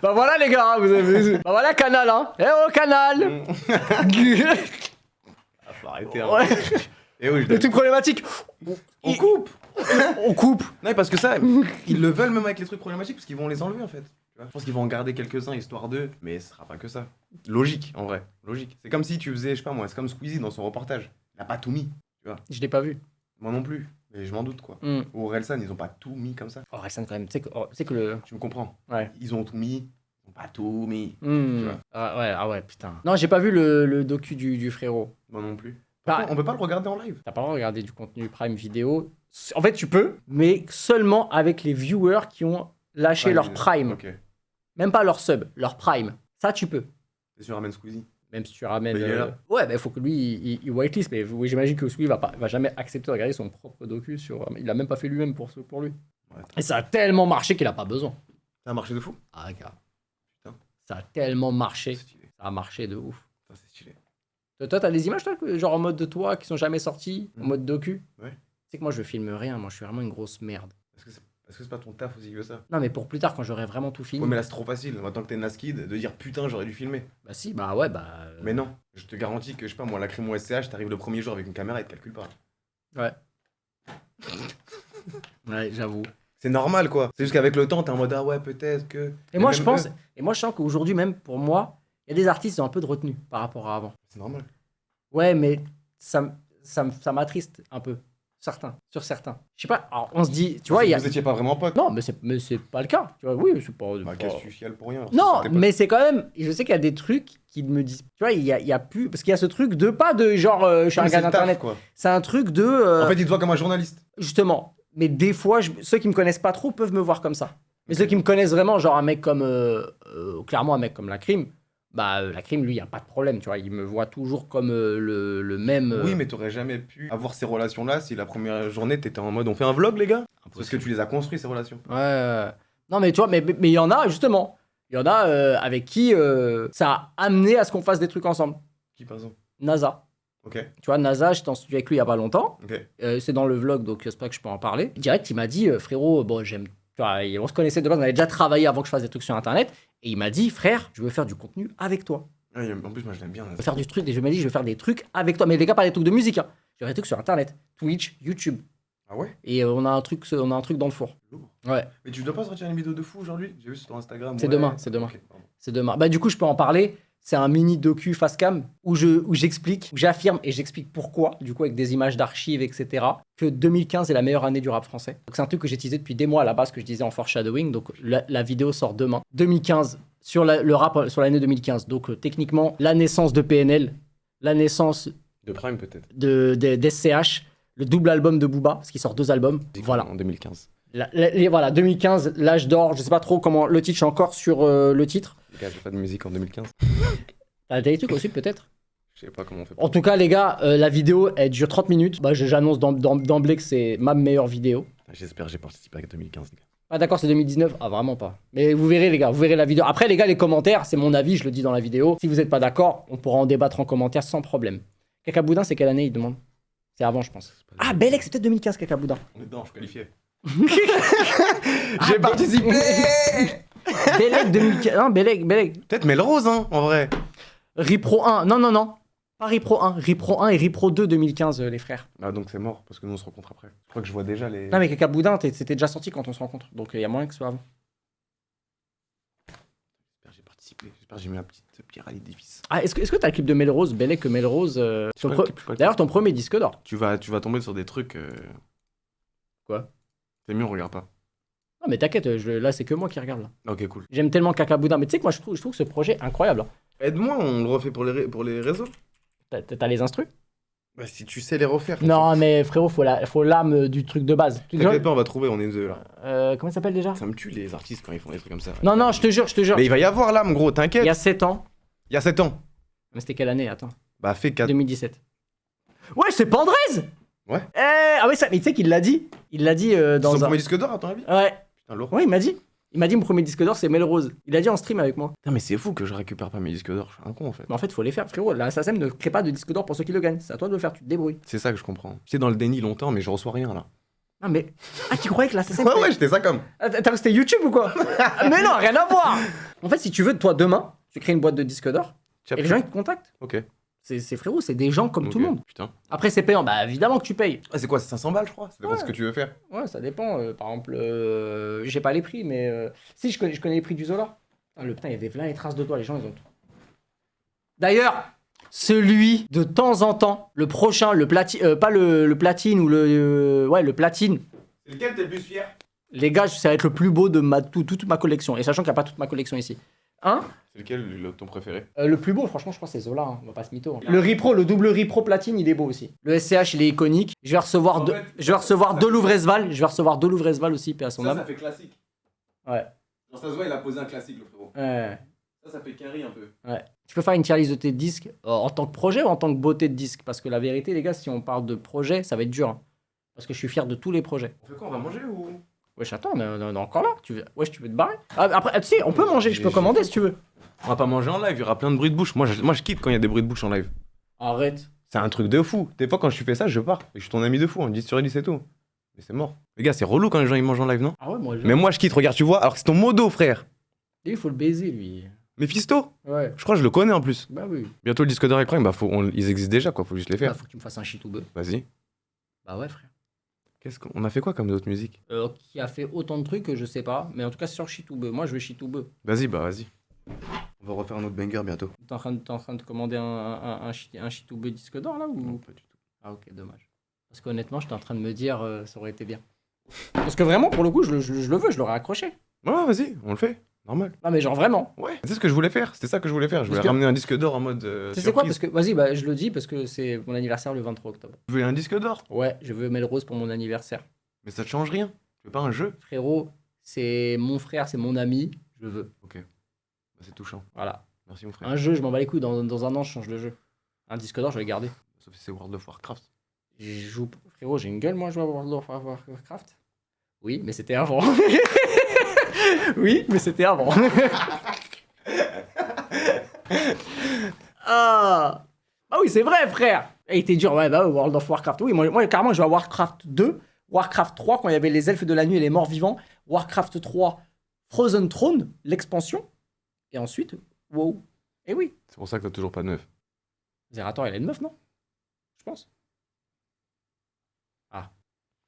Bah voilà les gars, vous avez... Bah voilà Canal, hein. Eh oh Canal. Ah, faut arrêter. Hein. Ouais. Et oui, Le truc problématique. on coupe. On coupe. Non, parce que ça, ils le veulent même avec les trucs problématiques, parce qu'ils vont les enlever en fait. Tu vois, je pense qu'ils vont en garder quelques-uns histoire d'eux, mais ce sera pas que ça. Logique, en vrai. Logique. C'est comme si tu faisais, je sais pas moi, c'est comme Squeezie dans son reportage. Il a pas tout mis. Je l'ai pas vu. Moi non plus. Mais je m'en doute, quoi. Ou Orelsan, ils ont pas tout mis comme ça. Oh Ressan quand même, tu sais que le... Tu me comprends? Ouais. Ils ont tout mis. Ils ont pas tout mis. vois. Ah ouais, putain. Non, j'ai pas vu le docu du frérot. Moi non plus. Bah- Par contre, on peut pas le regarder en live. T'as pas le droit de regarder du contenu Prime Vidéo. En fait, tu peux, mais seulement avec les viewers qui ont lâché leur Prime. Ok. Même pas leur sub, leur Prime. Ça, tu peux. C'est sûr, ramène Squeezie. Même si tu ramènes... Bah, il est là. Ouais, bah, il faut que lui, il whitelist. Mais oui, j'imagine que Squeezie va jamais accepter de regarder son propre docu sur... Il a même pas fait lui-même pour lui. Ouais, Et ça a tellement marché qu'il a pas besoin. ça a marché de fou. Ah, gars. Putain. Ça a tellement C'est marché. stylé. Ça a marché de ouf. Putain, c'est stylé. Toi, t'as des images, toi, genre en mode de toi, qui sont jamais sorties, en Mhm. mode docu? Ouais. Tu sais que moi, je filme rien. Moi, je suis vraiment une grosse merde. Est-ce que c'est pas ton taf aussi que ça? Non, mais pour plus tard, quand j'aurai vraiment tout fini. Ouais, mais là, c'est trop facile. Maintenant que t'es Naskid, de dire putain, j'aurais dû filmer. Bah si, bah ouais, bah. Mais non, je te garantis que, je sais pas, moi, la crime au SCH, t'arrives le premier jour avec une caméra et te calcule pas. Ouais. Ouais, j'avoue. C'est normal, quoi. C'est juste qu'avec le temps, t'es en mode, ah ouais, peut-être que. Et moi, même je pense, eux, et moi, je sens qu'aujourd'hui, même pour moi, il y a des artistes qui ont un peu de retenue par rapport à avant. C'est normal. Ouais, mais ça m'attriste un peu. Sur certains. Je sais pas, alors on se dit, tu vois, il y a. Vous étiez pas vraiment potes. Non, mais c'est pas le cas. Tu vois, oui, c'est pas. Bah, qu'est-ce que tu chiales pour rien alors, Non, si c'était mais c'est quand même. Je sais qu'il y a des trucs qui me disent. Tu vois, il y a plus. Parce qu'il y a ce truc de. Pas de genre, je suis pas- un Mais gars c'est le taf, d'internet. quoi. C'est un truc de. En fait, il te voit comme un journaliste. Justement. Mais des fois, ceux qui me connaissent pas trop peuvent me voir comme ça. Mais ceux qui me connaissent vraiment, genre un mec comme. Clairement, un mec comme la crime. Bah, la crime, lui, il n'y a pas de problème, tu vois. Il me voit toujours comme le même. Oui, mais t'aurais jamais pu avoir ces relations-là si la première journée t'étais en mode on fait un vlog, les gars. Parce que tu les as construits, ces relations. Ouais. Non, mais tu vois, mais il y en a, justement. Il y en a avec qui ça a amené à ce qu'on fasse des trucs ensemble. Qui, par exemple? NASA. Ok, Tu vois, NASA, j'étais en studio avec lui il y a pas longtemps. ok. C'est dans le vlog, donc c'est pas que je peux en parler. Direct, il m'a dit, frérot, bon, j'aime. Tu vois, on se connaissait de base, on avait déjà travaillé avant que je fasse des trucs sur Internet. Et il m'a dit, frère, je veux faire du contenu avec toi. Ouais, en plus, moi, je l'aime bien. Je veux faire du truc, et je me dis, je veux faire des trucs avec toi. Mais les gars, pas des trucs de musique, hein. Je veux faire des trucs sur Internet, Twitch, YouTube. Ah ouais? Et on a un truc dans le four. Lourd. Ouais. Mais tu dois pas sortir une vidéo de fou aujourd'hui? J'ai vu sur ton Instagram. C'est ouais. demain, c'est demain. Ok, pardon. C'est demain. Bah, du coup, je peux en parler. C'est un mini docu face cam où j'explique, où j'affirme et j'explique pourquoi, du coup, avec des images d'archives, etc., que 2015 est la meilleure année du rap français. Donc, c'est un truc que j'ai teasé depuis des mois à la base, que je disais en foreshadowing. Donc, la vidéo sort demain. 2015, sur le rap, sur l'année 2015. Donc, techniquement, la naissance de PNL, la naissance De Prime, peut-être. d'SCH, le double album de Booba, parce qu'il sort 2 albums. Voilà. En 2015. Voilà, 2015, l'âge d'or, je sais pas trop comment le titre, je suis encore sur le titre. Les gars, j'ai pas de musique en 2015. T'as des trucs aussi peut-être? Je sais pas comment on fait. En tout cas les gars, la vidéo elle dure 30 minutes. Bah, j'annonce d'emblée que c'est ma meilleure vidéo. J'espère que j'ai participé à 2015, les gars. Ah d'accord, c'est 2019? Ah vraiment pas. Mais vous verrez les gars, vous verrez la vidéo. Après les gars, les commentaires, c'est mon avis, je le dis dans la vidéo. Si vous êtes pas d'accord, on pourra en débattre en commentaire sans problème. Cacaboudin, c'est quelle année il demande? C'est avant je pense. Ah Bellec, c'est peut-être 2015 Cacaboudin. On est dedans, je suis qualifié. J'ai participé. Bellec 2015. Non, Bellec. Peut-être Melrose, hein, en vrai. Ripro 1. Non. Pas Ripro 1. Ripro 1 et Ripro 2 2015, les frères. Ah, donc c'est mort, parce que nous on se rencontre après. Je crois que je vois déjà les. Non, mais Cacaboudin, c'était déjà sorti quand on se rencontre. Donc il y a moyen que ce soit avant. J'espère que j'ai participé. J'espère que j'ai mis la petite pierre à l'édifice. Ah, est-ce que t'as le clip de Melrose, Bellec que Melrose Je crois que- D'ailleurs, ton premier disque d'or. Tu vas tomber sur des trucs. Quoi? C'est mieux, on regarde pas. Non, mais t'inquiète, là, c'est que moi qui regarde là. Ok, cool. J'aime tellement Cacaboudin. Mais tu sais que moi, je trouve que ce projet incroyable. Hein. Aide-moi, on le refait pour les réseaux. T'as les instrus? Bah, si tu sais les refaire. Non, mais frérot, faut l'âme du truc de base. T'inquiète pas, on va trouver, on est deux là. Comment il s'appelle déjà? Ça me tue les artistes quand ils font des trucs comme ça. Non, je te jure. Mais il va y avoir l'âme, gros, t'inquiète. Il y a 7 ans. Il y a 7 ans. Mais c'était quelle année? Attends. Bah, fais 4. 2017. Ouais, c'est Pandrez! Ouais. Ah ouais, ça, mais tu sais qu'il l'a dit. Il l'a dit dans Son un. premier disque d'or, à ton avis? Ouais. Putain, lourd. Ouais, il m'a dit. Il m'a dit mon premier disque d'or, c'est Melrose. Il a dit en stream avec moi. Putain, mais c'est fou que je récupère pas mes disques d'or. Je suis un con en fait. Mais en fait, faut les faire, frérot. La SACEM ne crée pas de disque d'or pour ceux qui le gagnent. C'est à toi de le faire, tu te débrouilles. C'est ça que je comprends. J'étais dans le déni longtemps, mais je reçois rien là. Ah, mais. Ah, tu croyais que la SACEM. Ouais, j'étais ça comme. T'as resté YouTube ou quoi? Mais non, rien à voir. En fait, si tu veux, toi, demain, tu crées une boîte de disques d'or et les gens ils te contactent. Ok. C'est frérot, c'est des gens comme tout Ok, le monde. Putain. Après, c'est payant. Bah, évidemment que tu payes. Ah, c'est quoi? C'est 500 balles, je crois. Ça dépend de ce que tu veux faire. Ouais, ça dépend. Par exemple, j'ai pas les prix, mais si je connais les prix du Zola. Ah, putain, il y avait plein les traces de toi, les gens ils ont tout. D'ailleurs, celui de temps en temps, le prochain, le platine, pas le platine ou ouais, le platine. C'est lequel t'es le plus fier? Les gars, ça va être le plus beau de toute ma collection. Et sachant qu'il n'y a pas toute ma collection ici. Hein? C'est lequel ton préféré? Le plus beau, franchement, je crois que c'est Zola. Hein. On va pas se mytho. Hein. Le Ripro, le double Ripro platine, il est beau aussi. Le SCH, il est iconique. Je vais recevoir de Louvresval. Je vais recevoir de Louvresval aussi, paix à son âme. fait classique. Ouais. Genre, ça se voit, il a posé un classique, le frérot. Ouais. Ça fait carry un peu. Ouais. Tu peux faire une tier list de tes disques en tant que projet ou en tant que beauté de disque? Parce que la vérité, les gars, si on parle de projet, ça va être dur. Hein. Parce que je suis fier de tous les projets. On fait quoi? On va manger ou? Wesh, attends, on est encore là. Wesh, tu veux te barrer? Après, tu sais, on peut manger, je peux commander si tu veux. On va pas manger en live, il y aura plein de bruits de bouche. Moi, je quitte quand il y a des bruits de bouche en live. Arrête. C'est un truc de fou. Des fois, quand je fais ça, je pars. Et je suis ton ami de fou, hein. 10 sur 10 et tout. Mais c'est mort. Les gars, c'est relou quand les gens ils mangent en live, non? Ah ouais, moi, Mais moi, je quitte, regarde, tu vois, alors que c'est ton modo, frère. il faut le baiser, lui. Mephisto? Ouais. Je crois que je le connais en plus. Bah oui. Bientôt le disque d'or avec Prime, bah ils existent déjà, quoi, faut juste les faire. Bah, faut que tu me fasses un shit ou deux. Vas-y. Bah ouais, frère. Qu'est-ce qu'on a fait quoi comme d'autres musiques? Qui a fait autant de trucs que je sais pas. Mais en tout cas, c'est sur shit ou deux. Moi, je veux shit ou deux. Vas-y, bah vas-y. On va refaire un autre banger bientôt. T'es en train de commander un shit ou deux disque d'or, là ou... Non, pas du tout. Ah ok, dommage. Parce qu'honnêtement, j'étais en train de me dire, ça aurait été bien. Parce que vraiment, pour le coup, je le veux, je l'aurais accroché. Ouais, vas-y, on le fait. Normal. Non mais genre vraiment. Ouais. C'est ce que je voulais faire. C'était ça que je voulais faire. Je voulais Parce que- ramener un disque d'or en mode. Tu sais quoi, parce que... Vas-y, bah, je le dis parce que c'est mon anniversaire le 23 octobre. Tu veux un disque d'or? Ouais, je veux Melrose pour mon anniversaire. Mais ça te change rien. Tu veux pas un jeu? Frérot, c'est mon frère, c'est mon ami, je veux. Ok. Bah, c'est touchant. Voilà. Merci mon frère. Un jeu, je m'en bats les couilles, dans un an, je change de jeu. Un disque d'or, je vais le garder. Sauf si c'est World of Warcraft. Je joue... Frérot, j'ai une gueule, moi, à jouer à World of Warcraft. Oui, mais c'était avant. Oui, mais c'était avant. Ah oui, c'est vrai, frère. Il était dur, ouais, bah World of Warcraft. Oui, moi carrément, je joue à Warcraft 2, Warcraft 3, quand il y avait les elfes de la nuit et les morts vivants, Warcraft 3, Frozen Throne, l'expansion, et ensuite, WoW. Et oui. C'est pour ça que t'as toujours pas de meuf. Zerator, il a une meuf, non? Je pense.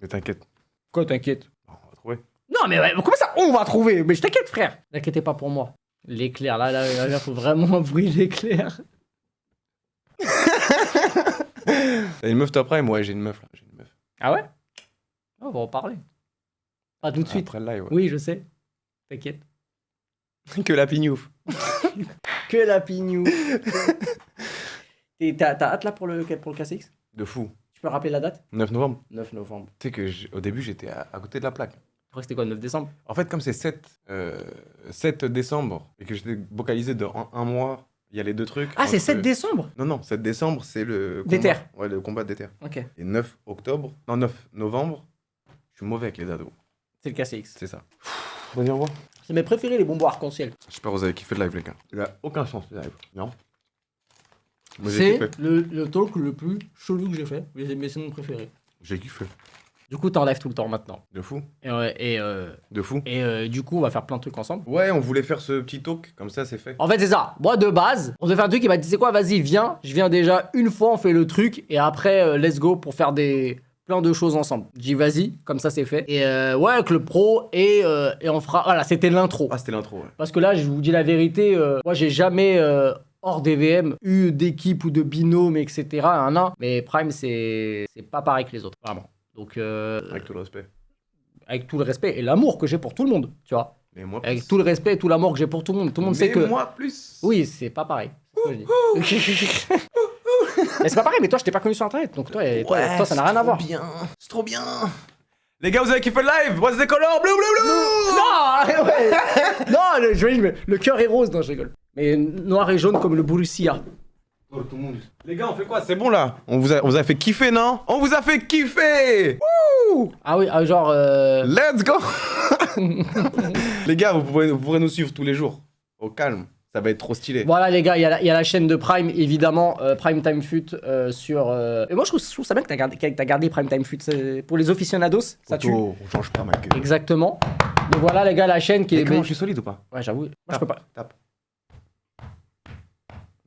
Mais t'inquiète. Quoi, t'inquiète? On va trouver. Non, mais ouais, comment ça, on va trouver? Mais je t'inquiète, frère. N'inquiétez pas pour moi. L'éclair, là, faut vraiment un bruit d'éclair. T'as une meuf top prime? Ouais, j'ai une meuf là. J'ai une meuf. Ah ouais? On va en parler. Pas tout de suite. Après le live, ouais. Oui, je sais. T'inquiète. Que la pignouf. Que la pignou. T'as hâte là pour le KCX? De fou. Tu peux rappeler la date? 9 novembre. 9 novembre. Tu sais que au début, j'étais à côté de la plaque. Après, c'était quoi, le 9 décembre? En fait, comme c'est 7 décembre et que j'étais vocalisé de un mois, il y a les deux trucs. Ah, c'est entre- 7 décembre? Non, 7 décembre, c'est le. D'Ether. combat. Ouais, le combat d'Ether. Ok. Et 9 octobre. Non, 9 novembre, je suis mauvais avec les ados. C'est le KCX. C'est ça. Vas-y, au revoir. C'est mes préférés, les bonbons arc-en-ciel. J'espère que vous avez kiffé le live, les gars. Il a aucun sens, le live. Non? Moi, j'ai C'est kiffé. le talk le plus chelou que j'ai fait, mais c'est mon préféré. J'ai kiffé. Du coup, t'es en live tout le temps maintenant. De fou. Et De fou. du coup, on va faire plein de trucs ensemble. Ouais, on voulait faire ce petit talk, comme ça, c'est fait. En fait, c'est ça. Moi, de base, on devait faire un truc, il m'a dit, c'est quoi, vas-y, viens. Je viens déjà une fois, on fait le truc, et après, let's go pour faire plein de choses ensemble. Je dis, vas-y, comme ça, c'est fait. Et ouais, avec le pro, et on fera... Voilà, c'était l'intro. Ah, c'était l'intro, ouais. Parce que là, je vous dis la vérité, moi, j'ai jamais... hors DVM, eu d'équipe ou de binôme, etc. Mais Prime, c'est pas pareil que les autres, vraiment. Donc, Avec tout le respect. avec tout le respect et l'amour que j'ai pour tout le monde, tu vois. Mais moi, Avec plus. tout le respect et tout l'amour que j'ai pour tout le monde sait que... moi, plus. Oui, c'est pas pareil. C'est ce que je dis. Mais c'est pas pareil, mais toi, je t'ai pas connu sur Internet, donc toi, toi, ça n'a rien à voir. Bien. C'est trop bien. Les gars, vous avez kiffé le live? What's the color? Bleu, bleu, bleu. Non, ouais. Non, le cœur est rose, non, je rigole. Mais noir et jaune comme le Borussia. Les gars, on fait quoi? C'est bon là? On vous a fait kiffer, non? On vous a fait kiffer! Wouh! Ah oui, genre... Let's go! Les gars, vous pourrez nous suivre tous les jours. Au calme. Ça va être trop stylé. Voilà les gars, il y a la chaîne de Prime, évidemment, Prime Time Fut sur... Et moi je trouve ça bien que t'as gardé Prime Time Fut, pour les aficionados, ça tue. Photo, on change pas, mec. Exactement. Donc voilà les gars, la chaîne qui est... Comment, je suis solide ou pas? Ouais, j'avoue, moi je peux pas. Tape.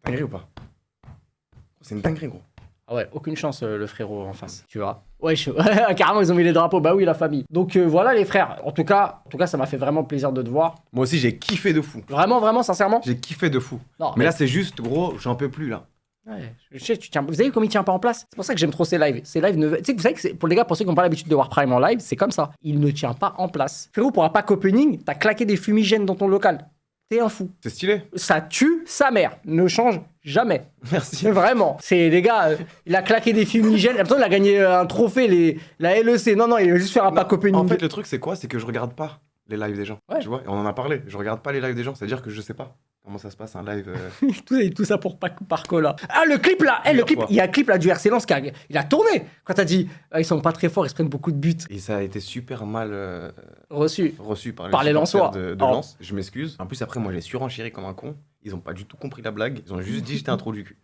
Dinguerie ou pas? C'est une dinguerie, gros. Ah ouais, aucune chance le frérot en face, tu vois. Ouais, carrément ils ont mis les drapeaux, bah oui la famille. Donc voilà les frères, en tout cas ça m'a fait vraiment plaisir de te voir. Moi aussi, j'ai kiffé de fou. Vraiment, sincèrement. J'ai kiffé de fou. Non, Mais là, c'est juste, gros, j'en peux plus, là. Ouais, je sais, vous savez comme il tient pas en place? C'est pour ça que j'aime trop ces lives. Ces lives tu sais, vous savez que pour les gars, pour ceux qui n'ont pas l'habitude de voir Prime en live, c'est comme ça. Il ne tient pas en place. Frérot, pour un pack opening, t'as claqué des fumigènes dans ton local. T'es un fou. C'est stylé. Ça tue sa mère. Ne change jamais. Merci. Vraiment. C'est, les gars, il a claqué des fumigènes. Après, il a gagné un trophée, la LEC. Non, il va juste faire un pack opening. En fait, le truc, c'est quoi? C'est que je regarde pas les lives des gens. Ouais. Tu vois? Et on en a parlé. Je regarde pas les lives des gens. C'est-à-dire que je sais pas comment ça se passe un live. tout ça pour par cola. Ah, le clip là, le clip, il y a un clip là du RC Lens qui il a tourné. Quand t'as dit, ils sont pas très forts, ils se prennent beaucoup de buts. Et ça a été super mal Reçu. reçu par Par les supporters Lensois. de Oh. Lens. Je m'excuse. En plus, après, moi, j'ai surenchéri comme un con. Ils ont pas du tout compris la blague. Ils ont juste dit j'étais un trou du cul.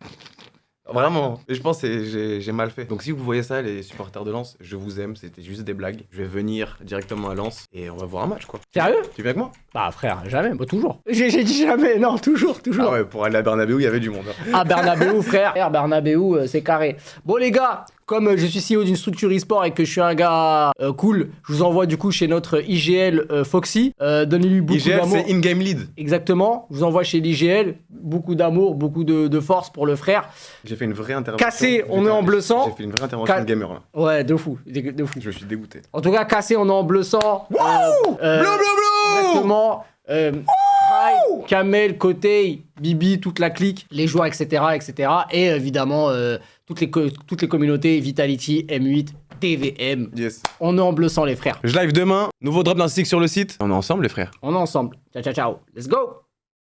Vraiment. Et je pense que j'ai mal fait. Donc si vous voyez ça, les supporters de Lens, je vous aime, c'était juste des blagues. Je vais venir directement à Lens et on va voir un match, quoi. Sérieux? Tu viens avec moi? Bah frère, jamais, bah toujours. J'ai dit jamais, non, toujours. Ah ouais, pour aller à Bernabeu, il y avait du monde. Hein. Ah, Bernabeu, frère, Bernabeu, c'est carré. Bon, les gars, comme je suis CEO d'une structure e-sport et que je suis un gars cool, je vous envoie du coup chez notre IGL Foxy. Donnez-lui beaucoup IGL, d'amour. c'est in-game lead. Exactement, je vous envoie chez l'IGL. Beaucoup d'amour, beaucoup de force pour le frère. J'ai fait une vraie intervention. Cassé, on est en bleu sang. J'ai fait une vraie intervention de gamer là. Ouais, de fou, de fou. Je suis dégoûté. En tout cas, Cassé, on est en bleu sang. Bleu, bleu, bleu. Exactement. Pride, Kamel, Kotei, Bibi, toute la clique, les joueurs, etc. etc. Et évidemment, toutes les communautés, Vitality, M8, TVM. Yes. On est en bleu sang, les frères. Je live demain. Nouveau drop d'un stick sur le site. On est ensemble, les frères. On est ensemble. Ciao, ciao, ciao. Let's go!